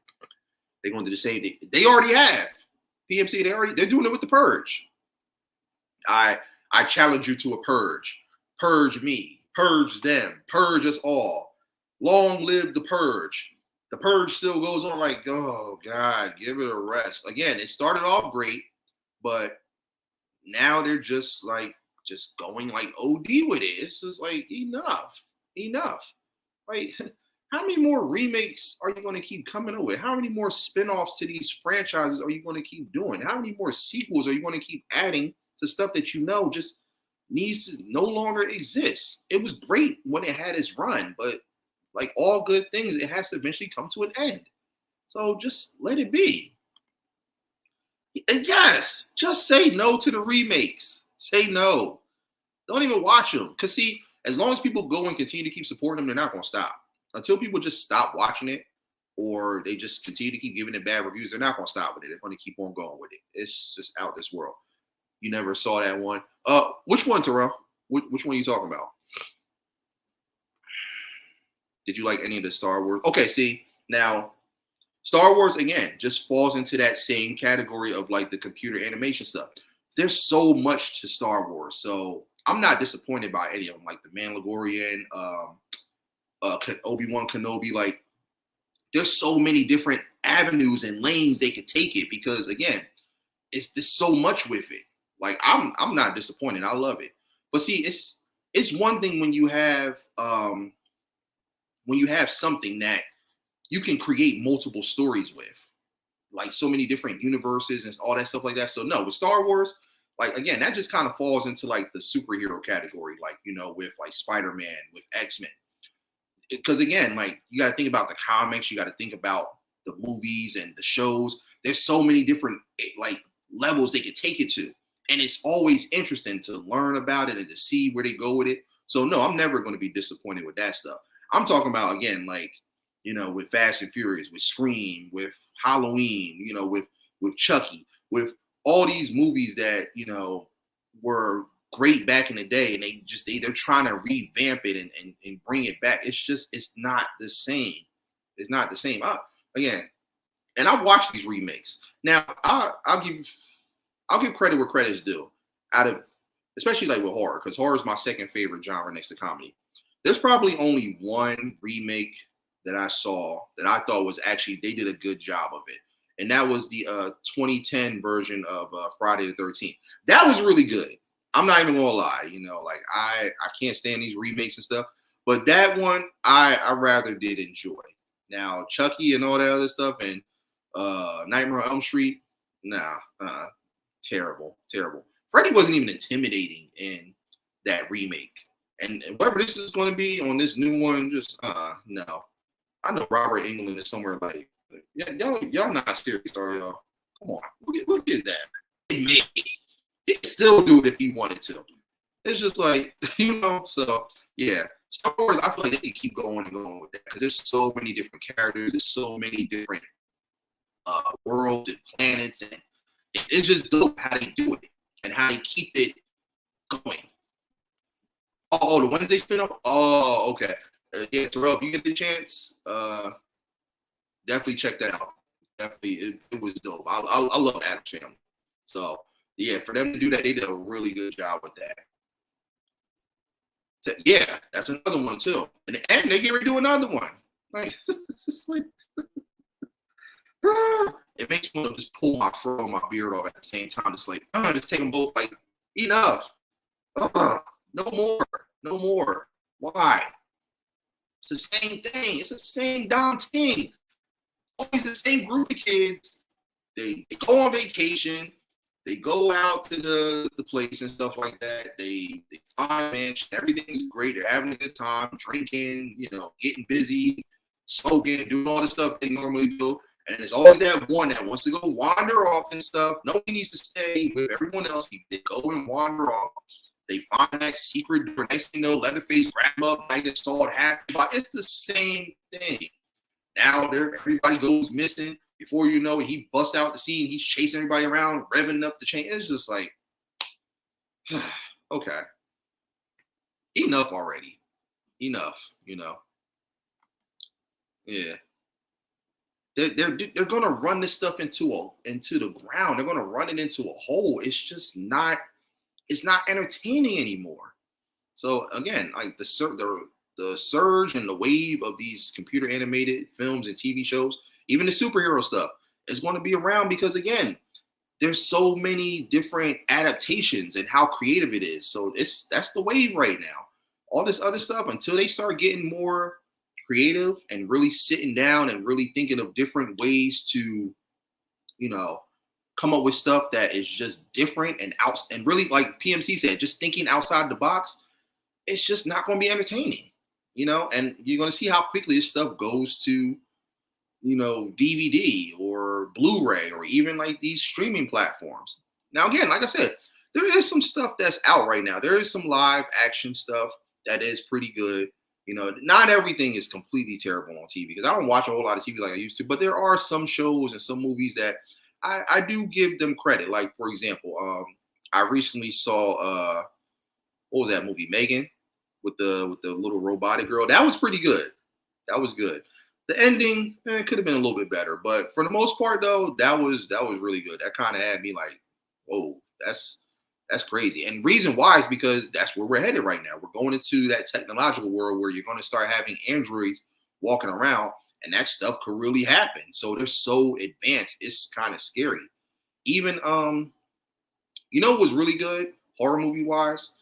They're going to do the same thing. They already have. PMC, they're doing it with the Purge. I challenge you to a purge. Purge me. Purge them. Purge us all. Long live the purge. The purge still goes on like, oh God, give it a rest. Again, it started off great, but now they're just like just going like OD with it. It's just like enough. Like, how many more remakes are you going to keep coming up with? How many more spinoffs to these franchises are you going to keep doing? How many more sequels are you going to keep adding to stuff that you know just needs to no longer exist? It was great when it had its run, but like all good things, it has to eventually come to an end. So just let it be. And yes, just say no to the remakes. Say no. Don't even watch them. Because see, as long as people go and continue to keep supporting them, they're not going to stop. Until people just stop watching it or they just continue to keep giving it bad reviews, they're not going to stop with it. They're going to keep on going with it. It's just out this world. You never saw that one. Which one, Terrell? Which one are you talking about? Did you like any of the Star Wars? Okay, see, now Star Wars, again, just falls into that same category of like the computer animation stuff. There's so much to Star Wars. So I'm not disappointed by any of them, like the Mandalorian, Obi-Wan Kenobi. Like, there's so many different avenues and lanes they could take it because, again, there's so much with it. Like, I'm not disappointed. I love it. But see, it's one thing when you have something that you can create multiple stories with, like so many different universes and all that stuff like that. So no, with Star Wars, like again, that just kind of falls into like the superhero category, like, you know, with like Spider-Man, with X-Men. Because again, like you got to think about the comics, you got to think about the movies and the shows. There's so many different like levels they could take it to. And it's always interesting to learn about it and to see where they go with it. So no, I'm never going to be disappointed with that stuff. I'm talking about, again, like, you know, with Fast and Furious, with Scream, with Halloween, you know, with Chucky, with all these movies that, you know, were great back in the day, and they're trying to revamp it and bring it back. It's not the same. It's not the same. Again, and I've watched these remakes. Now, I'll give credit where credit is due. Especially like with horror, because horror is my second favorite genre next to comedy. There's probably only one remake that I saw that I thought was actually, they did a good job of it. And that was the 2010 version of Friday the 13th. That was really good. I'm not even gonna lie, you know, like I can't stand these remakes and stuff. But that one I rather did enjoy. Now Chucky and all that other stuff and Nightmare on Elm Street, terrible. Freddy wasn't even intimidating in that remake. And whatever this is going to be on this new one, just no. I know Robert Englund is somewhere like, yeah, y'all not serious, are y'all? Come on, look at that. He could still do it if he wanted to. It's just like, you know. So yeah, Star Wars. I feel like they can keep going and going with that because there's so many different characters. There's so many different worlds and planets, and it's just dope how they do it and how they keep it going. Oh, the Wednesday spin-off? Oh, okay. Yeah, Terrell, if you get the chance, definitely check that out. Definitely, it was dope. I love Addams Family. So, yeah, for them to do that, they did a really good job with that. So, yeah, that's another one, too. And they get ready to do another one. Like, it's just like, it makes me want to just pull my fro and my beard off at the same time. It's like, just take them both, like, enough. No more. Why? It's the same thing. It's the same damn thing. Always the same group of kids. They go on vacation. They go out to the place and stuff like that. They find mansion. Everything's great. They're having a good time, drinking, you know, getting busy, smoking, doing all the stuff they normally do. And there's always that one that wants to go wander off and stuff. Nobody needs to stay with everyone else. They go and wander off. They find that secret door. Next thing you know, Leatherface grab him up, like it's all half. It's the same thing. Now everybody goes missing. Before you know it, he busts out the scene. He's chasing everybody around, revving up the chain. It's just like, okay, enough already. Enough, Yeah. They're gonna run this stuff into the ground. They're gonna run it into a hole. It's just not. It's not entertaining anymore. So again, like the surge and the wave of these computer animated films and TV shows, even the superhero stuff, is going to be around because again, there's so many different adaptations and how creative it is. So that's the wave right now. All this other stuff, until they start getting more creative and really sitting down and really thinking of different ways to, come up with stuff that is just different and really, like PMC said, just thinking outside the box, it's just not going to be entertaining, and you're going to see how quickly this stuff goes to, DVD or Blu-ray or even like these streaming platforms. Now, again, like I said, there is some stuff that's out right now. There is some live action stuff that is pretty good. Not everything is completely terrible on TV because I don't watch a whole lot of TV like I used to, but there are some shows and some movies that I do give them credit. Like, for example, I recently saw what was that movie, Megan, with the little robotic girl. That was pretty good. That was good. The ending could have been a little bit better, but for the most part, though, that was really good. That kind of had me like, whoa, that's crazy. And reason why is because that's where we're headed right now. We're going into that technological world where you're going to start having androids walking around. And that stuff could really happen. So they're so advanced, it's kind of scary. Even what was really good, horror movie wise.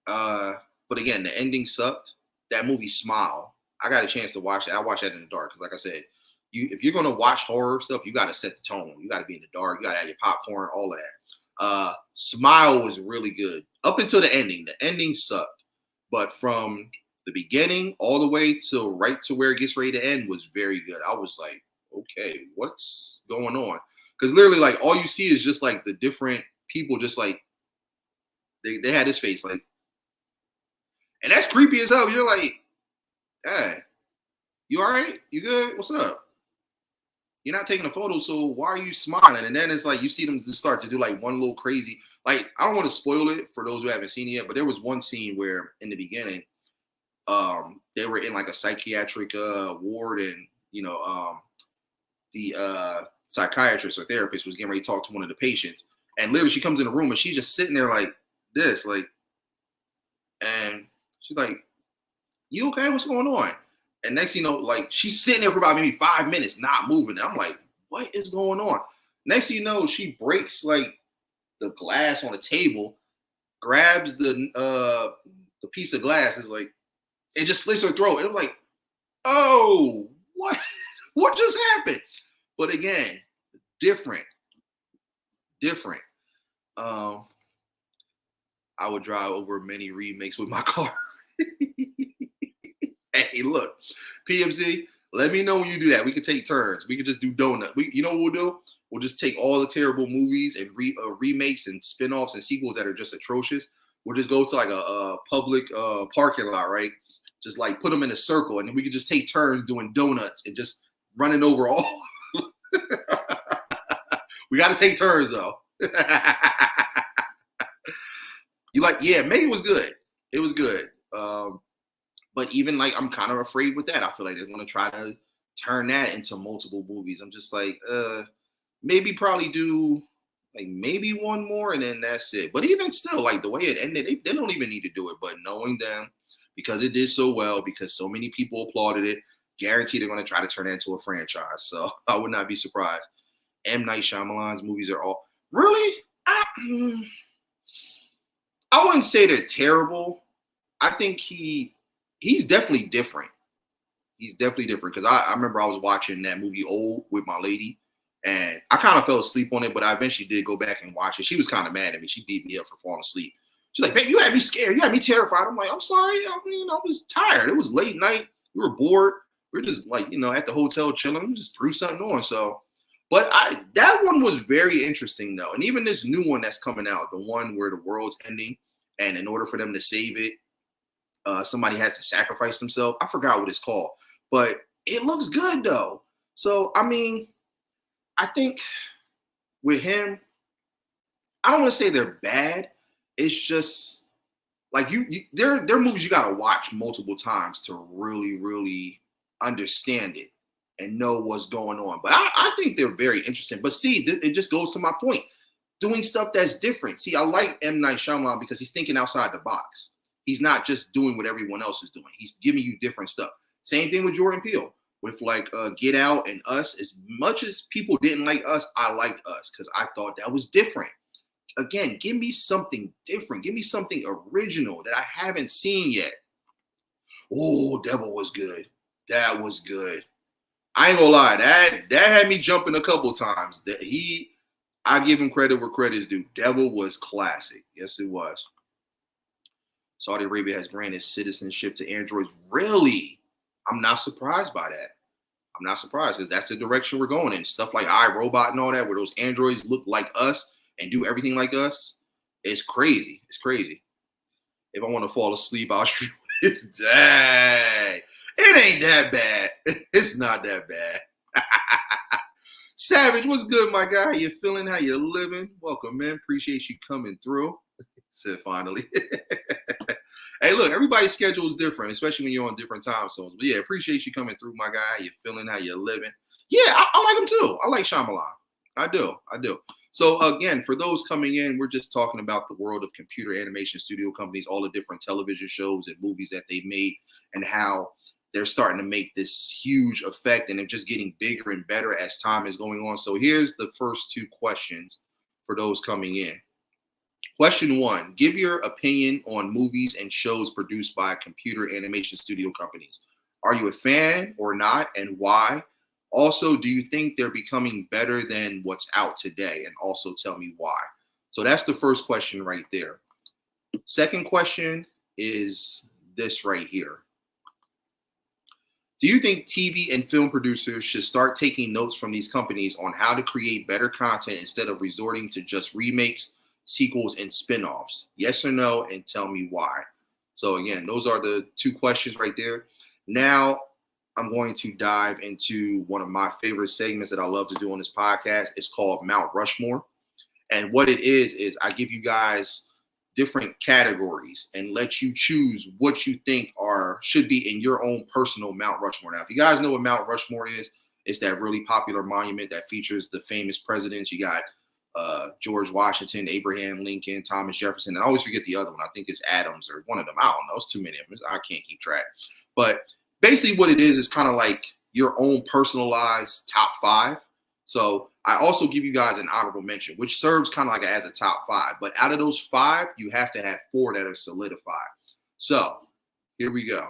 But again, the ending sucked. That movie Smile. I got a chance to watch it. I watched that in the dark because, like I said, if you're gonna watch horror stuff, you got to set the tone. You got to be in the dark. You got to have your popcorn, all of that. Smile was really good up until the ending. The ending sucked, but from the beginning all the way to right to where it gets ready to end was very good. I was like, okay, what's going on? Because literally, like, all you see is just like the different people, just like they had this face, like, and that's creepy as hell. You're like, hey, you all right? You good? What's up? You're not taking a photo, so why are you smiling? And then it's like you see them start to do like one little crazy, like, I don't want to spoil it for those who haven't seen it yet, but there was one scene where in the beginning, they were in like a psychiatric ward, and the psychiatrist or therapist was getting ready to talk to one of the patients, and literally she comes in the room and she's just sitting there like this, like, and she's like, "You okay? What's going on?" And next thing you know, like, she's sitting there for about maybe 5 minutes, not moving. And I'm like, what is going on? Next thing you know, she breaks like the glass on the table, grabs the piece of glass, is like, it just slits her throat. And I'm like, oh, what? What just happened? But again, different. I would drive over many remakes with my car. Hey, look, PMC, let me know when you do that. We could take turns. We could just do donut. You know what we'll do? We'll just take all the terrible movies and remakes and spinoffs and sequels that are just atrocious. We'll just go to like a public parking lot, right? Just like put them in a circle, and then we could just take turns doing donuts and just running over all. We got to take turns though. You like, yeah, Megan was good. It was good. But even like, I'm kind of afraid with that. I feel like they're going to try to turn that into multiple movies. I'm just like, maybe probably do like maybe one more and then that's it. But even still, like the way it ended, they don't even need to do it. But knowing them, because it did so well, because so many people applauded it, guaranteed they're going to try to turn it into a franchise. So I would not be surprised. M. Night Shyamalan's movies are all really, I wouldn't say they're terrible. I think he's definitely different. He's definitely different because I remember I was watching that movie Old with my lady, and I kind of fell asleep on it, but I eventually did go back and watch it. She was kind of mad at me. She beat me up for falling asleep. She's like, "Babe, you had me scared. You had me terrified." I'm like, "I'm sorry. I was tired. It was late night. We were bored. We were just like, at the hotel chilling. We just threw something on." So, but that one was very interesting though. And even this new one that's coming out, the one where the world's ending, and in order for them to save it, somebody has to sacrifice themselves. I forgot what it's called, but it looks good though. So I mean, I think with him, I don't want to say they're bad. It's just like they're movies you gotta watch multiple times to really understand it and know what's going on. But I think they're very interesting. But see, it just goes to my point. Doing stuff that's different. See, I like M. Night Shyamalan because he's thinking outside the box. He's not just doing what everyone else is doing. He's giving you different stuff. Same thing with Jordan Peele. With like Get Out and Us. As much as people didn't like Us, I liked Us because I thought that was different. Again, give me something different. Give me something original that I haven't seen yet. Oh, Devil was good. That was good. I ain't gonna lie, that had me jumping a couple times. I give him credit where credit is due. Devil was classic. Yes, it was. Saudi Arabia has granted citizenship to androids. Really? I'm not surprised by that. I'm not surprised because that's the direction we're going in. Stuff like iRobot and all that, where those androids look like us and do everything like us. It's crazy. It's crazy. If I want to fall asleep, I'll stream this. Dang. It ain't that bad. It's not that bad. Savage, what's good, my guy? How you feeling? How you living? Welcome, man. Appreciate you coming through. Said finally. Hey, look, everybody's schedule is different, especially when you're on different time zones. But yeah, appreciate you coming through, my guy. How you feeling? How you living? Yeah, I like him too. I like Shyamalan. I do. So again, for those coming in, we're just talking about the world of computer animation studio companies, all the different television shows and movies that they made, and how they're starting to make this huge effect, and they're just getting bigger and better as time is going on. So here's the first two questions for those coming in. Question 1, give your opinion on movies and shows produced by computer animation studio companies. Are you a fan or not, and why? Also, do you think they're becoming better than what's out today? And also tell me why. So that's the first question right there. Second question is this right here. Do you think TV and film producers should start taking notes from these companies on how to create better content instead of resorting to just remakes, sequels, and spinoffs? Yes or no, and tell me why. So again, those are the two questions right there. Now I'm going to dive into one of my favorite segments that I love to do on this podcast. It's called Mount Rushmore. And what it is I give you guys different categories and let you choose what you think should be in your own personal Mount Rushmore. Now, if you guys know what Mount Rushmore is, it's that really popular monument that features the famous presidents. You got George Washington, Abraham Lincoln, Thomas Jefferson, and I always forget the other one. I think it's Adams or one of them. I don't know. It's too many of them. I can't keep track. But basically what it is kind of like your own personalized top 5. So I also give you guys an honorable mention, which serves kind of like as a top 5. But out of those 5, you have to have 4 that are solidified. So here we go.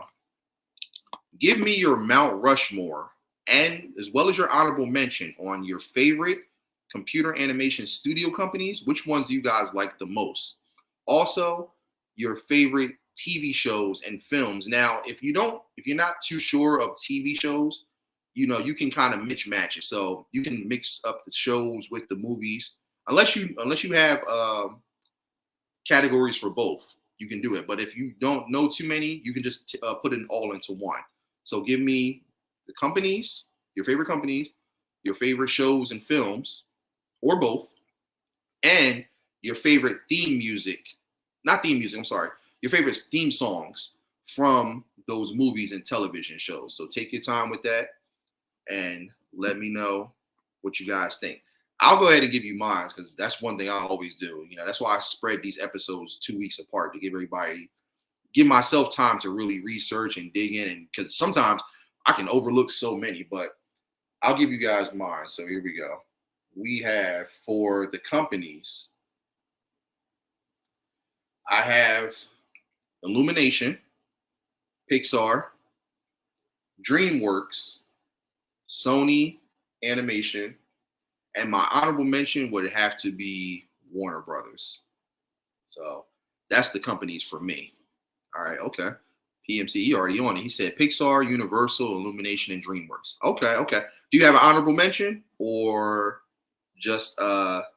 Give me your Mount Rushmore and as well as your honorable mention on your favorite computer animation studio companies. Which ones do you guys like the most? Also, your favorite TV shows and films. Now, if you're not too sure of TV shows, you can kind of match it. So you can mix up the shows with the movies, unless you have categories for both. You can do it. But if you don't know too many, you can just put it all into one. So give me the companies, your favorite shows and films, or both, and your favorite your favorite theme songs from those movies and television shows. So take your time with that and let me know what you guys think. I'll go ahead and give you mine because that's one thing I always do. That's why I spread these episodes 2 weeks apart to give myself time to really research and dig in. And because sometimes I can overlook so many, but I'll give you guys mine. So here we go. We have for the companies, I have Illumination, Pixar, DreamWorks, Sony Animation, and my honorable mention would have to be Warner Brothers. So that's the companies for me. All right, okay. PMC, he already on it. He said Pixar, Universal, Illumination, and DreamWorks. Okay. Do you have an honorable mention or just that's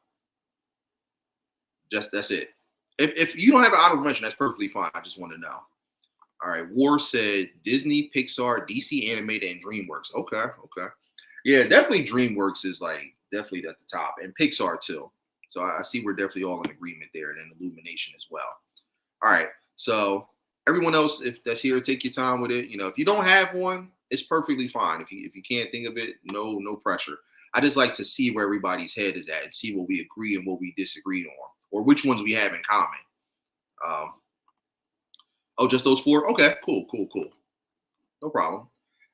it? If you don't have an honorable mention, that's perfectly fine. I just want to know. All right. War said Disney, Pixar, DC Animated, and DreamWorks. Okay. Okay. Yeah, definitely DreamWorks is like definitely at the top, and Pixar too. So I see we're definitely all in agreement there, and then Illumination as well. All right. So everyone else, if that's here, take your time with it. You know, if you don't have one, it's perfectly fine. If you can't think of it, no pressure. I just like to see where everybody's head is at and see what we agree and what we disagree on, or which ones we have in common. Um, oh, just those four? Okay, cool. No problem.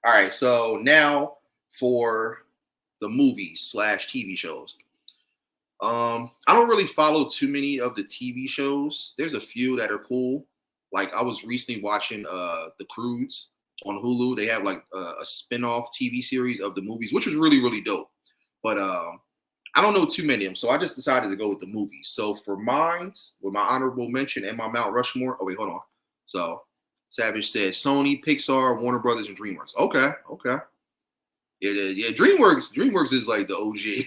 All right. So now for the movies slash TV shows. I don't really follow too many of the TV shows. There's a few that are cool. Like I was recently watching The Croods on Hulu. They have like a spin-off TV series of the movies, which was really dope. But I don't know too many of them, so I just decided to go with the movies. So for mine, with my honorable mention and my Mount Rushmore. Oh wait, hold on. So Savage said Sony, Pixar, Warner Brothers, and DreamWorks. Okay. Yeah. DreamWorks is like the OG.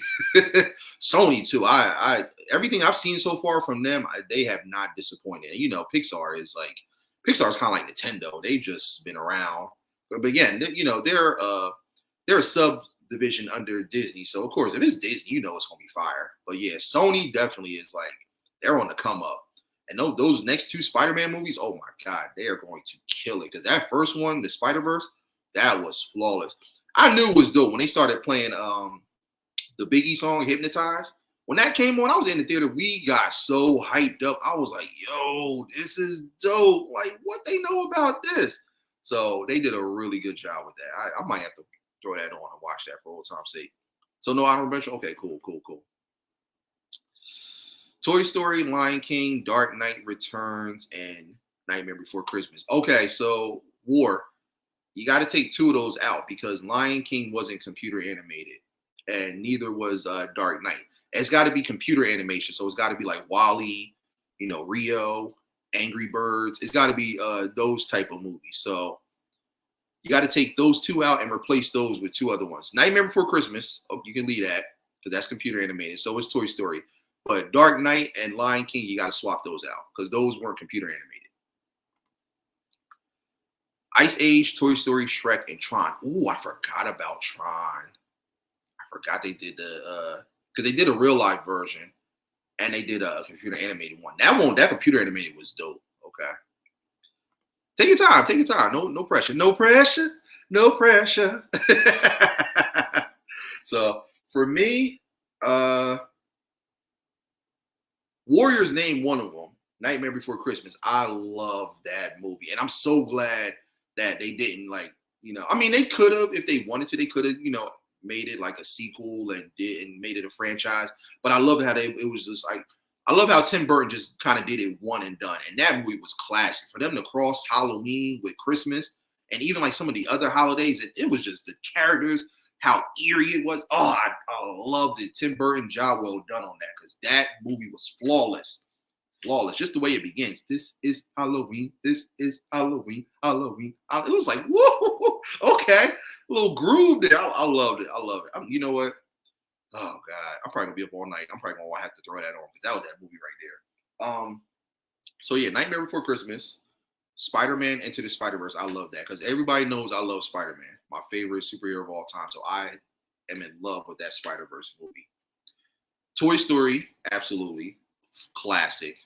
Sony too. I everything I've seen so far from them, they have not disappointed. And, you know, Pixar's kind of like Nintendo. They've just been around. But again, you know, they're a subdivision under Disney. So of course, if it's Disney, you know it's gonna be fire. But yeah, Sony definitely is like they're on the come up. And those next two Spider-Man movies, oh my God, they are going to kill it. Because that first one, the Spider-Verse, that was flawless. I knew it was dope when they started playing the Biggie song "Hypnotize." When that came on, I was in the theater. We got so hyped up. I was like, "Yo, this is dope! Like, what they know about this?" So they did a really good job with that. I might have to throw that on and watch that for old time's sake. So no honorable mention. Okay, cool. Toy Story, Lion King, Dark Knight Returns, and Nightmare Before Christmas. Okay, so War. You got to take two of those out because Lion King wasn't computer animated, and neither was Dark Knight. It's got to be computer animation, so it's got to be like Wall-E, you know, Rio, Angry Birds. It's got to be those type of movies. So you got to take those two out and replace those with two other ones. Nightmare Before Christmas, you can leave that because that's computer animated. So is Toy Story. But Dark Knight and Lion King, you got to swap those out because those weren't computer animated. Ice Age, Toy Story, Shrek, and Tron. Ooh, I forgot about Tron. I forgot they did because they did a real life version and they did a computer animated one. That computer animated was dope. Okay. Take your time. No pressure. No pressure. So for me, Warriors named one of them. Nightmare Before Christmas. I love that movie. And I'm so glad that they didn't I mean, they could have, if they wanted to, they could have, made it like a sequel and made it a franchise. But I love how it was just like, I love how Tim Burton just kind of did it one and done. And that movie was classic. For them to cross Halloween with Christmas and even like some of the other holidays, it was just the characters, how eerie it was. Oh, I loved it. Tim Burton, job well done on that because that movie was flawless. Just the way it begins. This is Halloween. This is Halloween. Halloween. It was like, whoa, okay. A little groove there. I loved it. You know what? Oh God, I'm probably gonna be up all night. I'm probably gonna have to throw that on because that was that movie right there. So yeah, Nightmare Before Christmas, Spider-Man Into the Spider-Verse. I love that because everybody knows I love Spider-Man, my favorite superhero of all time. So I am in love with that Spider-Verse movie. Toy Story, absolutely classic.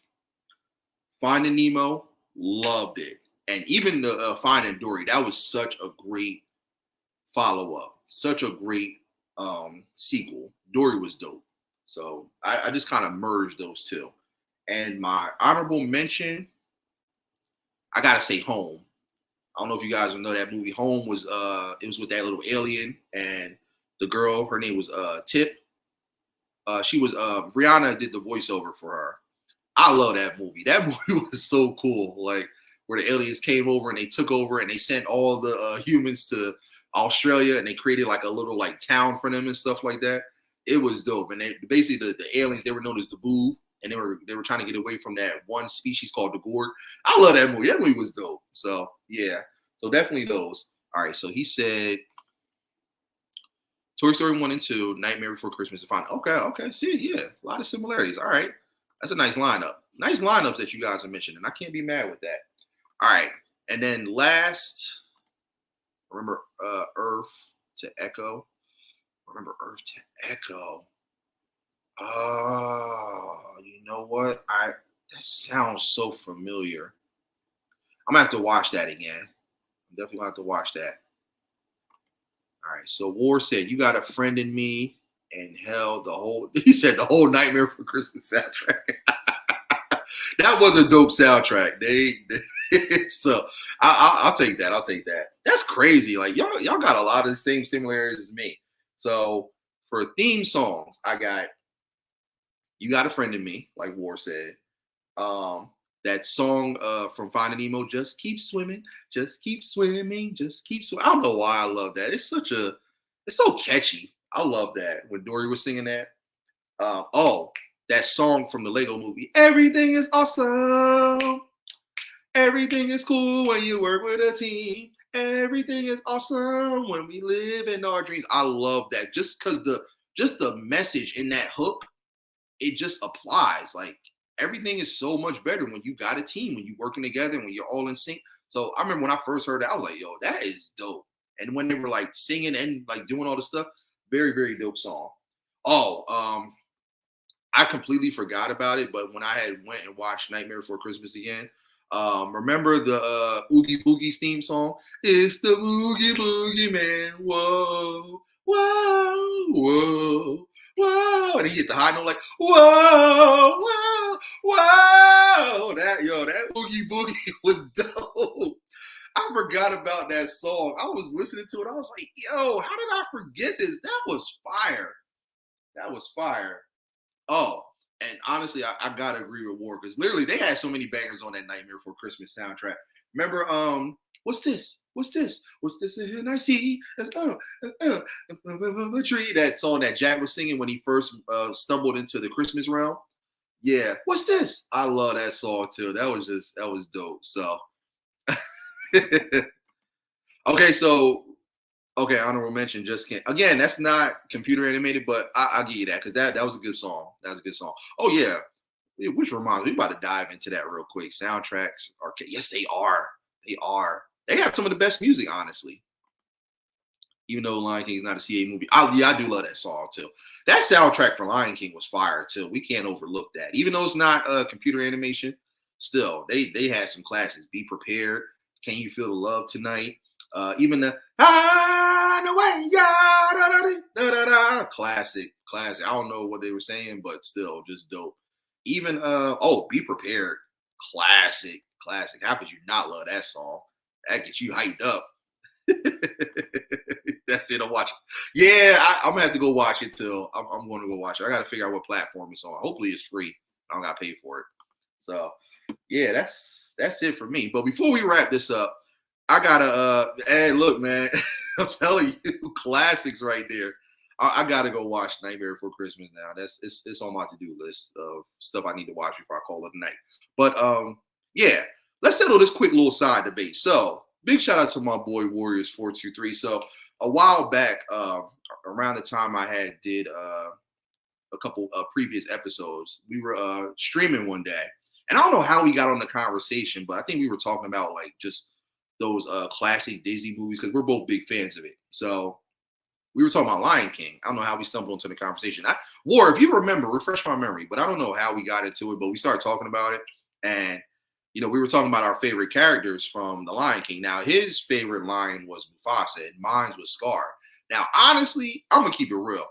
Finding Nemo, loved it. And even the Finding Dory, that was such a great follow-up, such a great sequel. Dory was dope. So I just kind of merged those two. And my honorable mention, I gotta say Home. I don't know if you guys know that movie. Home was it was with that little alien and the girl, her name was Tip. She was Rihanna did the voiceover for her. I love that movie. That movie was so cool. Like where the aliens came over and they took over and they sent all the humans to Australia and they created like a little like town for them and stuff like that. It was dope. And they basically the aliens, they were known as the Boo, and they were trying to get away from that one species called the Gourd. I love that movie. That movie was dope. So yeah. So definitely those. All right. So he said Toy Story 1 and 2, Nightmare Before Christmas and Final. Okay. See, yeah. A lot of similarities. All right. That's a nice lineup. Nice lineups that you guys are mentioning. I can't be mad with that. All right. And then last, remember Earth to Echo. Remember Earth to Echo. Oh, you know what? That sounds so familiar. I'm gonna have to watch that again. I'm definitely gonna have to watch that. All right. So War said, "You got a friend in me," and hell, he said the whole Nightmare for Christmas soundtrack. That was a dope soundtrack. So I'll take that. I'll take that. That's crazy. Like y'all got a lot of the same similarities as me. So for theme songs, I got "You Got a Friend in Me," like War said. That song from Finding Nemo, "Just Keep Swimming, Just Keep Swimming, Just Keep Swimming." I don't know why I love that. It's so catchy. I love that when Dory was singing that. That song from the Lego movie, "Everything is awesome. Everything is cool when you work with a team. Everything is awesome when we live in our dreams." I love that. Just because the message in that hook, it just applies. Like everything is so much better when you got a team, when you're working together, when you're all in sync. So I remember when I first heard that, I was like, yo, that is dope. And when they were like singing and like doing all the stuff, very, very dope song. I completely forgot about it, but when I had went and watched Nightmare Before Christmas again, remember the Oogie Boogie's theme song? "It's the Oogie Boogie Man, whoa, whoa, whoa, whoa," and he hit the high note like, "Whoa, whoa, whoa." That Oogie Boogie was dope. I forgot about that song. I was listening to it. I was like, yo, how did I forget this? That was fire. That was fire. Oh, and honestly, I gotta agree with War because literally they had so many bangers on that Nightmare Before Christmas soundtrack. Remember, what's this? What's this? What's this in I see? Tree. That song that Jack was singing when he first stumbled into the Christmas realm. Yeah, what's this? I love that song too. That was dope. So, okay, so okay, honorable mention. Just can't. Again, that's not computer animated, but I'll give you that because that was a good song. That was a good song. Oh yeah, which reminds me, we about to dive into that real quick. Soundtracks are yes, they are. They are. They have some of the best music, honestly. Even though Lion King is not a CA movie, I do love that song too. That soundtrack for Lion King was fire too. We can't overlook that. Even though it's not computer animation, still they had some classics. "Be Prepared," "Can You Feel the Love Tonight," even the way, classic. I don't know what they were saying, but still just dope. Even "Be Prepared," classic. How could you not love that song? That gets you hyped up. That's it. I'm watching. Yeah, I'm gonna have to go watch it too. I'm going to go watch it. I got to figure out what platform it's on. Hopefully, it's free. I don't got to pay for it. So, yeah, that's it for me. But before we wrap this up, I gotta. Hey, look, man, I'm telling you, classics right there. I gotta go watch Nightmare Before Christmas now. It's on my to-do list of stuff I need to watch before I call it a night. But yeah, let's settle this quick little side debate. So, big shout out to my boy Warriors 423. So a while back, around the time I had did a couple previous episodes, we were streaming one day, and I don't know how we got on the conversation, but I think we were talking about like just those classic Disney movies because we're both big fans of it. So we were talking about Lion King. I don't know how we stumbled into the conversation. War, if you remember, refresh my memory, but I don't know how we got into it, but we started talking about it, and we were talking about our favorite characters from The Lion King. Now, his favorite line was Mufasa, and mine was Scar. Now, honestly, I'm going to keep it real.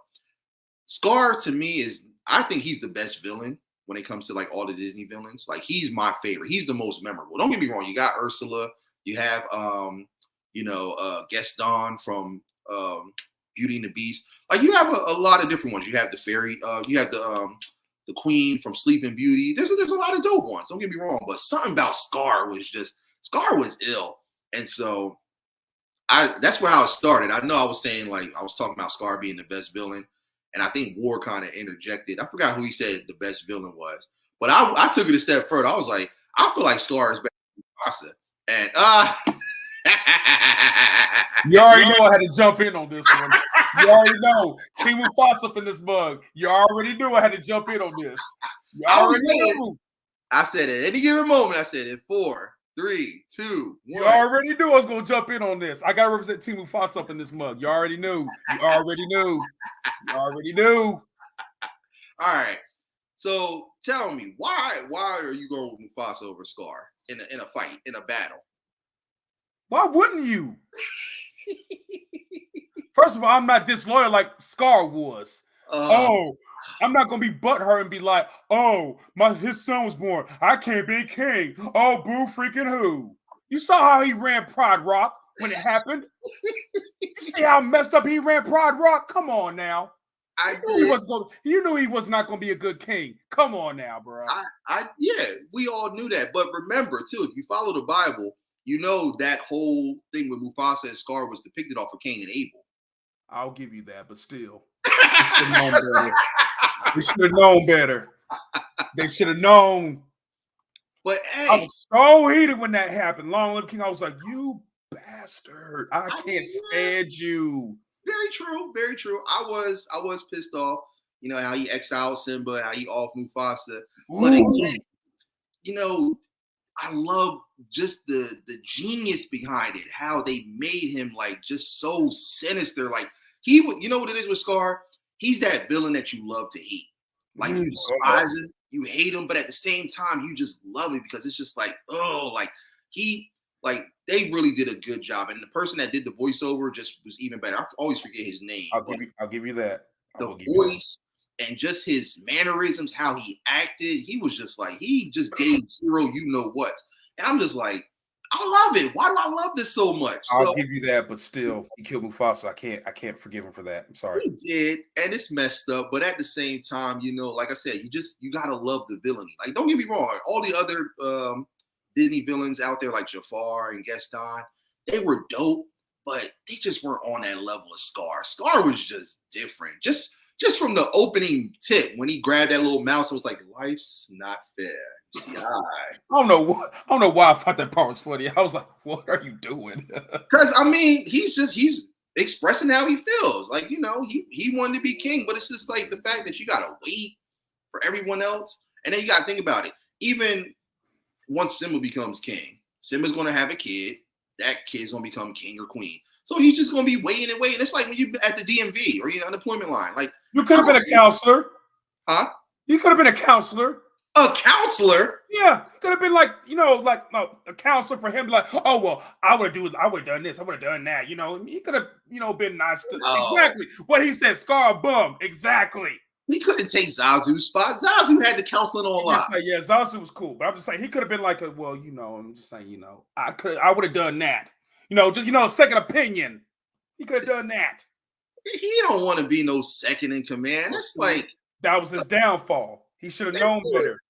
Scar, to me, I think he's the best villain when it comes to, like, all the Disney villains. Like, he's my favorite. He's the most memorable. Don't get me wrong. You got Ursula. You have, Gaston from Beauty and the Beast. Like, you have a lot of different ones. You have the fairy. You have the Queen from Sleeping Beauty. There's a lot of dope ones. Don't get me wrong, but something about Scar was ill, and so that's where I started. I know I was saying like I was talking about Scar being the best villain, and I think War kind of interjected. I forgot who he said the best villain was, but I took it a step further. I was like, I feel like Scar is better than Mufasa, and you already know I had to jump in on this one. You already know. King Mufasa up in this bug. You already knew I had to jump in on this. You already knew. I said at any given moment, I said in 4, 3, 2, 1. You already knew I was gonna jump in on this. I gotta represent Team Mufasa up in this mug. You already knew. You already knew. You already knew. All right. So tell me, why are you going with Mufasa over Scar in a fight, in a battle? Why wouldn't you? First of all, I'm not disloyal like Scar was. I'm not gonna be butthurt and be like, oh, his son was born. I can't be king. Oh, boo freaking who. You saw how he ran Pride Rock when it happened. You see how messed up he ran Pride Rock? Come on now. You knew he was not gonna be a good king. Come on now, bro. Yeah, we all knew that. But remember, too, if you follow the Bible, you know that whole thing with Mufasa and Scar was depicted off of Cain and Abel. I'll give you that, but still. They should have known better. They should have known. But hey, I was so heated when that happened. Long Live King. I was like, you bastard. I can't stand you. Very true. Very true. I was pissed off. You know, how he exiled Simba, how he off Mufasa. But again, you know, I love just the genius behind it, how they made him like just so sinister. Like you know what it is with Scar? He's that villain that you love to hate. Like you despise him, you hate him, but at the same time, you just love him because it's just like, oh, like they really did a good job. And the person that did the voiceover just was even better. I always forget his name. I'll give you that. The voice and just his mannerisms, how he acted, he was just like, he just gave zero you know what. And I'm just like, I love it. Why do I love this so much? I'll give you that, but still, he killed Mufasa. I can't forgive him for that. I'm sorry. He did, and it's messed up. But at the same time, you know, like I said, you gotta love the villainy. Like, don't get me wrong, all the other Disney villains out there, like Jafar and Gaston, they were dope, but they just weren't on that level of Scar. Scar was just different. Just from the opening tip when he grabbed that little mouse and was like, "Life's not fair." I don't know why I thought that part was funny. I was like, what are you doing? Because I mean, he's expressing how he feels. Like, you know, he wanted to be king, but it's just like the fact that you gotta wait for everyone else. And then you gotta think about it. Even once Simba becomes king, Simba's gonna have a kid, that kid's gonna become king or queen. So he's just gonna be waiting and waiting. It's like when you at the DMV or unemployment line. Like, you could have been a counselor. Huh? You could have been a counselor. A counselor? Yeah, it could have been like, you know, like a counselor for him. Like, oh well, I would have done this, I would have done that. You know, he could have, you know, been nice to exactly what he said. Scar bum, exactly. He couldn't take Zazu's spot. Zazu had the counseling all out. Yeah, Zazu was cool, but I'm just saying he could have been like, well, you know, I'm just saying, you know, I would have done that. You know, just second opinion. He could have done that. He don't want to be no second in command. It's like that was his downfall. He should have known better.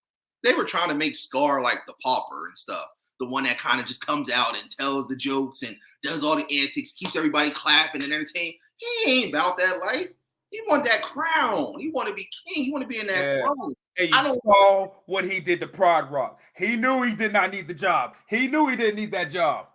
They were trying to make Scar like the pauper and stuff. The one that kind of just comes out and tells the jokes and does all the antics, keeps everybody clapping and entertained. He ain't about that life. He want that crown. He want to be king. He want to be in that throne. And you saw what he did to Pride Rock. He knew he did not need the job. He knew he didn't need that job.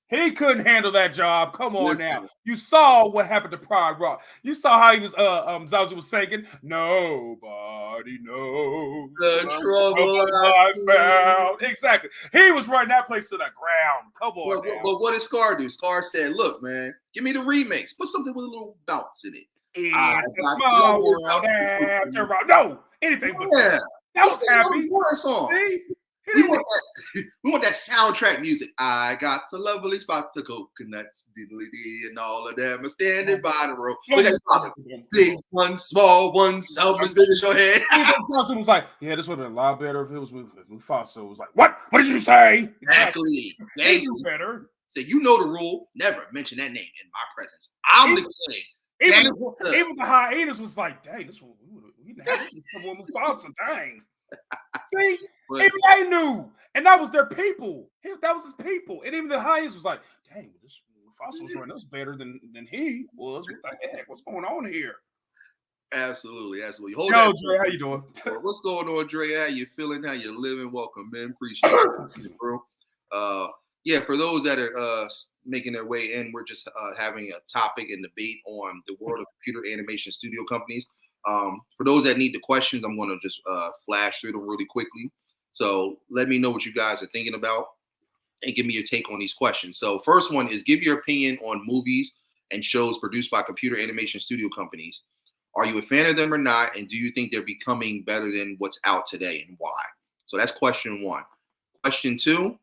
He couldn't handle that job. Come on now. You saw what happened to Pride Rock. You saw how he was Zazu was singing, nobody knows the trouble I found. Exactly. He was running that place to the ground. Come on. But what did Scar do? Scar said, look, man, give me the remix. Put something with a little bounce in it. No, anything but that. That was happy. Song. We want that soundtrack music. I got the lovely spot to coconuts, diddly-dee, and all of them are standing by the road. Look at that. Big one, small one, some as big as your head. It was like, yeah, this would have been a lot better if it was with Mufasa. It was like, what? What did you say? Exactly. They knew better. So you know the rule. Never mention that name in my presence. I'm the king. Even the hyenas was like, dang, we didn't have this with Mufasa, dang. See, even they knew, and that was their people. That was his people, and even the hyenas was like, "Dang, this Mufasa was running us better than he was. What the heck? What's going on here?" Absolutely. Yo, Dre, how you doing? What's going on, Dre? How you feeling? How you living? Welcome, man. Appreciate it, bro. Yeah, for those that are making their way in, we're just having a topic and debate on the world of computer animation studio companies. For those that need the questions, I'm going to just flash through them really quickly. So let me know what you guys are thinking about and give me your take on these questions. So first one is give your opinion on movies and shows produced by computer animation studio companies. Are you a fan of them or not? And do you think they're becoming better than what's out today and why? So that's question one. Question two,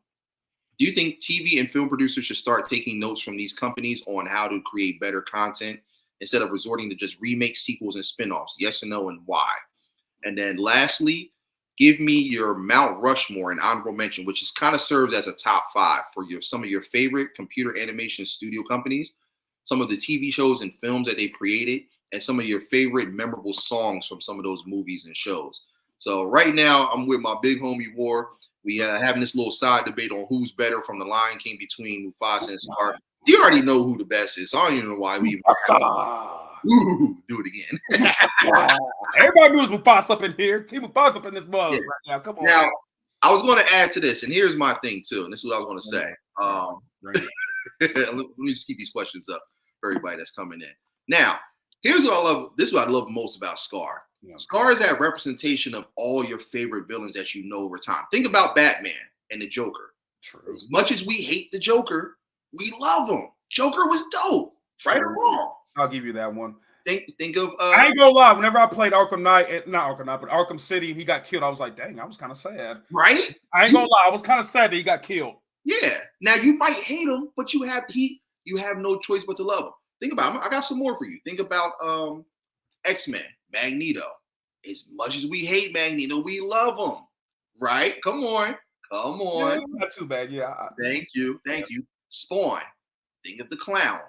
do you think TV and film producers should start taking notes from these companies on how to create better content instead of resorting to just remakes, sequels, and spinoffs? Yes or no, and why? And then lastly, give me your Mount Rushmore and honorable mention, which is kind of serves as a top five for some of your favorite computer animation studio companies, some of the TV shows and films that they've created, and some of your favorite memorable songs from some of those movies and shows. So right now, I'm with my big homie War. We having this little side debate on who's better from the Lion King between Mufasa and Scar. You already know who the best is. So I don't even know why we even do it again. Everybody knew it was Mufasa up in here. Team Mufasa up in this mug right now. Come on. Now, I was going to add to this, and here's my thing too, and this is what I was going to say. Let me just keep these questions up for everybody that's coming in. Now, here's what I love. This is what I love most about Scar. Yeah. Scar is that representation of all your favorite villains that you know over time. Think about Batman and the Joker. True. As much as we hate the Joker, we love him. Joker was dope, right or wrong. I'll give you that one. Think of. I ain't gonna lie. Whenever I played Arkham Knight, not Arkham Knight, but Arkham City, and he got killed, I was like, dang, I was kind of sad. Right? I ain't gonna lie. I was kind of sad that he got killed. Yeah. Now you might hate him, but you have no choice but to love him. Think about him. I got some more for you. Think about X-Men, Magneto. As much as we hate Magneto, we love him. Right? Come on. Yeah, not too bad. Yeah. Thank you. Spawn. Think of the clown.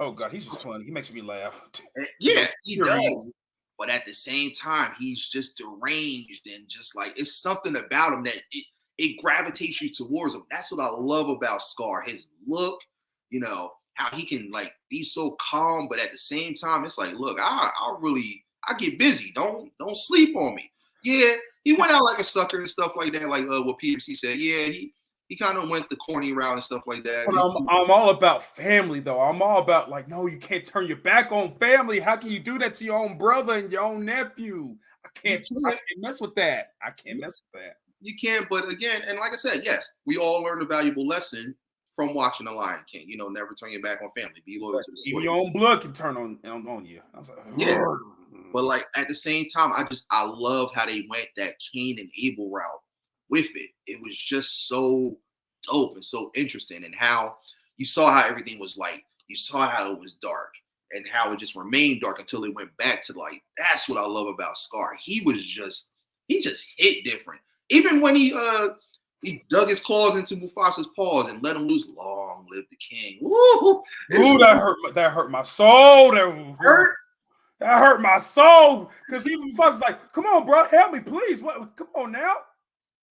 Oh God, he's just funny. He makes me laugh. Yeah, he does. But at the same time, he's just deranged and just like it's something about him that it gravitates you towards him. That's what I love about Scar. His look, how he can like be so calm, but at the same time, it's like, look, I get busy. Don't sleep on me. Yeah, he went out like a sucker and stuff like that. Like what PMC said. Yeah, he kind of went the corny route and stuff like that. But I'm all about family, though. I'm all about like, no, you can't turn your back on family. How can you do that to your own brother and your own nephew? I can't mess with that. I can't mess with that. You can't, but again, and like I said, yes, we all learned a valuable lesson from watching The Lion King. Never turn your back on family. Be loyal to the story. Even your own blood can turn on you. I was like, yeah. But like at the same time, I love how they went that Cain and Abel route with it. It was just so dope and so interesting, and how you saw how everything was light. You saw how it was dark, and how it just remained dark until it went back to light. That's what I love about Scar. He just hit different. Even when he dug his claws into Mufasa's paws and let him loose. Long live the king. Ooh, that hurt my soul. That hurt my soul. Because even Mufasa's like, come on, bro, help me, please. What? Come on now.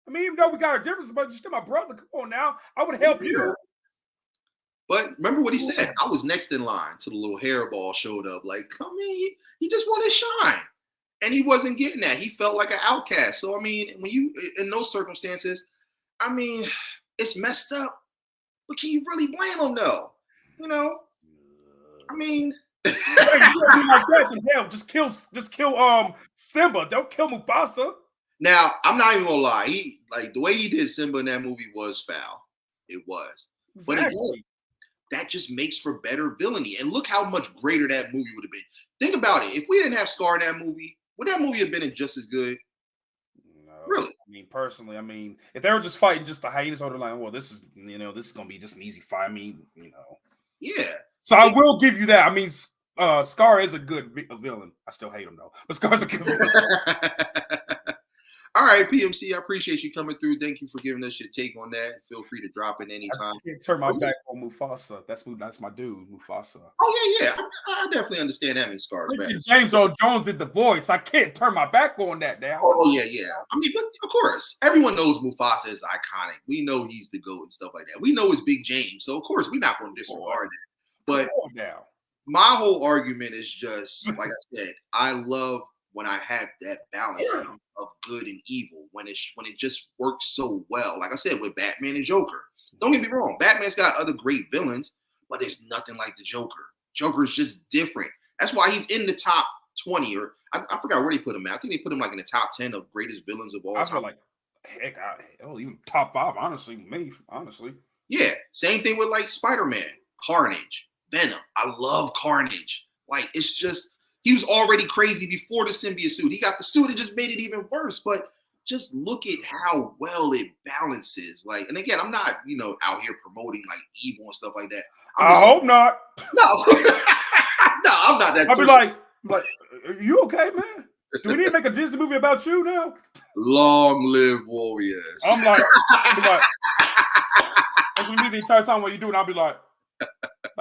I mean, even though we got a difference, but you're still my brother. Come on now. I would help you. But remember what he said. I was next in line till the little hairball showed up. Like, come in. He just wanted to shine. And he wasn't getting that. He felt like an outcast. So, I mean, when you, in those circumstances, I mean, it's messed up. But can you really blame him, though? I mean. Like that, hell, just kill Simba. Don't kill Mufasa. Now, I'm not even gonna lie. The way he did Simba in that movie was foul. It was. Exactly. But again, that just makes for better villainy. And look how much greater that movie would have been. Think about it. If we didn't have Scar in that movie, would that movie have been just as good? No. Really? I mean, personally, if they were just fighting just the hyenas over the line, well, this is gonna be just an easy fight. I mean, Yeah. So I will give you that. I mean, Scar is a good villain. I still hate him though, but Scar's a good villain. All right, PMC, I appreciate you coming through. Thank you for giving us your take on that. Feel free to drop it anytime. I can't turn my back on Mufasa. That's my dude, Mufasa. Oh yeah. I definitely understand that. Scar's back. James Earl Jones did the voice. I can't turn my back on that now. Oh yeah. I mean, but of course, everyone knows Mufasa is iconic. We know he's the GOAT and stuff like that. We know it's Big James, so of course we're not going to disregard that. But my whole argument is just like I said. I love when I have that balance of good and evil, when it just works so well. Like I said, with Batman and Joker. Don't get me wrong, Batman's got other great villains, but there's nothing like the Joker. Joker is just different. That's why he's in the top 20, or I forgot where they put him at. I think they put him like in the top 10 of greatest villains of all time. I feel like Heck, even top 5, honestly, me, honestly. Yeah, same thing with like Spider-Man, Carnage, Venom. I love Carnage. Like it's just he was already crazy before the symbiote suit. He got the suit, it just made it even worse. But just look at how well it balances. Like, and again, I'm not, out here promoting like evil and stuff like that. I hope not. No, no, I'm not that. I'll be like, are you okay, man? Do we need to make a Disney movie about you now? Long live Warriors. I'm like, that's me the entire time what you doing. I'll be like,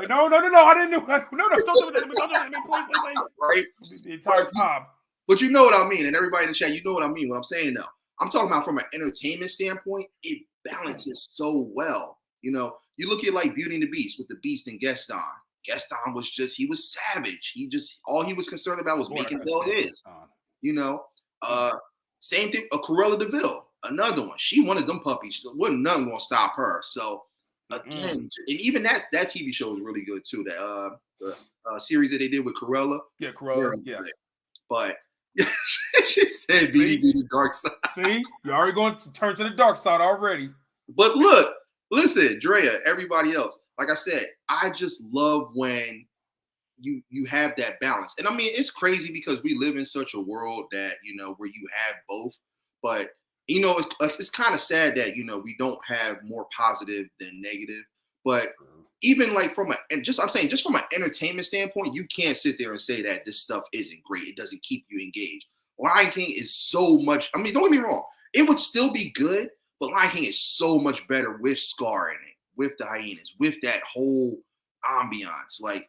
no, I didn't do that. No, don't do that. Please. Right? The entire time. But you know what I mean, and everybody in the chat, you know what I mean. What I'm saying though, I'm talking about from an entertainment standpoint. It balances so well. You look at like Beauty and the Beast with the Beast and Gaston. Gaston was he was savage. All he was concerned about was making well his. Same thing. Cruella de Vil, another one. She wanted them puppies. Wasn't nothing gonna stop her. So again, and even that TV show was really good too. That the series that they did with Cruella. Yeah, Cruella. Yeah. But she said B.D.B.G.P the dark side. See, you're already going to turn to the dark side already. But look, listen, Drea, everybody else. Like I said, I just love when you have that balance. And I mean, it's crazy because we live in such a world that, where you have both. But, it's kind of sad that, we don't have more positive than negative. But even like just from an entertainment standpoint, you can't sit there and say that this stuff isn't great. It doesn't keep you engaged. Lion King is so much. I mean, don't get me wrong. It would still be good, but Lion King is so much better with Scar in it, with the hyenas, with that whole ambiance. Like,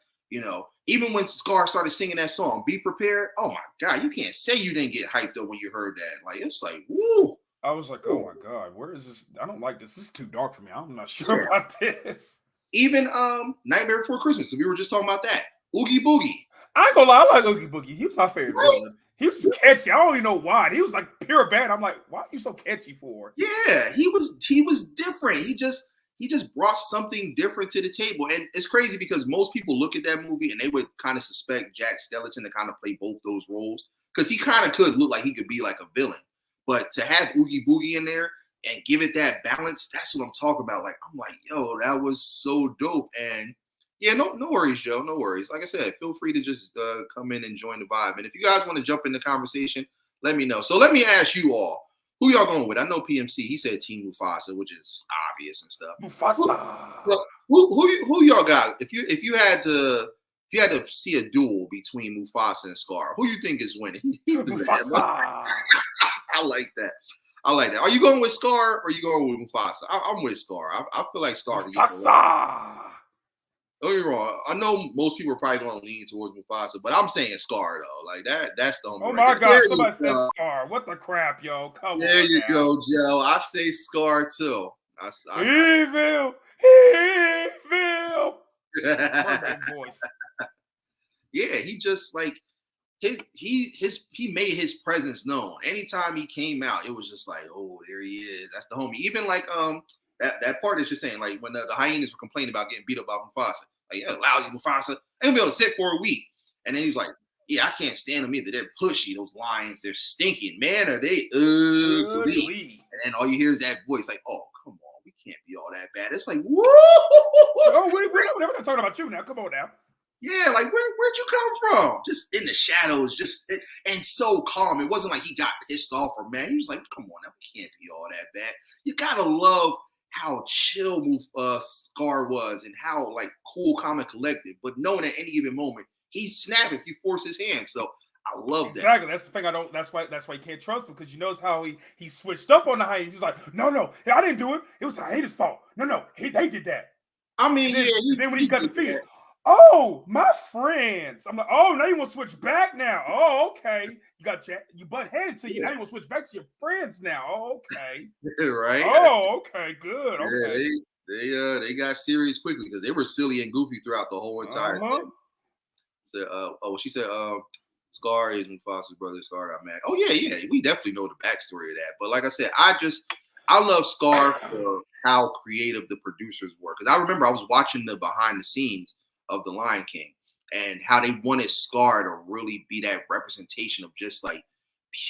even when Scar started singing that song, Be Prepared, oh my God, you can't say you didn't get hyped up when you heard that. Like, it's like, woo. I was like, oh my God, where is this? I don't like this. This is too dark for me. I'm not sure about this. Even Nightmare Before Christmas, we were just talking about that. Oogie Boogie. I ain't gonna lie, I like Oogie Boogie. He was my favorite villain. He was catchy. I don't even know why. He was like pure bad. I'm like, why are you so catchy for? Yeah, he was different. He just brought something different to the table. And it's crazy because most people look at that movie and they would kind of suspect Jack Skellington to kind of play both those roles because he kind of could look like he could be like a villain. But to have Oogie Boogie in there and give it that balance, that's what I'm talking about. Like, I'm like, yo, that was so dope. And yeah, no worries, Joe. No worries. Like I said, feel free to just come in and join the vibe. And if you guys want to jump in the conversation, let me know. So let me ask you all, who y'all going with? I know PMC, he said Team Mufasa, which is obvious and stuff. Mufasa. Who y'all got? If you had to see a duel between Mufasa and Scar, who you think is winning? Mufasa. I like that. Are you going with Scar or are you going with Mufasa? I'm with Scar. I feel like Scar. Mufasa. Don't get me wrong. I know most people are probably going to lean towards Mufasa, but I'm saying Scar though. Like that's the only. Oh my God! Somebody said Scar. What the crap, yo? Come on. There you go, Joe. I say Scar too. Evil. Voice. Yeah, he just like he made his presence known. Anytime he came out, it was just like, oh, there he is. That's the homie. Even like that part that you're saying, like when the hyenas were complaining about getting beat up by Mufasa, like, yeah, lousy Mufasa, they be able to sit for a week. And then he was like, yeah, I can't stand them either. They're pushy. Those lions, they're stinking. Man, are they ugly. And then all you hear is that voice, like, oh, come on, we can't be all that bad. It's like, woo! Oh, we're not talking about you now. Come on now. Yeah, like where'd you come from? Just in the shadows, and so calm. It wasn't like he got pissed off or mad. He was like, come on now, we can't be all that bad. You gotta love how chill Scar was and how like cool, calm, and collected. But knowing at any given moment, he'd snap if you force his hand. So I love that. Exactly. That's the thing I don't. That's why you can't trust him because you notice how he switched up on the hyenas. He's like, no, I didn't do it. It was the hyenas' fault. No, they did that. I mean, then when he got defeated. Oh, my friends. I'm like, oh, now you want to switch back now. Oh, okay. You got you butt headed to you. Now you want to switch back to your friends now. Oh, okay. Right. Oh, okay. Good. Okay. Yeah, they got serious quickly because they were silly and goofy throughout the whole entire thing. So, she said, Scar is Mufasa's brother. Scar got mad. Oh, yeah. We definitely know the backstory of that. But like I said, I love Scar for how creative the producers were. Because I remember I was watching the behind the scenes of The Lion King and how they wanted Scar to really be that representation of just like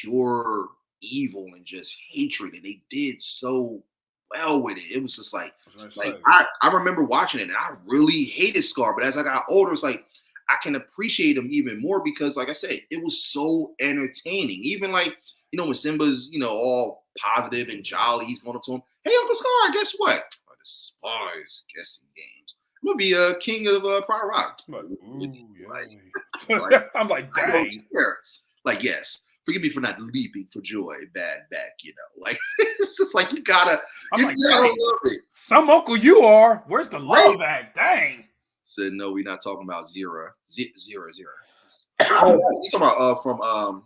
pure evil and just hatred, and they did so well with it. It was just like say. I remember watching it and I really hated Scar, but as I got older, it's like I can appreciate him even more because, like I said, it was so entertaining. Even like, you know, when Simba's, you know, all positive and jolly, he's going up to him, hey, Uncle Scar, guess what? Oh, the spies guessing games. I'm gonna be a king of Pride Rock. I'm like, ooh, yeah. Like, I'm like, dang. Like, yes, forgive me for not leaping for joy, bad back, you know. Like, it's just like you gotta love it. Some uncle you are. Where's the love at? Dang. Said no, we're not talking about zero. Oh, you talking about from what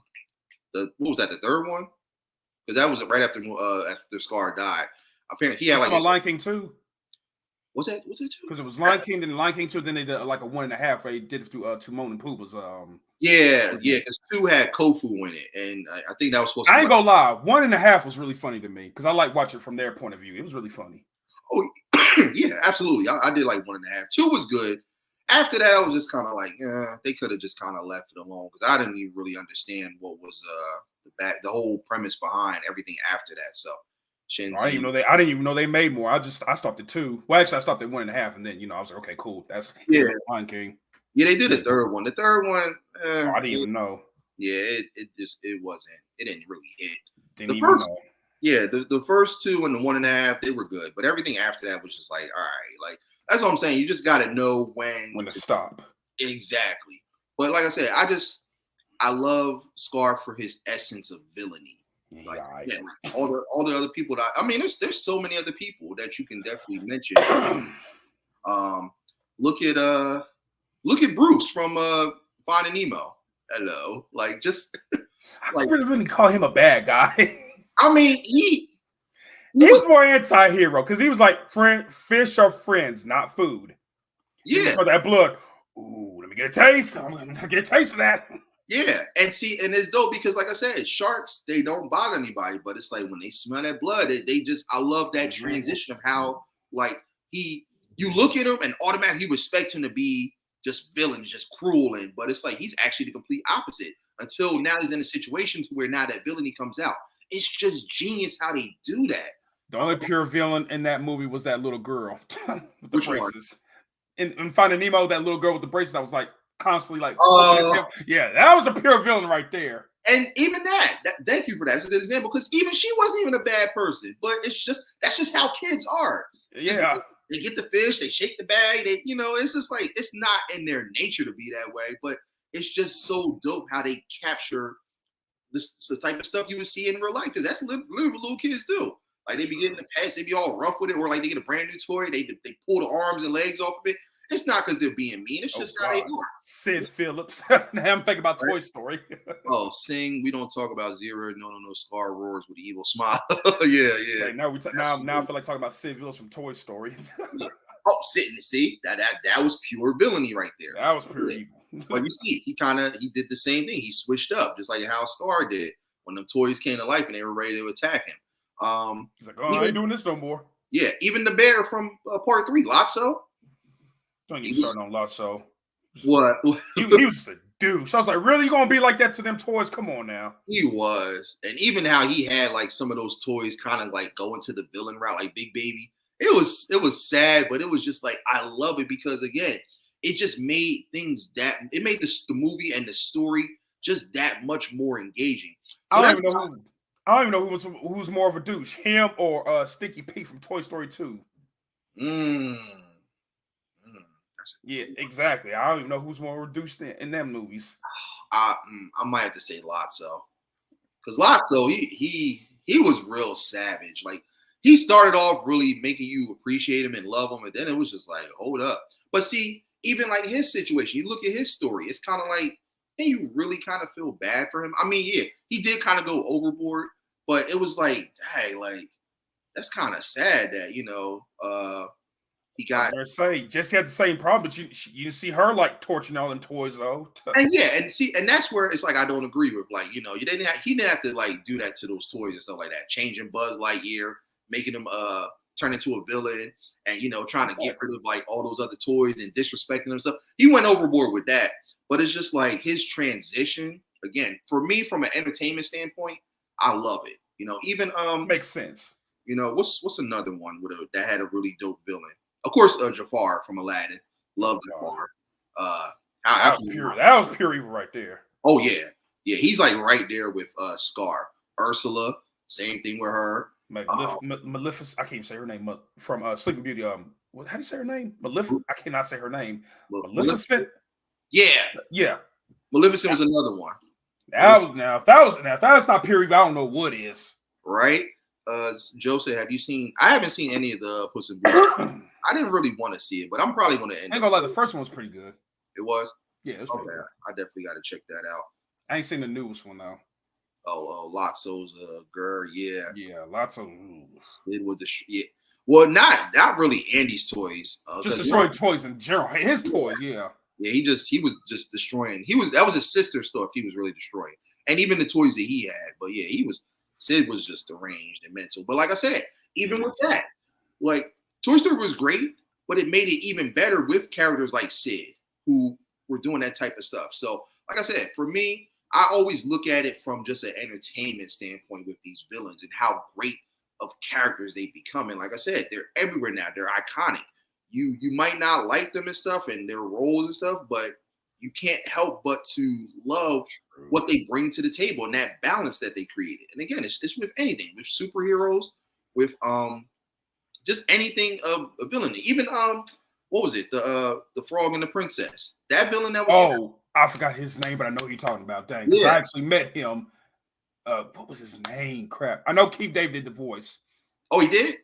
was that, the third one? Because that was right after Scar died. Apparently, he had like Lion King 2. Was that 2? Because it was Lion King, then Lion King 2, then they did like a 1.5. They did it through Timon and Pumbaa's. Yeah, because 2 had Kofu in it, and I think that was supposed to. I ain't gonna lie, 1.5 was really funny to me because I like watching it from their point of view. It was really funny. Oh, yeah, absolutely. I did like 1.5. 2 was good. After that, I was just kind of like, they could have just kind of left it alone because I didn't even really understand what was the whole premise behind everything after that. So, I didn't even know they made more. I stopped at 2. Well, actually, I stopped at 1.5, and then I was like, okay, cool. That's Lion King. Yeah, they did a third one. The third one, I didn't even know. Yeah, it wasn't. It didn't really hit. Didn't even know. Yeah, the first 2 and the 1.5, they were good, but everything after that was just like, all right, like that's what I'm saying. You just got to know when to stop. Exactly. But like I said, I love Scar for his essence of villainy. Like, like all the other people that I mean, there's so many other people that you can definitely mention. Look at Bruce from Finding Nemo. Hello, like just like I wouldn't call him a bad guy. I mean, he was more anti-hero because he was like, fish are friends, not food. Yeah, for that blood. Ooh, let me get a taste. I'm gonna get a taste of that. Yeah, and it's dope because, like I said, sharks, they don't bother anybody, but it's like when they smell that blood, I love that transition of how, like, you look at him and automatically respect him to be just villain, just cruel, but it's like he's actually the complete opposite until now he's in a situation where now that villainy comes out. It's just genius how they do that. The only pure villain in that movie was that little girl with the Which braces. In Finding Nemo, that little girl with the braces, I was like, constantly like, yeah, that was a pure villain right there. And even that thank you for that. It's a good example because even she wasn't even a bad person, but that's just how kids are. Yeah, they get the fish, they shake the bag, it's just like it's not in their nature to be that way, but it's just so dope how they capture the type of stuff you would see in real life because that's literally what little kids do. Like they be getting the pets, they be all rough with it, or like they get a brand new toy, they pull the arms and legs off of it. It's not because they're being mean. It's just how they are. Sid Phillips. Now I'm thinking about Toy Story. Sing. We don't talk about Zero. No. Scar roars with an evil smile. yeah. Right, now I feel like talking about Sid Phillips from Toy Story. Yeah. Oh, see that was pure villainy right there. That was pure evil. But you see, he did the same thing. He switched up, just like how Scar did when the toys came to life and they were ready to attack him. He's like, I ain't doing this no more. Yeah, even the bear from part 3, Lotso. Don't get started on Lotso. What? he was a douche. I was like, really? You gonna be like that to them toys? Come on now. He was. And even how he had like some of those toys kind of like go into the villain route, like Big Baby. It was sad, but it was just like, I love it because again, it just made it made the movie and the story just that much more engaging. So I don't even know who's more of a douche, him or Sticky Pete from Toy Story 2. Yeah, exactly. I don't even know who's more reduced in them movies. I might have to say Lotso, because Lotso he was real savage. Like he started off really making you appreciate him and love him, and then it was just like, hold up. But see, even like his situation, you look at his story, it's kind of like, and you really kind of feel bad for him. I mean, yeah, he did kind of go overboard, but it was like, dang, like that's kind of sad that he got. Jesse had the same problem, but you see her like torching all them toys though. And that's where it's like I don't agree with he didn't have to like do that to those toys and stuff like that, changing Buzz Lightyear, making him turn into a villain, and trying to get rid of like all those other toys and disrespecting them stuff. He went overboard with that, but it's just like his transition again for me from an entertainment standpoint. I love it. Even Makes sense. What's another one that had a really dope villain? Of course, Jafar from Aladdin. Love Jafar. That was pure evil right there. Oh yeah, he's like right there with Scar. Ursula, same thing with her. Maleficent. I can't even say her name. From Sleeping Beauty. How do you say her name? Maleficent. I cannot say her name. Maleficent. Yeah. Maleficent was another one. Now if that's not pure evil, I don't know what is. Right. Joseph, have you seen? I haven't seen any of the Puss in Boots. I didn't really want to see it, but I'm probably going to end. I ain't gonna lie, the first one was pretty good. It was. Yeah, it was pretty good. I definitely got to check that out. I ain't seen the newest one though. Oh, Lotso's girl, yeah. Yeah, Lotso. It was Well, not really Andy's toys. Just destroying toys in general. His toys, yeah. Yeah, he was just destroying. That was his sister's stuff. He was really destroying, and even the toys that he had. But yeah, Sid was just deranged and mental. But like I said, even with that, like Toy Story was great, but it made it even better with characters like Sid who were doing that type of stuff. So, like I said, for me, I always look at it from just an entertainment standpoint with these villains and how great of characters they become. And like I said, they're everywhere now. They're iconic. You might not like them and stuff and their roles and stuff, but you can't help but to love what they bring to the table and that balance that they created. And again, it's with anything, with superheroes, with just anything of a villain. Even what was it? The Frog and the Princess. That villain that was I forgot his name, but I know who you're talking about. Dang, yeah. I actually met him. What was his name? Crap. I know Keith David did the voice. Oh, he did?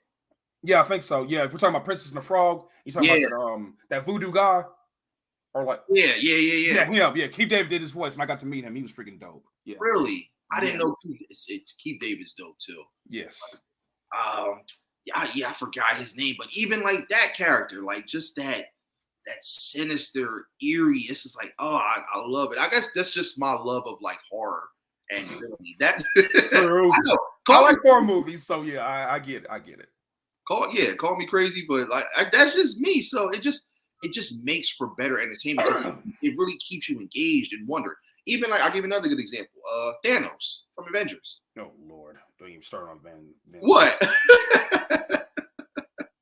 Yeah, I think so. Yeah, if we're talking about Princess and the Frog, you talking about that voodoo guy? Or like Yeah, him. Yeah, Keith David did his voice, and I got to meet him. He was freaking dope. Yeah. Really? I didn't know Keith David's dope too. Yes. I forgot his name, but even like that character, like just that sinister, eerie. It's just like, I love it. I guess that's just my love of like horror and villainy. That's true. I like horror movies, so yeah, I get it. Call me crazy, but like that's just me. So it just makes for better entertainment. It really keeps you engaged and wondering. Even like I'll give you another good example. Thanos from Avengers. Oh Lord, don't even start on Van. What?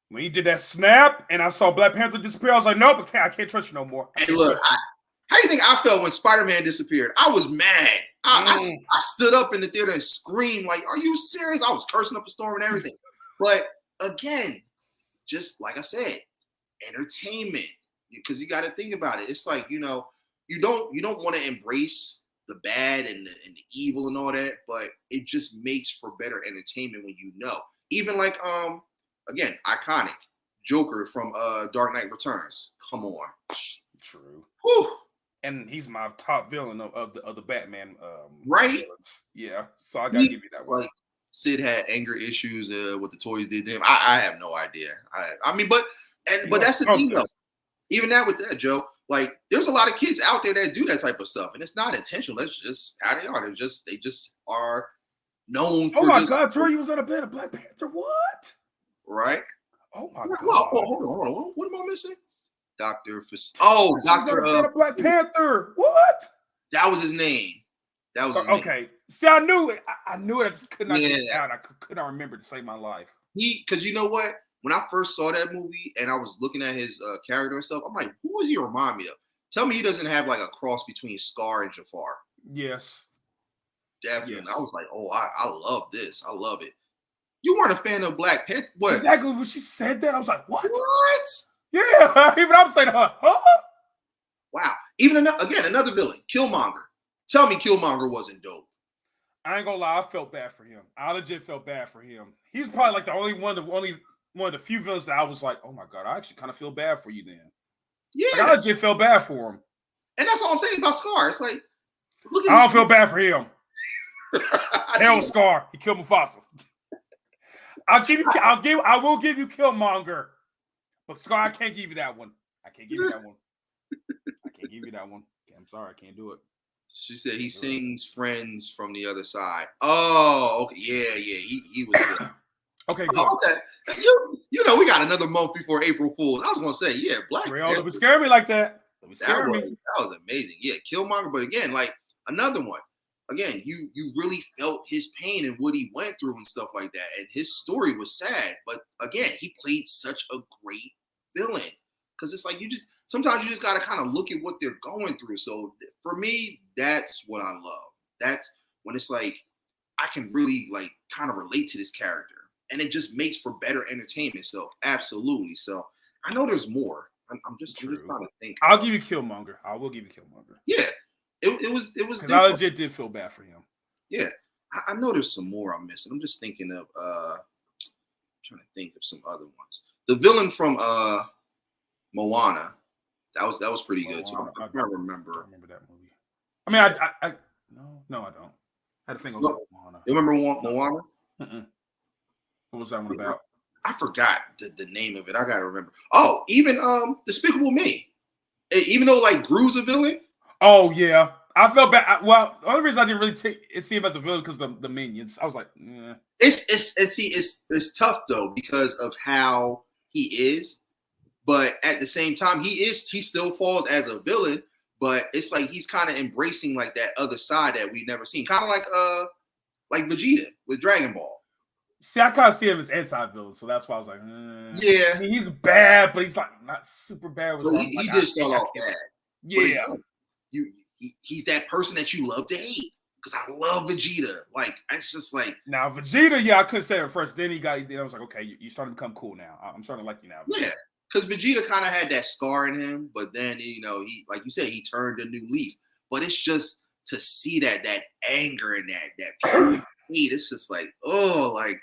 When he did that snap and I saw Black Panther disappear, I was like, nope, I can't trust you no more. Hey, look, how do you think I felt when Spider-Man disappeared? I was mad. I stood up in the theater and screamed like, are you serious? I was cursing up a storm and everything. But again, just like I said, entertainment, because you got to think about it. It's like, you don't want to embrace the bad and the evil and all that, but it just makes for better entertainment when even like again, iconic Joker from Dark Knight Returns. Come on. True. Whew. And he's my top villain of the Batman. Right? Villains. Yeah. So I gotta give you that one. Like Sid had anger issues. What the toys did to him. I have no idea. But that's the thing though. Even with that, Joe. Like, there's a lot of kids out there that do that type of stuff, and it's not intentional. That's just how they are. They just are known for. Oh my God, Tori, you was on a bed of Black Panther. What? Right? Oh my God! Hold on. What am I missing? Dr. Black Panther. What? That was his name. That was his okay. See, I knew it. I knew it. I just could not get it out. I could not remember to save my life. Because you know what? When I first saw that movie and I was looking at his character and stuff, I'm like, who does he remind me of? Tell me he doesn't have like a cross between Scar and Jafar. Yes. Definitely. Yes. I was like, I love this. I love it. You weren't a fan of Black Panther? What? Exactly when she said that, I was like, what? What? Yeah. Even I'm saying, huh? Wow. Even another villain, Killmonger. Tell me Killmonger wasn't dope. I ain't gonna lie, I felt bad for him. I legit felt bad for him. He's probably like the only one of the few villains that I was like, oh my God, I actually kind of feel bad for you then. Yeah. Like, I legit felt bad for him. And that's all I'm saying about Scar. It's like, look at I don't feel bad for him. Hell, Scar. He killed Mufasa. I will give you Killmonger. But Scar, I can't give you that one. I can't give you that one. I'm sorry, I can't do it. She said he sings Friends from the Other Side. Oh, okay. Yeah. He was good. Okay, good. Okay. We got another month before April Fool's. I was gonna say, yeah, Black Panther. Don't be scaring me like that. Don't be scaring me. That was amazing. Yeah, Killmonger. But again, like another one. again, you really felt his pain and what he went through and stuff like that. And his story was sad, but again, he played such a great villain. Because it's like sometimes you just gotta kind of look at what they're going through. So for me, that's what I love. That's when it's like I can really like kind of relate to this character. And it just makes for better entertainment. So absolutely. So I know there's more. I'm just trying to think. I'll give you Killmonger. I will give you Killmonger. Yeah. It was because I legit did feel bad for him. Yeah. I know there's some more I'm missing. I'm just thinking of trying to think of some other ones. The villain from Moana, that was pretty good. So I'm trying to remember. I remember that movie. I mean, I no, I don't. I had to think of Moana. You remember Moana? Mm-mm. What was that one about? I forgot the name of it. I gotta remember. Oh, even Despicable Me. Even though like Gru's a villain. Oh yeah, I felt bad. Well, the only reason I didn't really see him as a villain because the minions. I was like, eh. It's tough though because of how he is, but at the same time he still falls as a villain. But it's like he's kind of embracing like that other side that we've never seen, kind of like Vegeta with Dragon Ball. See, I kind of see him as anti-villain, so that's why I was like, yeah. I mean, he's bad, but he's like not super bad. But he did start off bad. Yeah, he's that person that you love to hate because I love Vegeta. Like it's just like now Vegeta. Yeah, I couldn't say it at first. Then I was like, okay, you're starting to become cool now. I'm starting to like you now. Yeah, because Vegeta kind of had that scar in him, but then he like you said, he turned a new leaf. But it's just to see that anger and that hate. It's just like like.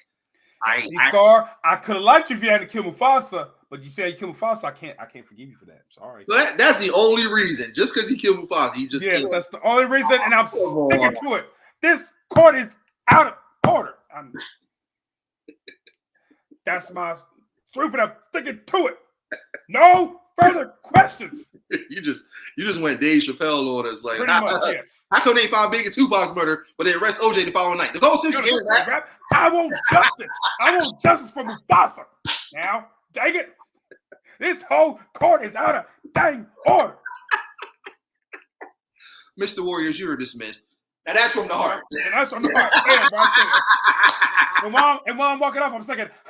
Scar, I could have liked you if you hadn't killed Mufasa, but you said you killed Mufasa. I can't forgive you for that. I'm sorry. So that's the only reason. Just because he killed Mufasa, you just that's the only reason, and I'm sticking to it. This court is out of order. That's my truth, and I'm sticking to it. No further questions. You just went Dave Chappelle on us like, yes. How come they found Big and Tupac's murder, but they arrest OJ the following night? The Gold 6 is that. I want justice. I want justice for Mufasa. Now, dang it. This whole court is out of dang order. Mr. Warriors, you are dismissed. Now that's from the heart. And that's from the heart. And while I'm walking off, I'm singing, that's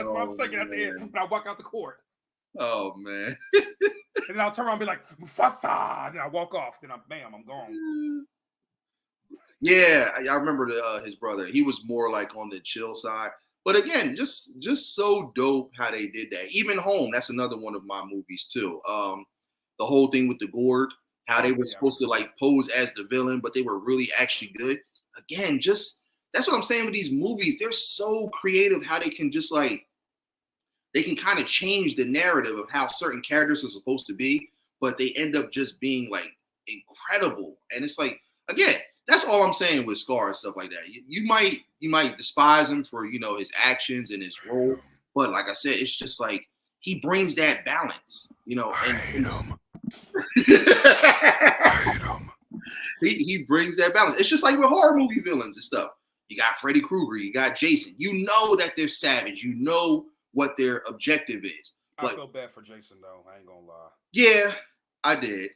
what I'm singing at the end when I walk out the court. Oh, man. And then I'll turn around and be like, Mufasa. And then I walk off. Then I'm gone. Yeah, I remember his brother. He was more like on the chill side. But again, just so dope how they did that. Even Home, that's another one of my movies too. The whole thing with the gourd, how they were supposed to like pose as the villain, but they were really actually good. Again, that's what I'm saying with these movies. They're so creative how they can just like they can kind of change the narrative of how certain characters are supposed to be, but they end up just being like incredible. And it's like, again, that's all I'm saying with Scar and stuff like that. You might despise him for his actions and his role, but like I said, it's just like he brings that balance, and I hate him. He brings that balance. It's just like with horror movie villains and stuff. You got Freddy Krueger, you got Jason. You know that they're savage. You know what their objective is. But I feel bad for Jason though. I ain't gonna lie. Yeah, I did.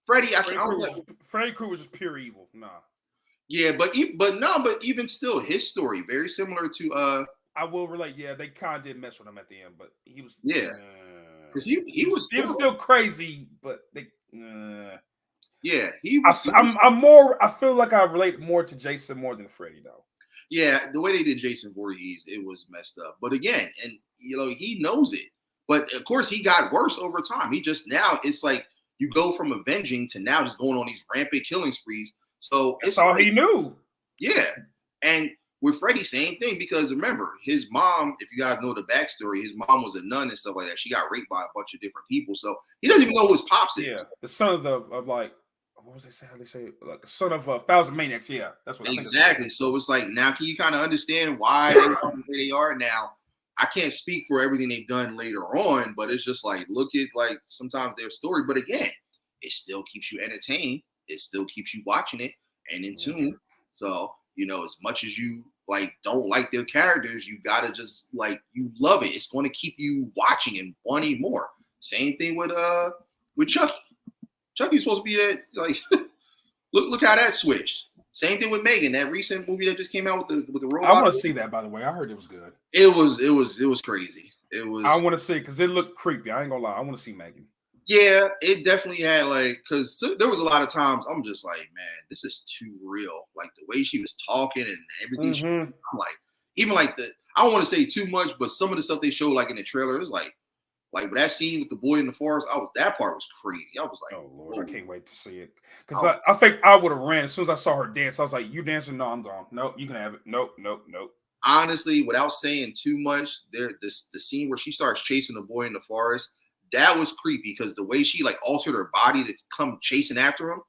Freddy Krueger was just pure evil. Nah. Yeah, but even still, his story very similar to. I will relate. Yeah, they kind of did mess with him at the end, but he was. Yeah. Because he was still crazy, but they. Yeah, he was. I feel like I relate more to Jason more than Freddy though. Yeah, the way they did Jason Voorhees, it was messed up. But again, and he knows it. But of course, he got worse over time. He just now it's like. You go from avenging to now just going on these rampant killing sprees. So that's all he knew. Yeah. And with Freddy, same thing, because remember, his mom, if you guys know the backstory, his mom was a nun and stuff like that. She got raped by a bunch of different people. So he doesn't even know who his pops is. Yeah. The son of like, what was they say? How they say like the son of 1,000 Maniacs. Yeah. That's what exactly. So it's like now can you kind of understand why they are now? I can't speak for everything they've done later on, but it's just like, look at like sometimes their story. But again, it still keeps you entertained. It still keeps you watching it and in tune. So, as much as you like don't like their characters, you gotta just like you love it. It's going to keep you watching and wanting more. Same thing with Chucky. Chucky's supposed to be that. Like, look how that switched. Same thing with Megan, that recent movie that just came out with the robot. I want to see that, by the way. I heard it was good. It was crazy. It was. I want to see because it looked creepy. I ain't gonna lie. I want to see Megan. Yeah, it definitely had like, because there was a lot of times I'm just like, man, this is too real. Like the way she was talking and everything. I'm like, even like I don't want to say too much, but some of the stuff they showed like in the trailer, it was like that scene with the boy in the forest. That part was crazy. I was like, oh Lord, I can't wait to see it because I think I would have ran as soon as I saw her dance. I was like, you dancing? No, I'm gone. Nope, you can have it. Nope. Honestly, without saying too much, the scene where she starts chasing the boy in the forest. That was creepy because the way she like altered her body to come chasing after him.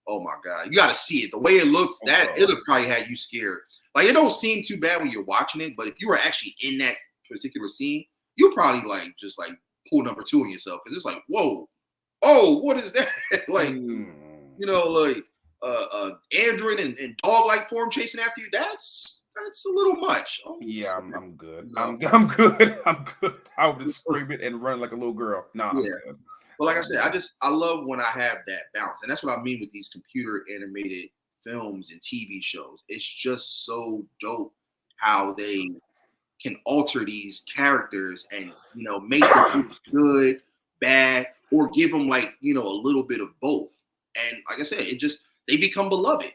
Oh my God. You got to see it. The way it looks, it'll probably have you scared. Like it don't seem too bad when you're watching it, but if you were actually in that particular scene, you'll probably like just like pull number 2 on yourself because it's like, whoa, oh, what is that? Like, you know, like android and dog-like form chasing after you. That's a little much. Oh, yeah, I'm good. No. I'm good. I'm good. I would just scream it and run like a little girl. No, yeah. I'm good. But like I said, I love when I have that balance. And that's what I mean with these computer animated films and TV shows. It's just so dope how they can alter these characters and, you know, make them good, bad, or give them like, you know, a little bit of both. And like I said, they become beloved.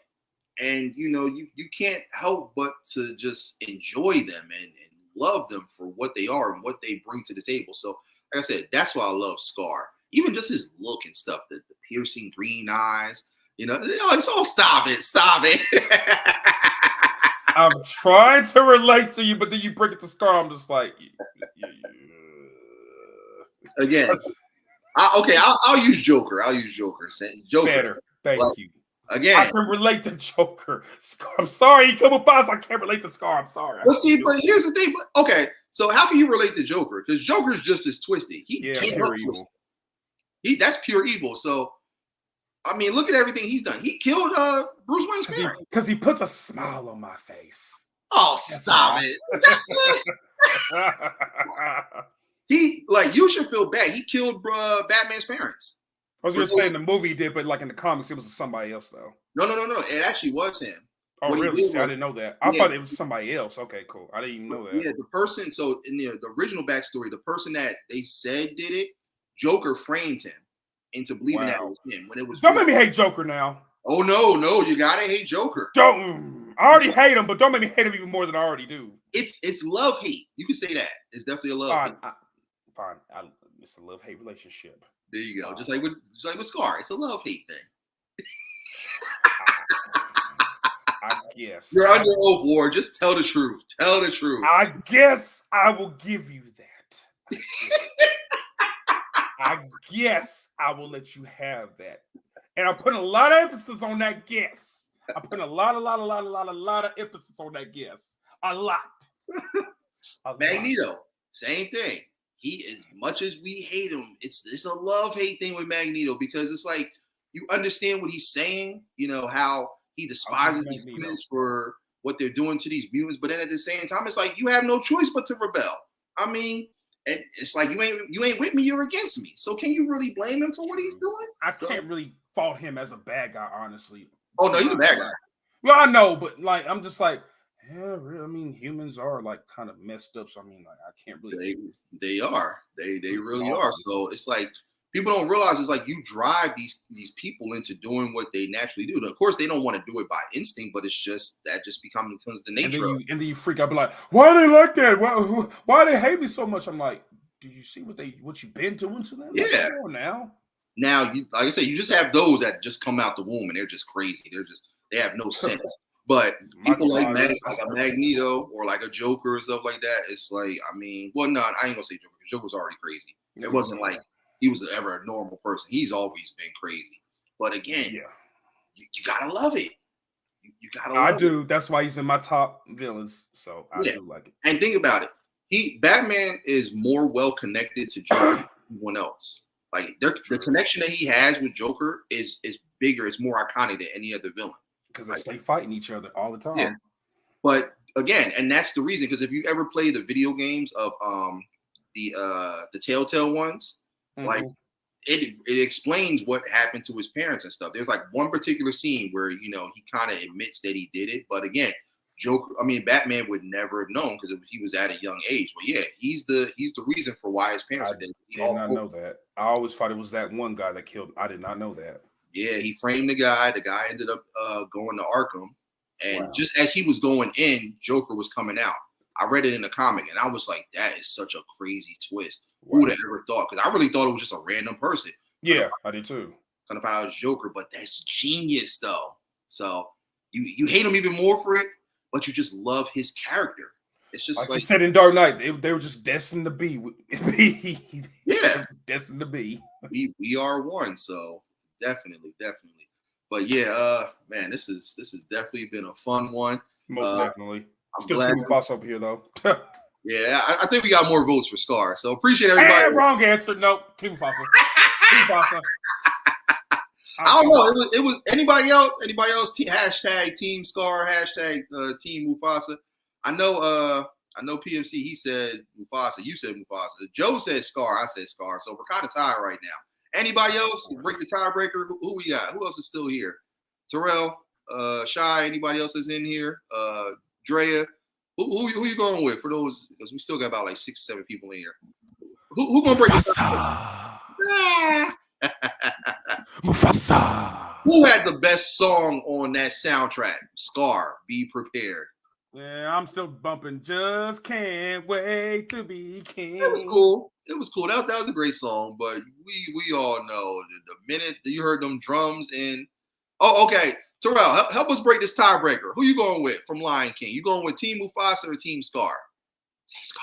And, you know, you can't help but to just enjoy them and love them for what they are and what they bring to the table. So, like I said, that's why I love Scar. Even just his look and stuff, the piercing green eyes, you know, it's all stop it. I'm trying to relate to you, but then you bring it to Scar. I'm just like, again, I'll use Joker. Joker. Better. Thank you. Again, I can relate to Joker. Scar, I'm sorry, come upon us. I can't relate to Scar. I'm sorry. But see, but here's the thing. But okay, so how can you relate to Joker? Because Joker's just as twisted. He can't help twisted. That's pure evil. So, I mean, look at everything he's done. He killed Bruce Wayne's parents because he puts a smile on my face. Oh, stop it! That's it. You should feel bad. He killed Batman's parents. I was going to say in the movie he did, but like in the comics, it was somebody else though. No. It actually was him. Oh, really? I didn't know that. I thought it was somebody else. Okay, cool. I didn't even know that. Yeah, the person. So in the original backstory, the person that they said did it, Joker framed him into believing that it was him when it was. Don't make me hate Joker now. Oh no, you gotta hate Joker. I already hate him, but don't make me hate him even more than I already do. It's love hate. You can say that. It's definitely a love hate. Fine. It's a love hate relationship. There you go. Just like with Scar, it's a love hate thing. I guess you're under oath, Ward. Just tell the truth. Tell the truth. I guess I will give you that. I guess I will let you have that. And I'm putting a lot of emphasis on that guess. I'm putting a lot of emphasis on that guess. A lot. Magneto, same thing. He, as much as we hate him, it's a love-hate thing with Magneto because it's like you understand what he's saying, you know, how he despises these humans for what they're doing to these mutants, but then at the same time, it's like you have no choice but to rebel. I mean, and it's like you ain't with me, you're against me. So can you really blame him for what he's doing? I can't really fault him as a bad guy, honestly. Oh no, he's a bad guy. Well, I know, but like I'm just like, yeah, really, I mean, humans are like kind of messed up. So I mean, like I can't really. They are. They really are. So it's like people don't realize it's like you drive these people into doing what they naturally do. And of course, they don't want to do it by instinct, but it's just that just becomes the nature. And then you freak out, be like, why are they like that? Why do they hate me so much? I'm like, do you see what you've been doing to them? Yeah. Like, come on now. Now, like I said, you just have those that just come out the womb and they're just crazy. They have no sense. But people like a Magneto or like a Joker and stuff like that, it's like, I mean, well, no, I ain't gonna say Joker because Joker's already crazy. It wasn't like he was ever a normal person. He's always been crazy. But again, you gotta love it. You gotta love it. I do. That's why he's in my top villains. So I do like it. And think about it. Batman is more well connected to Joker than anyone else. Like the connection that he has with Joker is bigger. It's more iconic than any other villain. Because they stay fighting each other all the time. Yeah. But again, and that's the reason. Because if you ever play the video games of the Telltale ones, like it explains what happened to his parents and stuff. There's like one particular scene where he kind of admits that he did it, but again, Batman would never have known because he was at a young age. But yeah, he's the reason for why his parents are dead. Did not know that. I always thought it was that one guy that killed him. I did not know that. Yeah, he framed the guy. The guy ended up going to Arkham, and just as he was going in, Joker was coming out. I read it in the comic, and I was like, that is such a crazy twist. Who would have ever thought? Because I really thought it was just a random person. Yeah, I did too. Gonna find out it's Joker, but that's genius, though. So you hate him even more for it, but you just love his character. It's just like you said in Dark Knight, they were just destined to be. Yeah, destined to be. We are one, so definitely. But yeah, man, this has definitely been a fun one. Most definitely. I'm still Team Mufasa over here, though. Yeah, I think we got more votes for Scar. So appreciate everybody. Wrong answer. Nope. Team Mufasa. Team Mufasa. I don't know. It was anybody else? Anybody else? Hashtag Team Scar. Hashtag Team Mufasa. I know PMC. He said Mufasa. You said Mufasa. Joe said Scar. I said Scar. So we're kind of tied right now. Anybody else? Break the tiebreaker. Who we got? Who else is still here? Terrell, Shy. Anybody else is in here? Drea. Who you going with for those? Because we still got about like 6 or 7 people in here. Who gonna break this? Mufasa. Who had the best song on that soundtrack? Scar. Be prepared. Yeah, I'm still bumping. Just can't wait to be king. It was cool. That was a great song. But we all know the minute that you heard them drums and okay. Terrell, help us break this tiebreaker. Who you going with from Lion King? You going with Team Mufasa or Team Scar? Say Scar.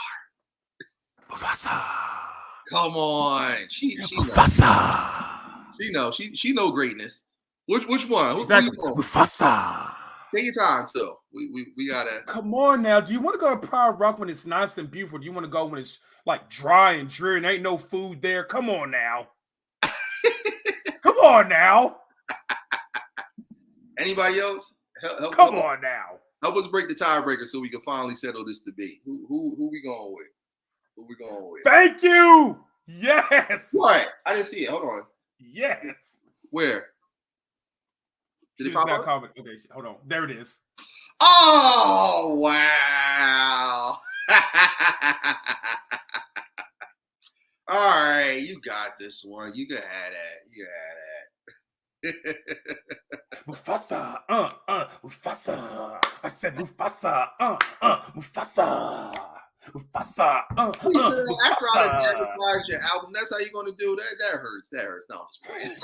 Mufasa. Come on. She Mufasa. She know greatness. Which one? Exactly. Mufasa. Take your time, too. We gotta. Come on now. Do you want to go to Pride Rock when it's nice and beautiful? Do you want to go when it's like dry and dreary and ain't no food there? Come on now. Come on now. Anybody else? Come on now. Help us break the tiebreaker so we can finally settle this debate. Who we going with? Who we going with? Thank you. Yes. What? I didn't see it. Hold on. Yes. Where? Did it pop up? Okay, hold on. There it is. Oh, wow. All right, you got this one. You can have that. You can have that. Mufasa, Mufasa. I said Mufasa, Mufasa. Mufasa, After I advertise your album, that's how you're gonna do that. That hurts. No, I'm just playing.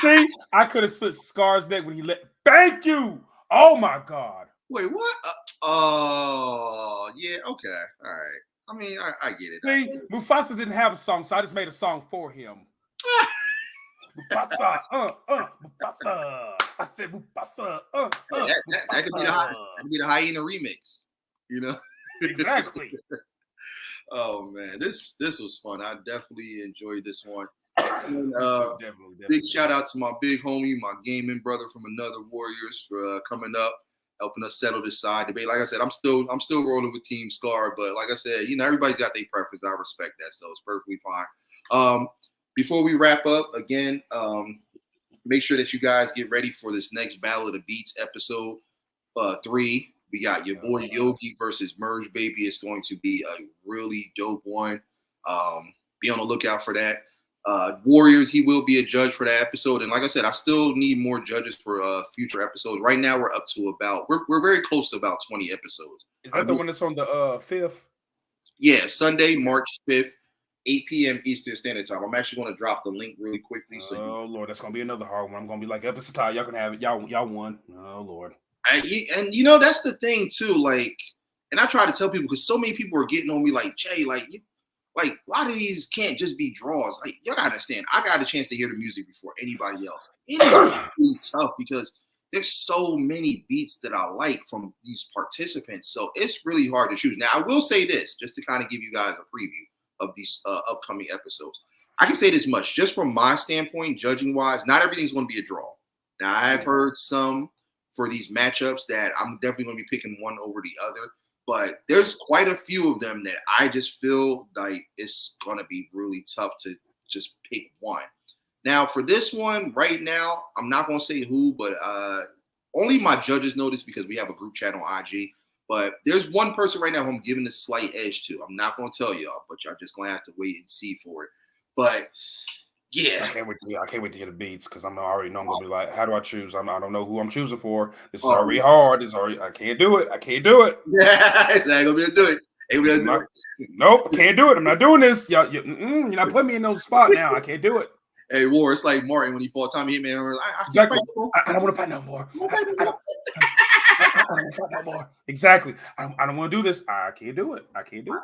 See, I could have slit Scar's neck when he let. Thank you. Oh my God. Wait, what? Oh, yeah. Okay. All right. I mean, I get it. See, Mufasa didn't have a song, so I just made a song for him. Mufasa, Mufasa. I said Mufasa, that could be the hyena remix. You know. Exactly. Oh man, this was fun. I definitely enjoyed this one. And, definitely. Big shout out to my big homie, my gaming brother from another Warriors for coming up, helping us settle this side debate. Like I said, I'm still rolling with Team Scar, but like I said, everybody's got their preference. I respect that, so it's perfectly fine. Before we wrap up, again, make sure that you guys get ready for this next Battle of the Beats episode 3. We got your boy Yogi versus Merge Baby. It's going to be a really dope one. Be on the lookout for that. Warriors, he will be a judge for that episode. And like I said, I still need more judges for future episodes. Right now, we're up to we're very close to about 20 episodes. Is that the one that's on the 5th? Yeah, Sunday, March 5th, 8 p.m. Eastern Standard Time. I'm actually going to drop the link really quickly. Lord, that's going to be another hard one. I'm going to be like, episode time. Y'all can have it. Y'all won. Oh, Lord. And that's the thing too. Like, and I try to tell people because so many people are getting on me like, Jay, like a lot of these can't just be draws. Like, you gotta understand, I got a chance to hear the music before anybody else. It is really tough because there's so many beats that I like from these participants. So it's really hard to choose. Now, I will say this just to kind of give you guys a preview of these upcoming episodes. I can say this much, just from my standpoint, judging wise, not everything's going to be a draw. Now, I've heard some for these matchups that I'm definitely going to be picking one over the other. But there's quite a few of them that I just feel like it's going to be really tough to just pick one. Now, for this one, right now, I'm not going to say who, but only my judges know this because we have a group chat on IG. But there's one person right now who I'm giving a slight edge to. I'm not going to tell y'all, but y'all just going to have to wait and see for it. But yeah, I can't wait to get the beats because I already know I'm gonna be like, how do I choose? I don't know who I'm choosing for. This is already hard. I can't do it. I can't do it. Yeah, it's not gonna be able to do it. Ain't gonna do it. Nope, I can't do it. I'm not doing this. You're not putting me in no spot now. I can't do it. Hey, War, it's like Martin when he fought Tommy Hitman. Exactly. I don't want to fight no more. I don't want to fight no more. Exactly. I don't want to do this. I can't do it. I can't do it.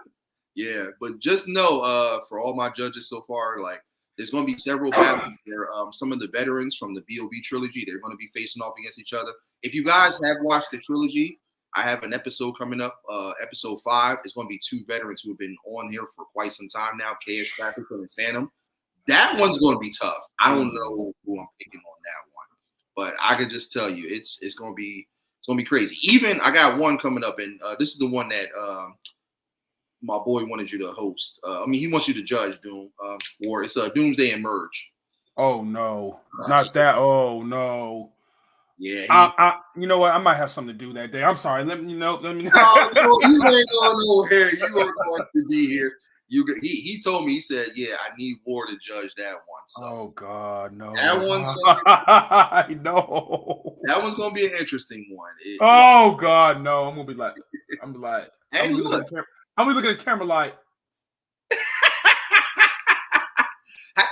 Yeah, but just know, for all my judges so far, like there's going to be several battles where some of the veterans from the B.O.B. trilogy, they're going to be facing off against each other. If you guys have watched the trilogy, I have an episode coming up, episode 5. It's going to be 2 veterans who have been on here for quite some time now, Chaos Traffic and Phantom. That one's going to be tough. I don't know who I'm picking on that one, but I can just tell you it's going to be crazy. Even I got one coming up, and this is the one that my boy wanted you to host. He wants you to judge Doom. Or it's Doomsday and Merge. Oh no, not that. Oh no. Yeah. You know what? I might have something to do that day. I'm sorry. Let me know. No, you ain't going nowhere. You are going to be here. He told me, he said, yeah, I need War to judge that one. So. Oh God, no. That one's I know. That one's gonna be an interesting one. Oh God, no. I'm gonna be like, hey, I'm gonna be looking at the camera like.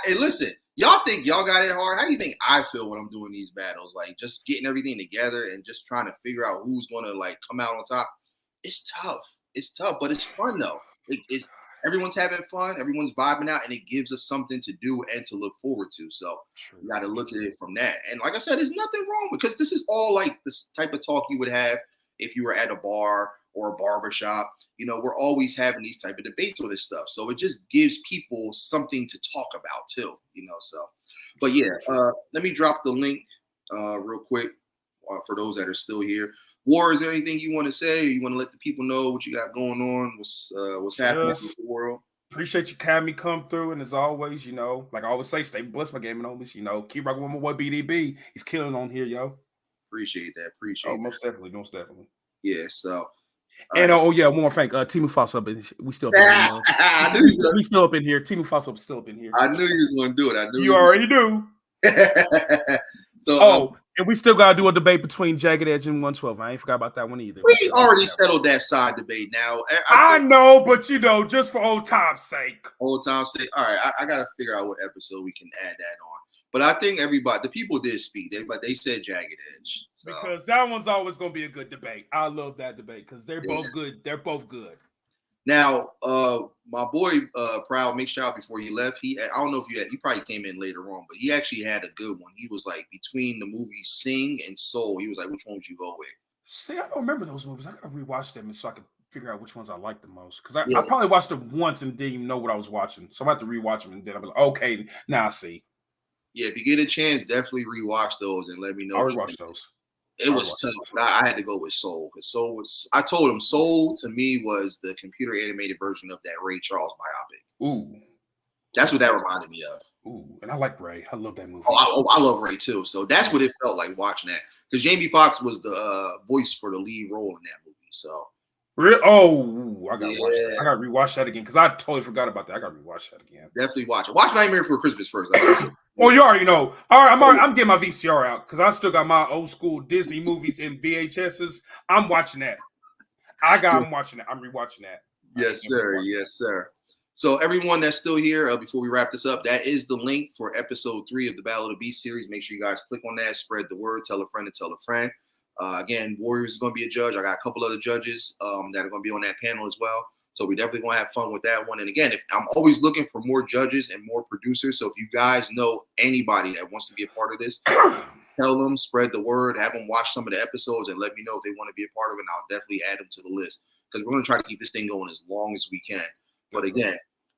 Hey, listen, y'all think y'all got it hard? How do you think I feel when I'm doing these battles? Like just getting everything together and just trying to figure out who's gonna like come out on top. It's tough. It's tough, but it's fun though. Everyone's having fun, everyone's vibing out, and it gives us something to do and to look forward to. So you got to look at it from that. And like I said, there's nothing wrong because this is all like this type of talk you would have if you were at a bar or a barbershop. You know, we're always having these type of debates on this stuff. So it just gives people something to talk about too, you know. So, but yeah, let me drop the link real quick for those that are still here. War, is there anything you want to say? You want to let the people know what you got going on? What's happening in the world? Appreciate you having me come through, and as always, you know, like I always say, stay blessed, my gaming homies. You know, keep rocking with my boy B.D.B. He's killing on here, yo. Appreciate that. Most definitely. Yeah. So. And one more thing. Timu Foss up in. We still up in here. We still up in here. Timu Foss still up in here. I knew you was going to do it. I knew you already do. So. And we still gotta do a debate between Jagged Edge and 112. I ain't forgot about that one either. We already settled that side debate. Now I know, but you know, just for old time's sake. Old time's sake. All right, I gotta figure out what episode we can add that on. But I think the people did speak. They said Jagged Edge. So. Because that one's always gonna be a good debate. I love that debate because they're both good. They're both good. Now, my boy Proud Mix Child before he left, I don't know if he probably came in later on, but he actually had a good one. He was like between the movies Sing and Soul. He was like, which one would you go with? See, I don't remember those movies. I gotta rewatch them so I can figure out which ones I like the most. Because I probably watched them once and didn't even know what I was watching. So I have to rewatch them and then I'll be like, okay, now I see. Yeah, if you get a chance, definitely rewatch those and let me know. I'll rewatch those. It was tough. I had to go with Soul because Soul was. I told him Soul to me was the computer animated version of that Ray Charles biopic. Ooh, that's what that reminded me of. Ooh, and I like Ray. I love that movie. I love Ray too. So that's what it felt like watching that because Jamie Foxx was the voice for the lead role in that movie. So. Oh, I gotta watch that. I gotta rewatch that again because I totally forgot about that. I gotta rewatch that again. Definitely watch it. Watch Nightmare Before Christmas first. Oh, you already know. All right, I'm getting my VCR out because I still got my old school Disney movies in VHSs. I'm watching that. I'm watching that. I'm rewatching that. Yes, sir. Yes, sir. So everyone that's still here, before we wrap this up, that is the link for episode 3 of the Battle of the Beast series. Make sure you guys click on that, spread the word, tell a friend and tell a friend. Again, Warriors is going to be a judge. I got a couple other judges that are going to be on that panel as well. So we definitely going to have fun with that one. And again, if I'm always looking for more judges and more producers. So if you guys know anybody that wants to be a part of this, tell them, spread the word, have them watch some of the episodes and let me know if they want to be a part of it. And I'll definitely add them to the list because we're going to try to keep this thing going as long as we can. But again,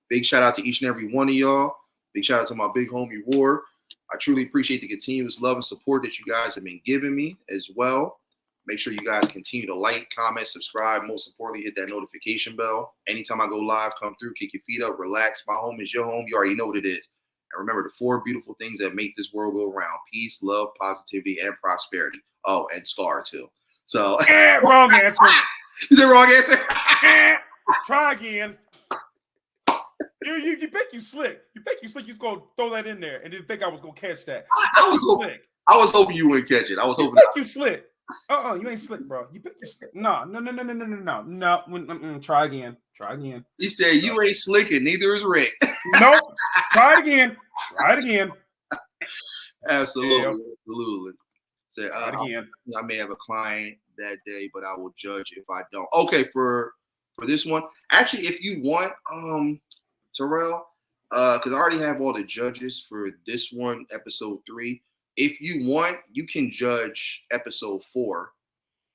big shout out to each and every one of y'all. Big shout out to my big homie War. I truly appreciate the continuous love and support that you guys have been giving me as well. Make sure you guys continue to like, comment, subscribe. Most importantly, hit that notification bell. Anytime I go live, come through, kick your feet up, relax. My home is your home. You already know what it is. And remember the 4 beautiful things that make this world go round: peace, love, positivity, and prosperity. Oh, and Scar too. So wrong answer. Is it wrong answer? Try again. You think you slick. You think you slick. You was gonna throw that in there and didn't think I was gonna catch that. I was hoping you wouldn't catch it. I was hoping you slick. You ain't slick, bro. You think you slick? No. Try again. He said you ain't slick and neither is Rick. Nope. Try it again. Absolutely. Say again. I may have a client that day, but I will judge if I don't. Okay, for this one, actually, if you want, Terrell, because I already have all the judges for this one, episode 3. If you want, you can judge episode 4.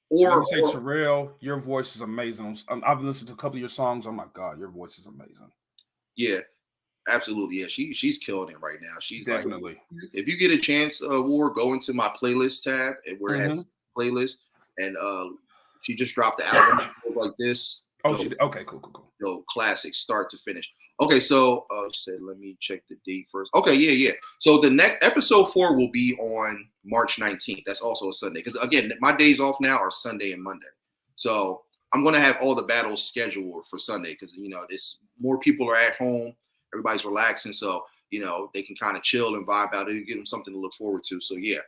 Or let me say, Terrell, your voice is amazing. I've listened to a couple of your songs. Oh my God, your voice is amazing. Yeah, absolutely. Yeah, she's killing it right now. She's definitely. Like, if you get a chance, War, go into my playlist tab where it has playlist, and she just dropped the album like this. Okay, cool. No, classic, start to finish. Okay, so let me check the date first. Okay, yeah. So the next episode 4 will be on March 19th. That's also a Sunday. Because again, my days off now are Sunday and Monday. So I'm gonna have all the battles scheduled for Sunday because this more people are at home, everybody's relaxing, so they can kind of chill and vibe out and give them something to look forward to. So yeah.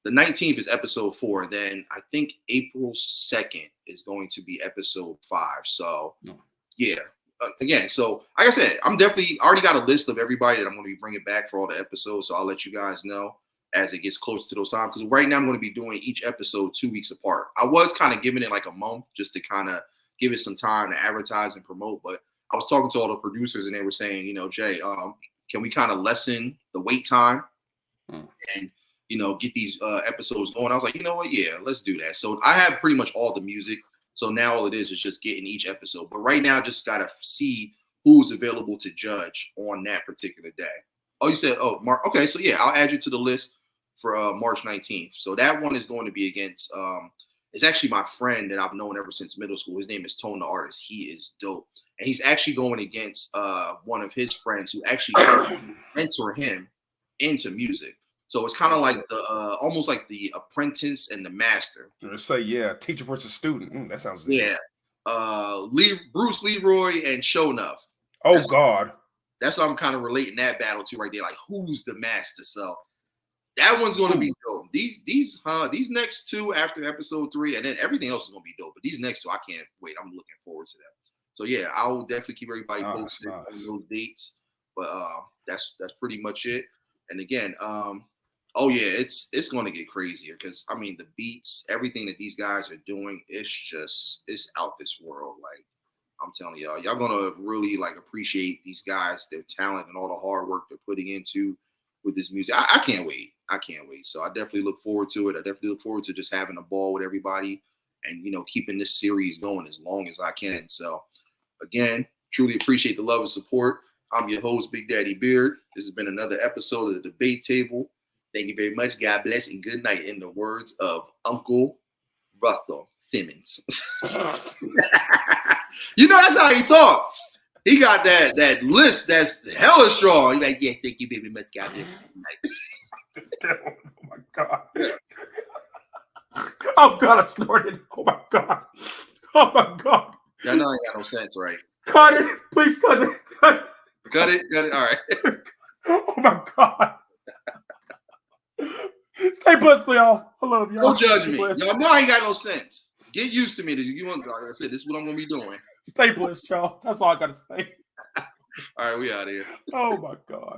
The 19th is episode 4. Then I think April 2nd is going to be episode 5. So yeah. Again, so like I said, I'm definitely already got a list of everybody that I'm going to be bringing back for all the episodes. So I'll let you guys know as it gets closer to those times. Because right now I'm going to be doing each episode 2 weeks apart. I was kind of giving it like a month just to kind of give it some time to advertise and promote. But I was talking to all the producers and they were saying, Jay, can we kind of lessen the wait time and get these episodes going? I was like, you know what? Yeah, let's do that. So I have pretty much all the music. So now all it is just getting each episode. But right now, just got to see who's available to judge on that particular day. Oh, you said, Mark. Okay, so yeah, I'll add you to the list for March 19th. So that one is going to be against, it's actually my friend that I've known ever since middle school. His name is Tone the Artist. He is dope. And he's actually going against one of his friends who actually mentor him into music. So it's kind of like the almost like the apprentice and the master. Say teacher versus student. That sounds good. Yeah. Bruce Leroy and Shonuff. Oh God. That's what I'm kind of relating that battle to right there. Like who's the master? So that one's going to be dope. These next 2 after episode 3, and then everything else is going to be dope. But these next 2, I can't wait. I'm looking forward to them. So yeah, I will definitely keep everybody posted on those dates. But that's pretty much it. And again, it's going to get crazier because I mean the beats, everything that these guys are doing, it's out this world. Like I'm telling y'all gonna really like appreciate these guys, their talent, and all the hard work they're putting into with this music. I can't wait. So I definitely look forward to it. I definitely look forward to just having a ball with everybody and keeping this series going as long as I can. So again, truly appreciate the love and support. I'm your host, Big Daddy Beard. This has been another episode of the Debate Table. Thank you very much. God bless and good night. In the words of Uncle Russell Simmons. That's how he talk. He got that list that's hella strong. He's like, yeah, thank you very much. God bless. Oh my God. Oh God, I snorted. Oh my God. Oh my God. Y'all know I ain't got no sense, right? Cut it. Please cut it. Cut it. All right. Oh my God. Stay blessed, y'all. I love y'all. Don't judge me. Y'all know I ain't got no sense. Get used to me. Like I said, this is what I'm gonna be doing. Stay blessed, y'all. That's all I gotta say. All right, we out of here. Oh my God.